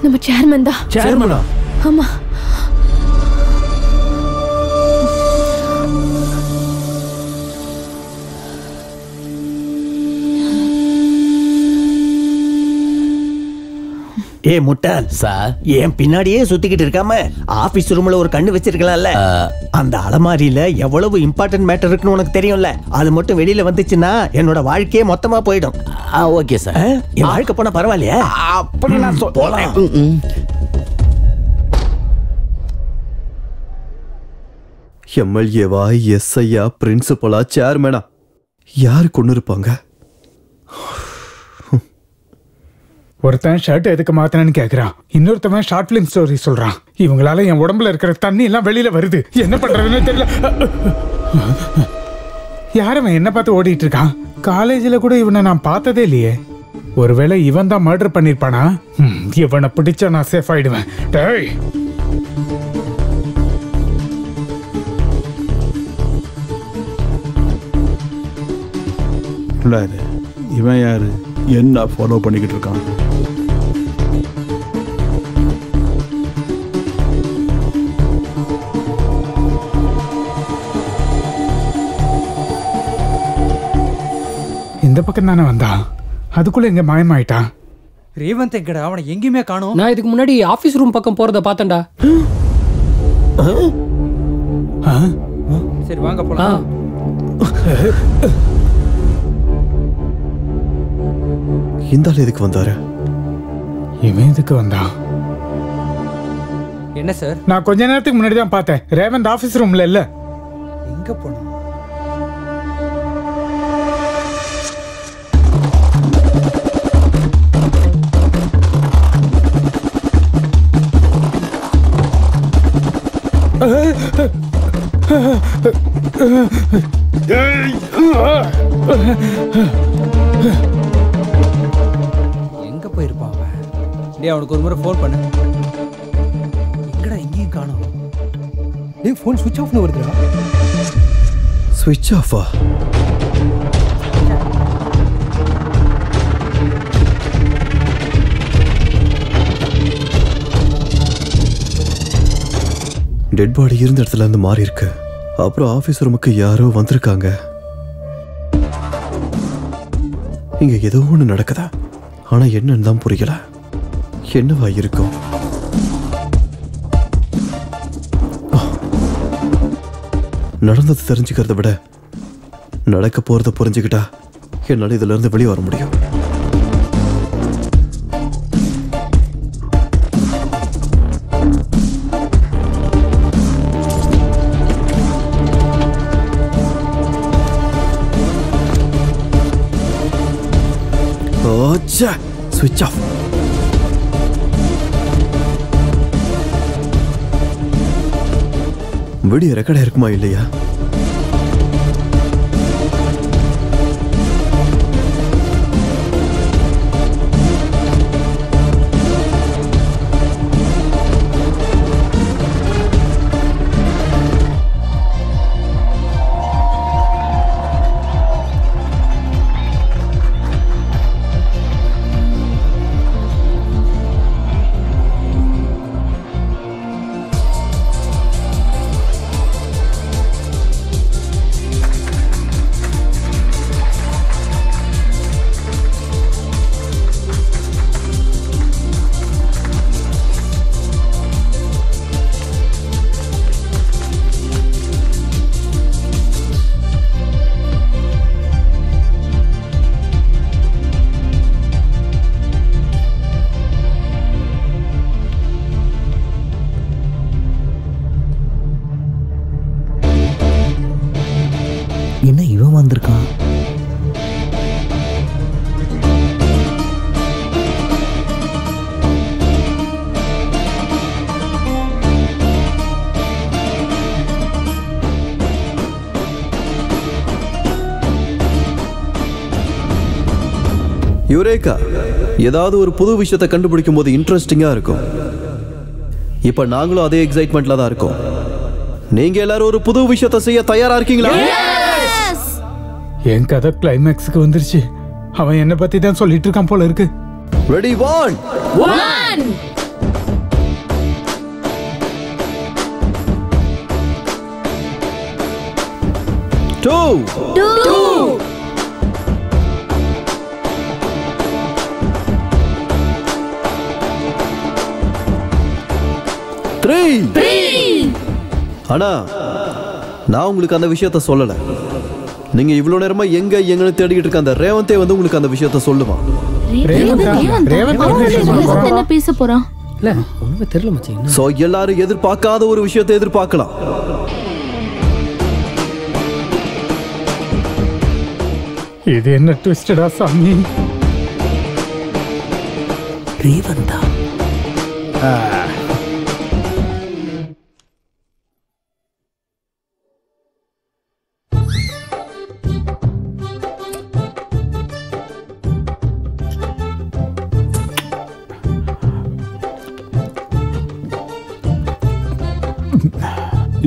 நம்ம சேர்மன் தான். சேர்மனா? ஆமா. ஏ முட்டாள் சார், ஏன் பின்னாடியே சுத்திக்கிட்டு இருக்காம ஆபீஸ் ரூம்ல ஒரு கண்ணு வச்சிருக்கலாம்ல? அந்த அலமாரியில எவ்வளவு இம்பார்ட்டன்ட் மேட்டர் இருக்குன்னு உனக்கு தெரியும்ல. அது மட்டும் வெளியில வந்துச்சுன்னா என்னோட வாழ்க்கையே மொத்தமா போயிடும். Okay sir. என் வாழ்க்கை போனா பரவாயில்லையா? அப்படி நான் போலாம். எம்எல்ஏவா, எஸ்ஐயா, பிரின்சிபலா, சேர்மேனா, யாரு கொண்டு இருப்பாங்க? ஒருத்தன் ஷர்ட் எதுக்கு மாத்தினு கேக்குறான், இன்னொருத்தவன் ஷார்ட் பிலிம் ஸ்டோரி சொல்றான். இவங்களால என் உடம்புல இருக்கிற தண்ணி எல்லாம் வெளியில வருது. என்ன பண்றதுன்னு தெரியல. யாரவன் என்ன பார்த்து ஓடிட்டு இருக்கான்? காலேஜ்ல கூட இவனை நான் பார்த்ததே இல்லையே. ஒருவேளை இவன் தான் மர்டர் பண்ணிருப்பானா? இவனை பிடிச்சா நான் சேஃப் ஆயிடுவேன். டேய், இவன் யாரு? என்ன ஃபாலோ பண்ணிக்கிட்டு இருக்கான்? இந்த பக்கம் தானே வந்தான், அதுக்குள்ள எங்க மாயமாயிட்டான். ரேவந்த் எங்கடா? அவனை எங்கேயுமே காணோம். நான் இதுக்கு முன்னாடி ஆபீஸ் ரூம் பக்கம் போறத பார்த்தேன்டா. சரி வாங்க போலாம். இந்த ஆள் எதுக்கு வந்தாரு? இவன் எதுக்கு வந்தான்? என்ன சார்? நான் கொஞ்ச நேரத்துக்கு முன்னாடி தான் பார்த்தேன். ரேவந்த் ஆபீஸ் ரூம்ல இல்ல. எங்க போனா? எங்க போயிருப்பான் அவன்? டேய், அவனுக்கு ஒரு முறை ஃபோன் பண்ணு. எங்கடா எங்கேயும் காணோம். டேய், ஃபோன் ஸ்விட்ச் ஆஃப்னு வருதுடா. ஸ்விட்ச் ஆஃபா? டெட் பாடி இருந்த இடத்துல இருந்து மாறி இருக்கு. அப்புறம் ஆபீஸ் ரூமுக்கு யாரோ வந்திருக்காங்க. இங்க ஏதோ ஒண்ணு நடக்குதா? ஆனா என்னன்னு தான் புரியல. என்னவா இருக்கும்? நடந்தது தெரிஞ்சுக்கிறத விட நடக்க போறத புரிஞ்சுக்கிட்டா என்னால இதுல இருந்து வெளியே வர முடியும். ஸ்விட்ச் ஆஃப். வீடியோ ரெக்கார்ட் இருக்குமா இல்லையா? என்ன இவன் வந்திருக்கான்? யுரேகா, ஏதாவது ஒரு புது விஷயத்தை கண்டுபிடிக்கும் போது இன்ட்ரெஸ்டிங்கா இருக்கும். இப்ப நாங்களும் அதே எக்ஸைட்மெண்ட்ல தான் இருக்கோம். நீங்க எல்லாரும் ஒரு புது விஷயத்தை செய்ய தயாரா இருக்கீங்களா? என் கதை கிளைமேக்ஸுக்கு வந்துருச்சு. அவன் என்ன பத்தி தான் சொல்லிட்டு இருக்கான் போல இருக்கு. ரெடி 1 2 3. ஆனா நான் உங்களுக்கு அந்த விஷயத்த சொல்லல. நீங்க இவ்வளவு நேரமா எங்கன்னு தேடிட்டு இருக்க அந்த ரேவந்தே வந்து உங்களுக்கு அந்த விஷயத்த சொல்லுவான். என்ன பேச போறான்? இல்ல ஒண்ணுமே தெரியல மச்சான். சோ எல்லாரும் எதிர்பார்க்காத ஒரு விஷயத்தை எதிர்பார்க்கலாம். இது என்ன ட்விஸ்டடா சாமி? ரேவந்தா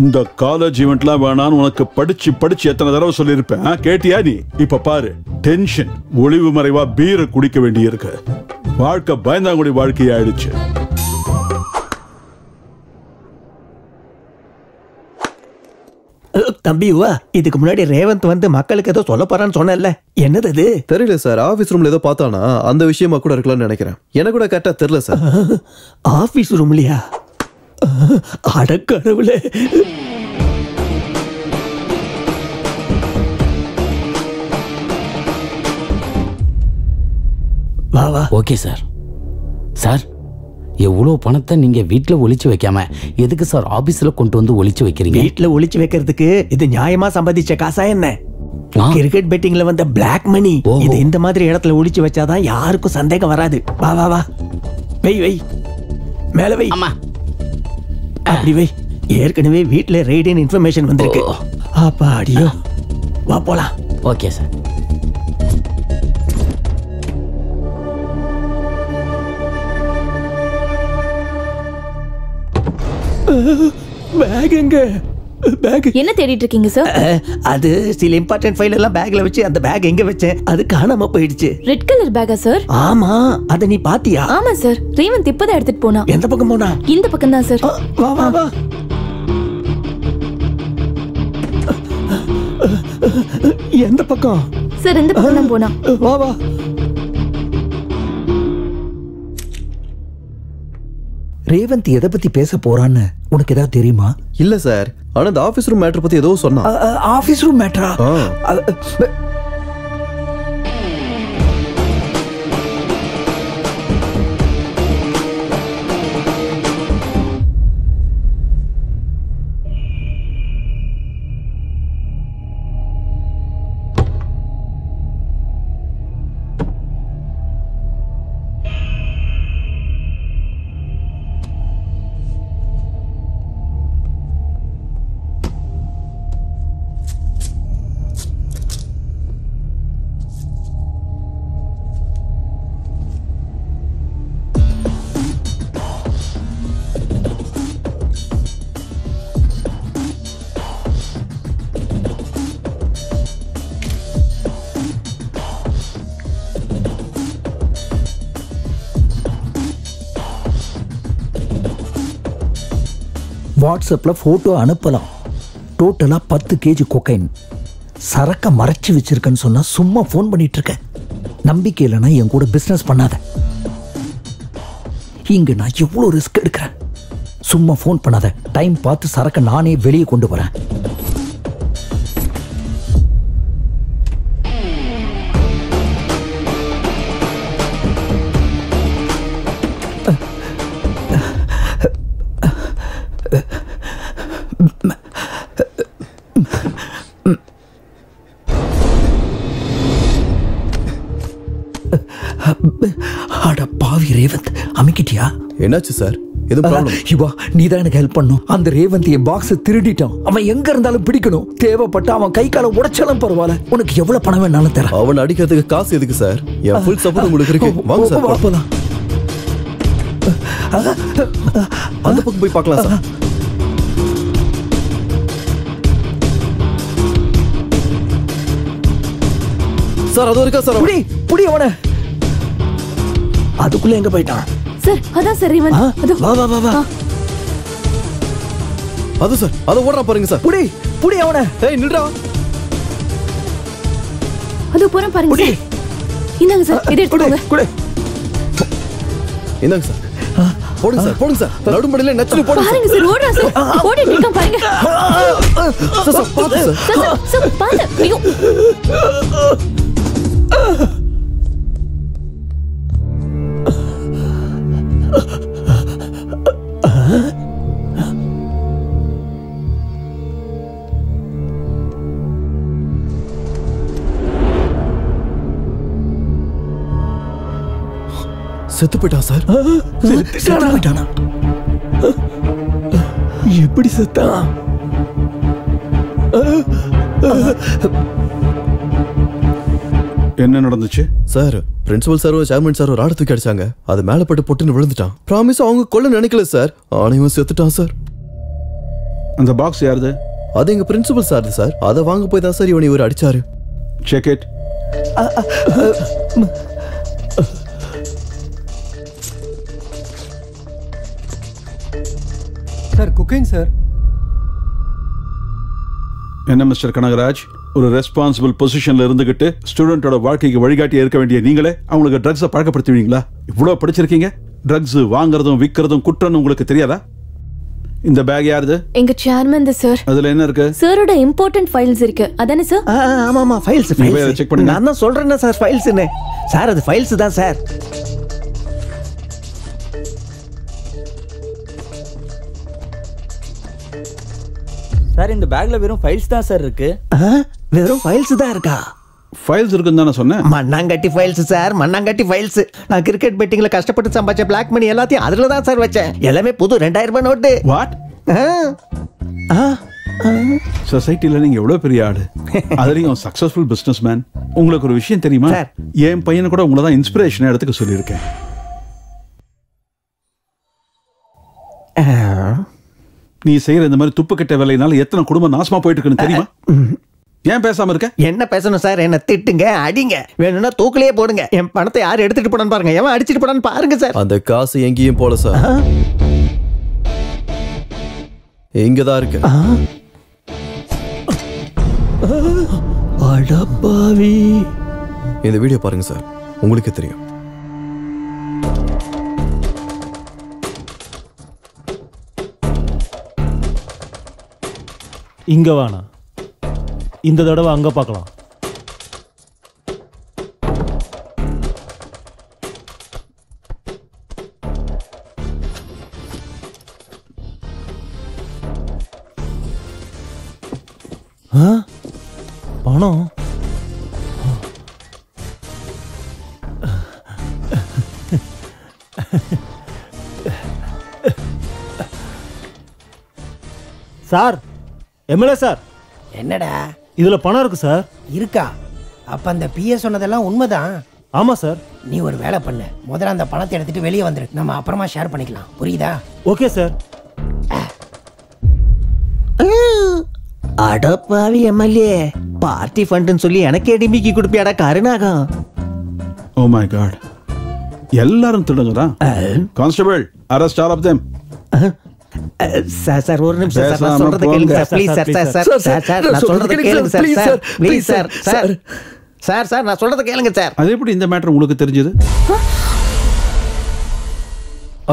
இந்த காலேஜ் ஈவெண்ட்லாம் வேணான்னு உனக்கு படிச்சு எத்தனை தடவை சொல்லியிருப்பேன். கேட்டியா நீ? இப்ப பாரு, டென்ஷன், ஒளிவு மறைவா பீரை குடிக்க வேண்டியிருக்கு. வாழ்க்கை பயந்தாங்குடி வாழ்க்கையாயிடுச்சு. தம்பிவா, இதுக்கு முன்னாடி ரேவந்த் வந்து மக்களுக்கு ஏதோ சொல்ல போறான்னு சொன்னல, என்னது அது? தெரியல சார். ஆபீஸ் ரூம்ல ஏதோ பார்த்தானா, அந்த விஷயமா கூட இருக்கலாம்னு நினைக்கிறேன். எனக்கு கூட கரெக்டா தெரியல சார். ஆபீஸ் ரூம்லயா? அடக்கடவுளே. வா வா. Okay sir. சார், எவ்வளோ பணத்தை நீங்க வீட்டில் ஒளிச்சு வைக்காம எதுக்கு சார் ஆபீஸ்ல கொண்டு வந்து ஒளிச்சு வைக்கிறீங்க? வீட்டில் ஒளிச்சு வைக்கிறதுக்கு இது நியாயமா சம்பாதிச்ச காசா என்ன? கிரிக்கெட் பெட்டிங்ல வந்த பிளாக் மணி. இது இந்த மாதிரி இடத்துல ஒளிச்சு வச்சாதான் யாருக்கும் சந்தேகம் வராது. வா வா வா, வை வை, மேல வை. அம்மா, அப்படி வை. ஏற்கனவே வீட்டுல ரெய்டின் இன்ஃபர்மேஷன் வந்திருக்கு. அப்பா அடியோ, வா போலாம். Okay sir. பேக் எங்க? பேக் என்ன தேடிட்டு இருக்கீங்க சார்? அது சில இம்பார்ட்டன்ட் ஃபைல் எல்லாம் பேக்ல வச்சு அந்த பேக் எங்க வச்சேன், அது காணாம போயிடுச்சு. ரெட் கலர் பேக்கா சார்? ஆமா, அத நீ பாத்தியா? ஆமா சார், ரேவந்த் இப்பதான் எடுத்துட்டு போனா. எந்த பக்கம் போனா? இந்த பக்கம் தான் சார். வா வா வா. எந்த பக்கம் சார்? இந்த பக்கம் தான் போனா. வா வா. ரேவந்த் எதை பத்தி பேச போறான்னு உனக்கு ஏதாவது தெரியுமா? இல்ல சார், ஆனா அந்த ஆபீஸ் ரூம் மேட்டர் பத்தி ஏதோ சொன்னா. ஆபீஸ் ரூம் மேட்டரா? வாட்ஸ்அப்ல போட்டோ அனுப்பலாம். டோட்டலா 10 kg கொக்கைன். சரக்க மறைச்சு வச்சிருக்கேன்னு சொன்னா சும்மா போன் பண்ணிட்டு இருக்க. நம்பிக்கை இல்லைன்னா என் கூட பிசினஸ் பண்ணாத. இங்க நான் எவ்வளவு ரிஸ்க் எடுக்கிறேன். சும்மா போன் பண்ணாத. டைம் பார்த்து சரக்க நானே வெளியே கொண்டு வரேன். அட பாவி ரேவந்த், அமைக்கிட்டியா? என்னாச்சு சார்? எதுவும் ப்ராப்ளம்? இவா நீ தான் எனக்கு ஹெல்ப் பண்ணும். அந்த ரேவந்த் என் பாக்ஸ் திருடிட்டான். அவன் எங்க இருந்தாலும் பிடிக்கணும். தேவைப்பட்ட அவன் கை கால உடைச்சாலும் பரவாயில்ல. உனக்கு எவ்வளவு பணம் வேணாலும் தரேன். அவன் அடிக்கிறதுக்கு காசு எதுக்கு சார்? என் ஃபுல் சப்போர்ட் உங்களுக்கு இருக்கு. வாங்க சார் போலாம். அந்த பக்கம் போய் பார்க்கலாம் சார். சார் அது இருக்கா சார்? புடி அவனை. அதுக்குள்ள எங்க போயிட்டான்? சார் அதான் சார் ரேவந்த். வா வா வா வா. அது சார், அது ஓடுறா பாருங்க சார். புடி அவனை. ஏய் நில்றா. அது போறேன் பாருங்க சார். இந்தாங்க சார், இதை எடுத்துக்கோங்க. இந்தாங்க சார். போடுங்க சார், போடுங்க சார். நடுமடியில நச்சுல போடுங்க. பாருங்க சார், ஓடுறா சார். ஓடிட்டு இருக்கான் பாருங்க. சார் பாத்து சார். சார் பாத்து. ஐயோ. செத்து போயிட்டான் சார். செத்து போயிட்டானா? எப்படி செத்தான்? என்ன நடந்துச்சு சார்? பிரின்சிபல் சாரோ சேர்மன் சாரோ ராடு தூக்கி அடிச்சாங்க. அது மேல பட்டு பொட்டுன்னு விழுந்துட்டான். ப்ராமிஸ் அவங்க கொல்ல நினைக்கல சார். ஆனையும் செத்துட்டான் சார். அந்த பாக்ஸ் யாருது? அது எங்க பிரின்சிபல் சார் சார். அதை வாங்க போய் தான் சார் இவனை இவர் அடிச்சாரு. Check it. Sir cocaine sir. என்ன மிஸ்டர் கனகராஜ், ஒரு ரெஸ்பான்சிபிள் பொசிஷன்ல இருந்துகிட்டு ஸ்டூடெண்டோட வாழ்க்கைக்கு வழிகாட்டி இருக்க வேண்டிய நீங்களே அவங்களுக்கு ட்ரக்ஸை பழக்கப்படுத்துவீங்களா? இவ்வளவு படிச்சிருக்கீங்க. ட்ரக்ஸ் வாங்குறதும் விற்கிறதும் குற்றம்னு உங்களுக்கு தெரியாதா? இந்த பேக் யாருது? எங்க சேர்மன் சார். அதுல என்ன இருக்கு? சாரோட இம்பார்ட்டன்ட் ஃபைல்ஸ் இருக்கு. அதானே சார்? ஆமா ஆமா, ஃபைல்ஸ். செக் பண்ணுங்க. நான் தான் சொல்றேன் சார், ஃபைல்ஸ்னு. சார் அது ஃபைல்ஸ் தான் சார். சார் இந்த பேக்ல வெறும் ஃபைல்ஸ் தான் சார் இருக்கு. வெறும் ஃபைல்ஸ் தான் இருக்கா? ஃபைல்ஸ் இருக்குன்னு தானே சொன்னேன். மண்ணாங்கட்டி ஃபைல்ஸ் சார், மண்ணாங்கட்டி ஃபைல்ஸ். நான் கிரிக்கெட் பெட்டிங்ல கஷ்டப்பட்டு சம்பாதிச்ச பிளாக் மணி எல்லாத்தையும் அதுல தான் சார் வச்சேன். எல்லாமே புது 2000 ரூபாய் நோட்டு. வாட்? சொசைட்டில நீங்க எவ்வளவு பெரிய ஆளு, அதுலயும் சக்சஸ்ஃபுல் பிசினஸ் மேன். உங்களுக்கு ஒரு விஷயம் தெரியுமா? என் பையனை கூட உங்களை தான் இன்ஸ்பிரேஷன் எடுத்துக்க சொல்லியிருக்கேன். நீ செய்யற இந்த மாதிரி துப்பு கட்ட வேலையினால எத்தனை குடும்பம் நாசமா போயிட்டு இருக்குன்னு தெரியுமா? ஏன் பேசாம இருக்க? என்ன பேசணும் சார்? என்ன திட்டுங்க, அடிங்க, வேணும்னா தூக்கிலேயே போடுங்க. என் பணத்தை யார் எடுத்துட்டு போனான்னு பாருங்க, எவன் அடிச்சிட்டு போனான்னு பாருங்க சார். அந்த காசு எங்கேயும் போல சார், இங்கதான் இருக்கு. அடப்பாவி. இந்த வீடியோ பாருங்க சார், உங்களுக்கே தெரியும். இங்க வேணாம், இந்த தடவை அங்க பார்க்கலாம். பணம் சார், எம்எல்ஏ சார். என்னடா இதுல பணம் இருக்கு சார். இருக்கா? அப்ப அந்த பிஏ சொன்னதெல்லாம் உண்மைதான். ஆமா சார். நீ ஒரு வேலை பண்ண, முதல்ல அந்த பணத்தை எடுத்துட்டு வெளியே வந்துரு, நம்ம அப்புறமா ஷேர் பண்ணிக்கலாம். புரியுதா? Okay sir. அடப்பாவி எம்எல்ஏ, பார்ட்டி ஃபண்ட்னு சொல்லி எனக்கே டிமிக்கி கொடுப்பியாடா கருணாகம். ஓ மை காட், எல்லாரும் திருடுங்கடா. Constable, arrest all of them. Sir ஒரு நிமிஷம் சார், நான் சொல்றத கேளுங்க சார் ப்ளீஸ் சார். சார் நான் சொல்றத கேளுங்க சார் ப்ளீஸ் சார். சார் நான் சொல்றத கேளுங்க சார். அது எப்படி இந்த மேட்டர் உங்களுக்கு தெரிஞ்சது?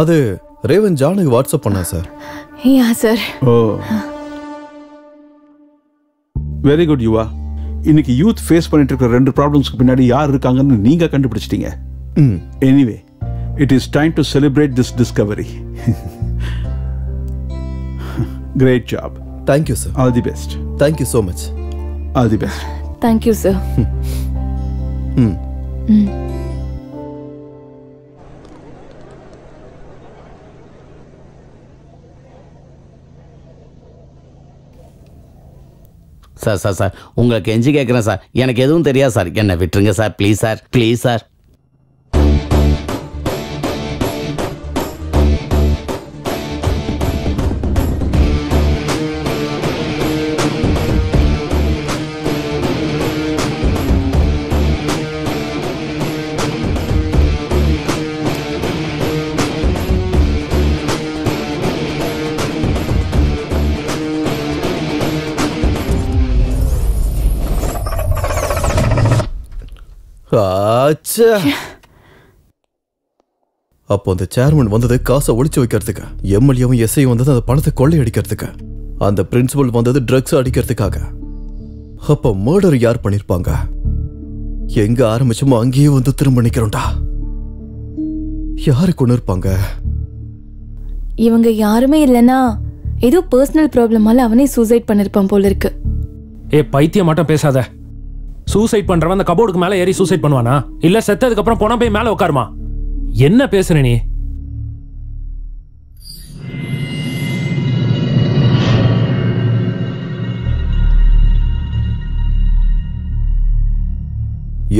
அது ரேவன் ஜானுக்கு வாட்ஸ்அப் பண்ணா சார். யா சார். ஓ வெரி குட் யுவா. இன்னைக்கு யூத் ஃபேஸ் பண்ணிட்டு இருக்கிற 2 ப்ராப்ளம்ஸ்க்கு பின்னாடி யார் இருக்காங்கன்னு நீங்க கண்டுபிடிச்சிட்டீங்க. Anyway, it is time to celebrate this Discovery. Great job. Thank you, sir. All the best. Thank you so much. All the best. Thank you, sir. Sir உங்களுக்கு கெஞ்சி கேட்குறேன் சார், எனக்கு எதுவும் தெரியாது சார், என்னை விட்டுருங்க sir please sir, please sir. அப்போ அந்த சேர்மன் வந்தது காசை ஒளிச்சு வைக்கிறதுக்கு, எம்எல்ஏவும் எஸ்ஐ வந்தது அந்த பணத்தை கொள்ளையடிக்கிறதுக்கு, அந்த பிரின்சிபல் வந்தது ட்ரக்ஸ் அடிக்கிறதுக்காக. அப்போ மர்டர் யார் பண்ணிருப்பாங்க? எங்க ஆரம்பிச்சோமோ அங்கேயே வந்து திரும்ப நிக்கிறோம்டா. யாரு கொண்டு இருப்பாங்க? இவங்க யாருமே இல்லைன்னா ஏதோ பர்சனல் ப்ராப்ளமால அவனே சூசைட் பண்ணிருப்பான் போல இருக்கு. பைத்தியம் மட்டும் பேசாத. சூசைட் பண்றவன் அந்த கபோர்டுக்கு மேல ஏறி சூசைட் பண்ணுவானா? இல்ல செத்ததுக்கு அப்புறம் போனா போய் மேல உட்காருமா? என்ன பேசுற நீ?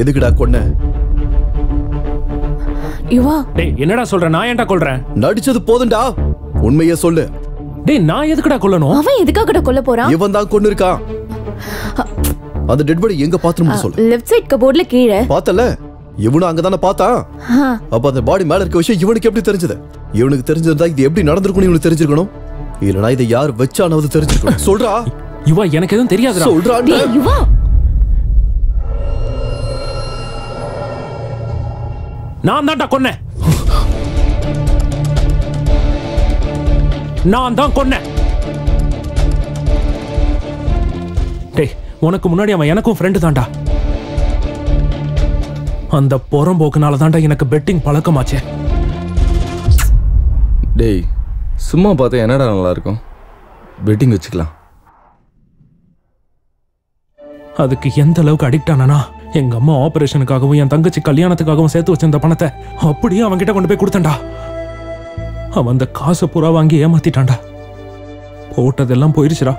எதுக்குடா கொன்ன? யுவா, டேய் என்னடா சொல்ற? நான் ஏன்டா கொல்றேன்? நடிச்சது போதும்டா, உண்மையே சொல்லு. டேய் நான் எதுக்குடா கொல்லணும்? அவன் எதுக்காகடா கொல்ல போறான்? இவன் தான் கொன்னு இருக்கான். அந்த டெட் பாடி எங்க பாத்ரூம்ல சொல்லு. லெஃப்ட் சைடு கபோர்ட்ல கீழே. பார்த்தல, இவனும் அங்கதானே பார்த்தான். அப்ப அந்த பாடி மேல இருக்க விஷயம் இவனுக்கு எப்படி தெரிஞ்சது? இவனுக்கு தெரிஞ்சிருந்தா இது எப்படி நடந்திருக்கும்னு இவனுக்கு தெரிஞ்சிருக்கணும். இல்லனா இதை யார் வச்சானது தெரிஞ்சிருக்கணும். சொல்றா யுவா, எனக்கு எதுவும் தெரியாதுடா. சொல்றா யுவா. நான் தான்டா கொன்னேன். நான் தான் கொன்னேன். டேய், உனக்கு முன்னாடி அவன் எனக்கும் ஃப்ரெண்டு தான்டா. அந்த புறம்போக்குனால தான்டா எனக்கு பெட்டிங் பழக்கமாச்சே. டேய், சும்மா பார்த்தா என்னடா நல்லா இருக்கும்? பெட்டிங் வச்சுக்கலாம். அதுக்கு எந்த அளவுக்கு அடிக்ட் ஆனா, எங்க அம்மா ஆபரேஷனுக்காகவும் என் தங்கச்சி கல்யாணத்துக்காகவும் சேர்த்து வச்சிருந்த பணத்தை அப்படியே அவன் கிட்ட கொண்டு போய் கொடுத்தேன்டா. அவன் அந்த காசை பூரா வாங்கி ஏமாத்திட்டான்டா. போட்டதெல்லாம் போயிருச்சுடா.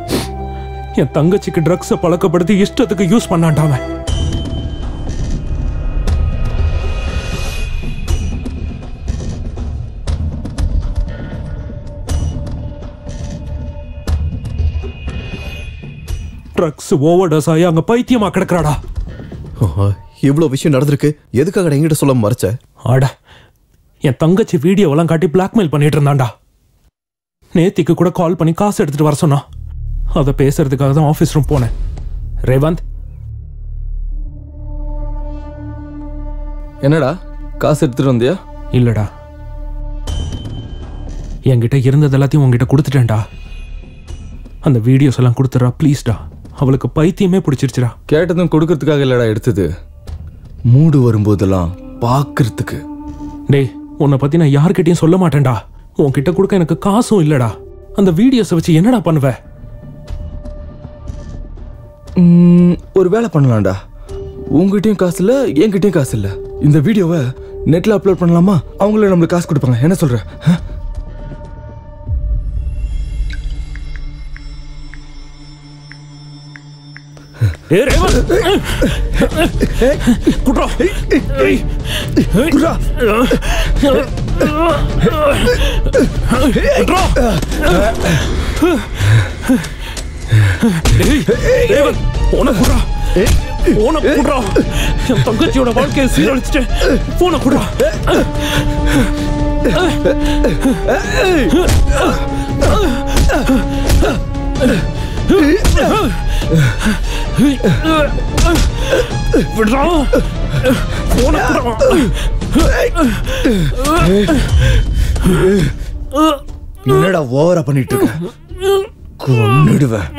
என் தங்கச்சிக்கு ட்ரக்ஸை பழக்கப்படுத்தி இஷ்டத்துக்கு யூஸ் பண்ணான்டா அவன். ட்ரக்ஸ் ஓவர்டோஸ் ஆகி அங்க பைத்தியமா கிடக்குறாடா. இவ்வளவு விஷயம் நடந்திருக்கு, எதுக்காக என்கிட்ட சொல்ல மறைச்ச? ஆடா, என் தங்கச்சி வீடியோவெல்லாம் காட்டி பிளாக்மெயில் பண்ணிட்டு இருந்தான்டா. நேத்திக்கு கூட கால் பண்ணி காசு எடுத்துட்டு வர சொன்னான். அதை பேசுறதுக்காக தான் ஆஃபீஸ் ரூம் போனேன். ரேவந்த், என்னடா காசு எடுத்துட்டு வந்தியா? இல்லடா, என்கிட்ட இருந்தது எல்லாத்தையும் உங்ககிட்ட கொடுத்துட்டேன்டா. அந்த வீடியோஸ் எல்லாம் கொடுத்துறா ப்ளீஸ்டா. அவளுக்கு பைத்தியமே பிடிச்சிருச்சுடா. கேட்டதும் கொடுக்கறதுக்காக இல்லடா எடுத்தது, மூடு வரும்போதெல்லாம் பார்க்கறதுக்கு. டேய், உன்னை பத்தி நான் யார்கிட்டயும் சொல்ல மாட்டேன்டா. உன்கிட்ட கொடுக்க எனக்கு காசும் இல்லடா. அந்த வீடியோஸை வச்சு என்னடா பண்ணுவ? ஒரு வேலை பண்ணலாம்டா. உங்ககிட்டயும் காசு இல்ல, என்கிட்டயும் காசு இல்ல. இந்த வீடியோவை நெட்ல அப்லோட் பண்ணலாமா? அவங்களே நம்மளுக்கு காசு கொடுப்பாங்க. என்ன சொல்ற? என் தங்கச்சியோட வாழ்க்கையை சீரழிச்சுட்டு போன குடுறா. என்னடா ஓவரா பண்ணிட்டு இருக்க? கொன்னுடுவேன்.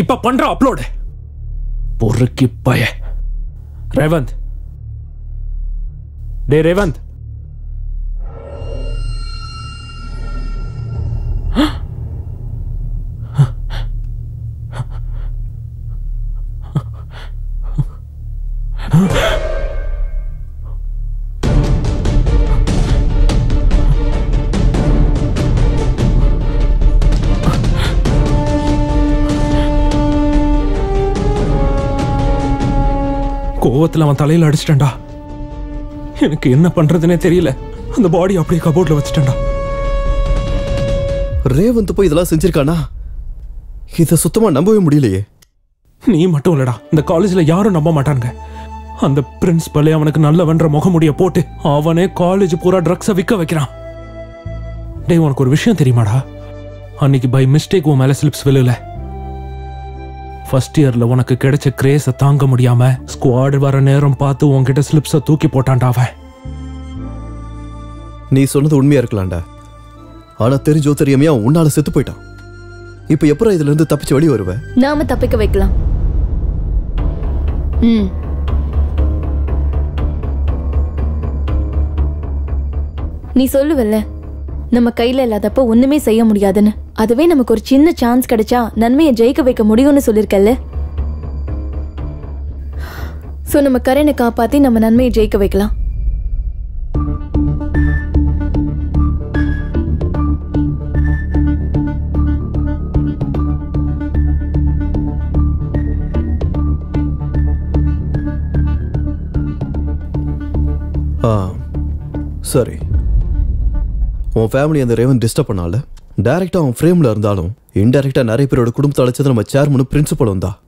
இப்ப பண்ற அப்லோடு பொறுக்கி பய. ரேவந்த், டே ரேவந்த், கோவத்துல அவன் தலையில அடிச்சிட்டா. எனக்கு என்ன பண்றதுனே தெரியல. அந்த பாடி அப்படியே கபோர்ட்ல வச்சுட்டா. ரேவந்த் போய் இதெல்லாம் செஞ்சிருக்கானா? இத சுத்தமா நம்பவே முடியலையே. நீ மட்டும் இல்லடா, இந்த காலேஜ்ல யாரும் நம்ப மாட்டாங்க. அந்த பிரின்சிபலே அவனுக்கு நல்லவன்ற முகமுடிய போட்டு அவனே காலேஜ் பூரா ட்ரக்ஸை விற்க வைக்கிறான். டேய், உனக்கு ஒரு விஷயம் தெரியுமாடா? அன்னைக்கு பை மிஸ்டேக் உன் மேல ஸ்லிப்ஸ் விழுல. ஃபர்ஸ்ட் இயர்ல உனக்கு கிடைச்ச கிரேஸை தாங்க முடியாம ஸ்குவாட் வர நேரம் பார்த்து உன்கிட்ட ஸ்லிப்ஸை தூக்கி போட்டான்டா அவன். நீ சொன்னது உண்மையா இருக்கலாம்டா. ஆனா தெரிஞ்சோ தெரியாமையா உன்னால செத்து போயிட்டான். இப்ப எப்பறம் இதுல இருந்து தப்பிச்சு வெளியே வருவ? நாம தப்பிக்க வைக்கலாம். நீ சொல்லுவல்ல, நம்ம கையில இல்லாதப்ப ஒண்ணுமே செய்ய முடியாதுன்னு. அதுவே நமக்கு ஒரு சின்ன சான்ஸ் கிடைச்சா நன்மையை ஜெயிக்க வைக்க முடியும்னு சொல்லிருக்கல்ல. சோ நம்ம கரனை காப்பாத்தி நம்ம நன்மையை ஜெயிக்க வைக்கலாம். சரி, உன் ஃபேமிலி அந்த ரேவன் டிஸ்டர்ப் பண்ணால டைரக்டா அவன் ஃப்ரேம்ல இருந்தாலும் இன்டைரக்டா நிறைய பேரோட குடும்பத்தை அழைச்சது நம்ம சேர்மனும் பிரின்சிபலும் தான்.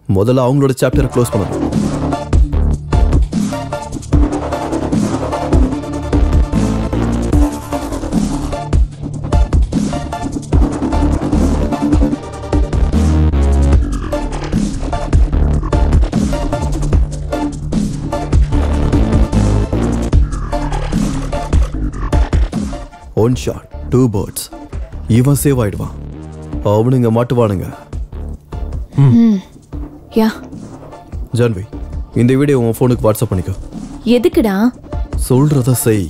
முதல்ல அவங்களோட சாப்டரை க்ளோஸ் பண்ணணும். One shot two birds. இவன் சேவ் ஆயிடுவான், அவனுங்க மாட்டுவானுங்க. யா ஜான்வி, இந்த வீடியோ உன் ஃபோனுக்கு வாட்ஸ்அப் பண்ணிக்கோ. எதுக்குடா? சொல்றத செய்.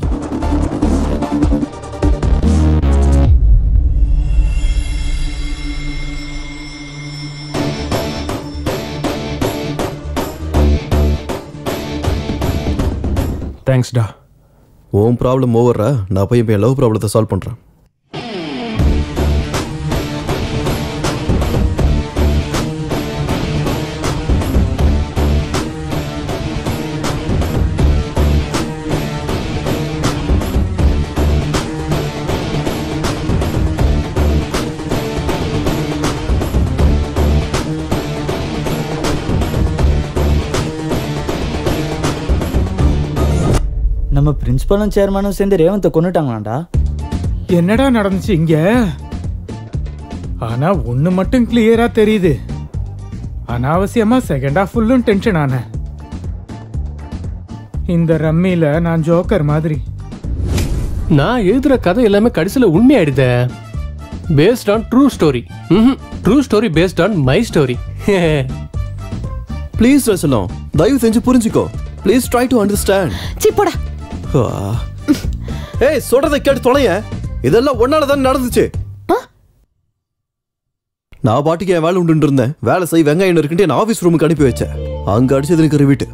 தேங்க்ஸ்டா. உன் ப்ராப்ளம் ஓவரா, நான் போய் என் லவ் ப்ராப்ளத்தை சால்வ் பண்றேன். பிரின்சிபலும் சேர்மனும் சேர்ந்து ரேவந்தை கொண்டுட்டாங்களாண்டா. என்னடா நடந்துச்சு இங்க? ஆனா ஒண்ணு மட்டும் கிளியரா தெரியுது. அனாவசியமா செகண்ட் ஹாஃப் ஃபுல்லும் டென்ஷன் ஆனேன். இந்த ரம்மியில நான் ஜோக்கர் மாதிரி. நான் எழுதுற கதை எல்லாமே கடைசியில உண்மையாயிடுதே. Based on true story. True story based on my story. Please ரசலம், தயவு செஞ்சு புரிஞ்சுக்கோ. Please try to understand. சிப்போடா. ஏய், சொல்றதை கேட்டு தொலைய. இதெல்லாம் ஒன்னால தான் நடந்துச்சு. நான் பாட்டுக்கு என் வேலை உண்டு இருந்தேன். வேலை செய் வெங்காயம் இருக்குன்ட்டு என் ஆபீஸ் ரூமுக்கு அனுப்பி வச்சேன். அங்க அடிச்சது எனக்கு ரிவிட்டு.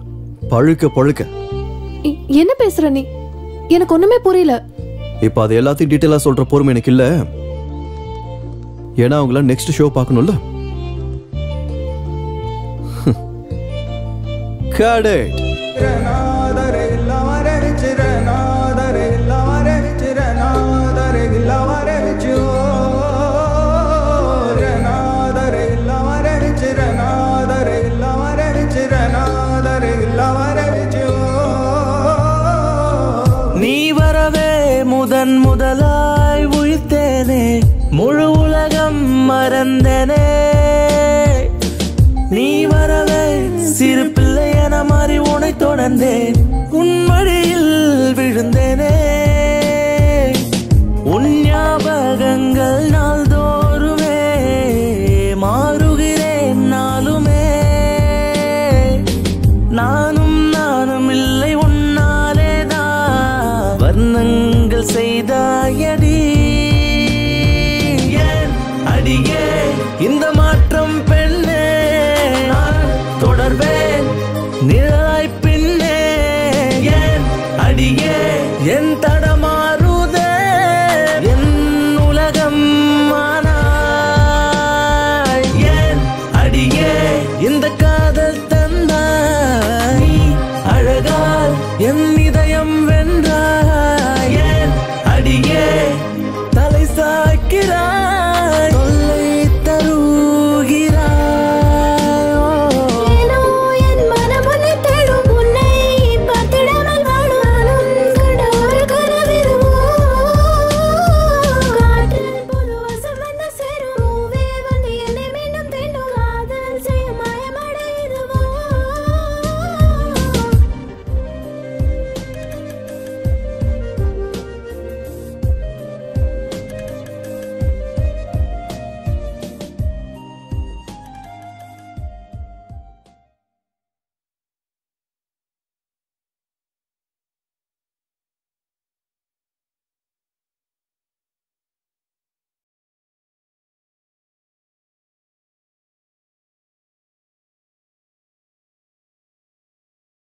பழுக்க பழுக்க. என்ன பேசுற நீ? எனக்கு ஒண்ணுமே புரியல. இப்ப அது எல்லாத்தையும் டீட்டெயிலா சொல்ற பொறுமை எனக்கு இல்ல. ஏன்னா அவங்கள நெக்ஸ்ட் ஷோ பார்க்கணும்ல. Cadet. நீ வரவே முதன் முதலாய் உயிர்த்தேனே, முழு உலகம் மறந்தேனே. நீ வரவே சிறு பிள்ளை என மாறி உனை தொடர்ந்தேன், உன் மடியில் விழுந்தேனே. உன் ஞாபகங்கள் நாள்தோறுமே மாறுகிறேன் நாளுமே. நானும் இல்லை உன்னாலேதான் வர்ணங்கள் செய்தாயடா.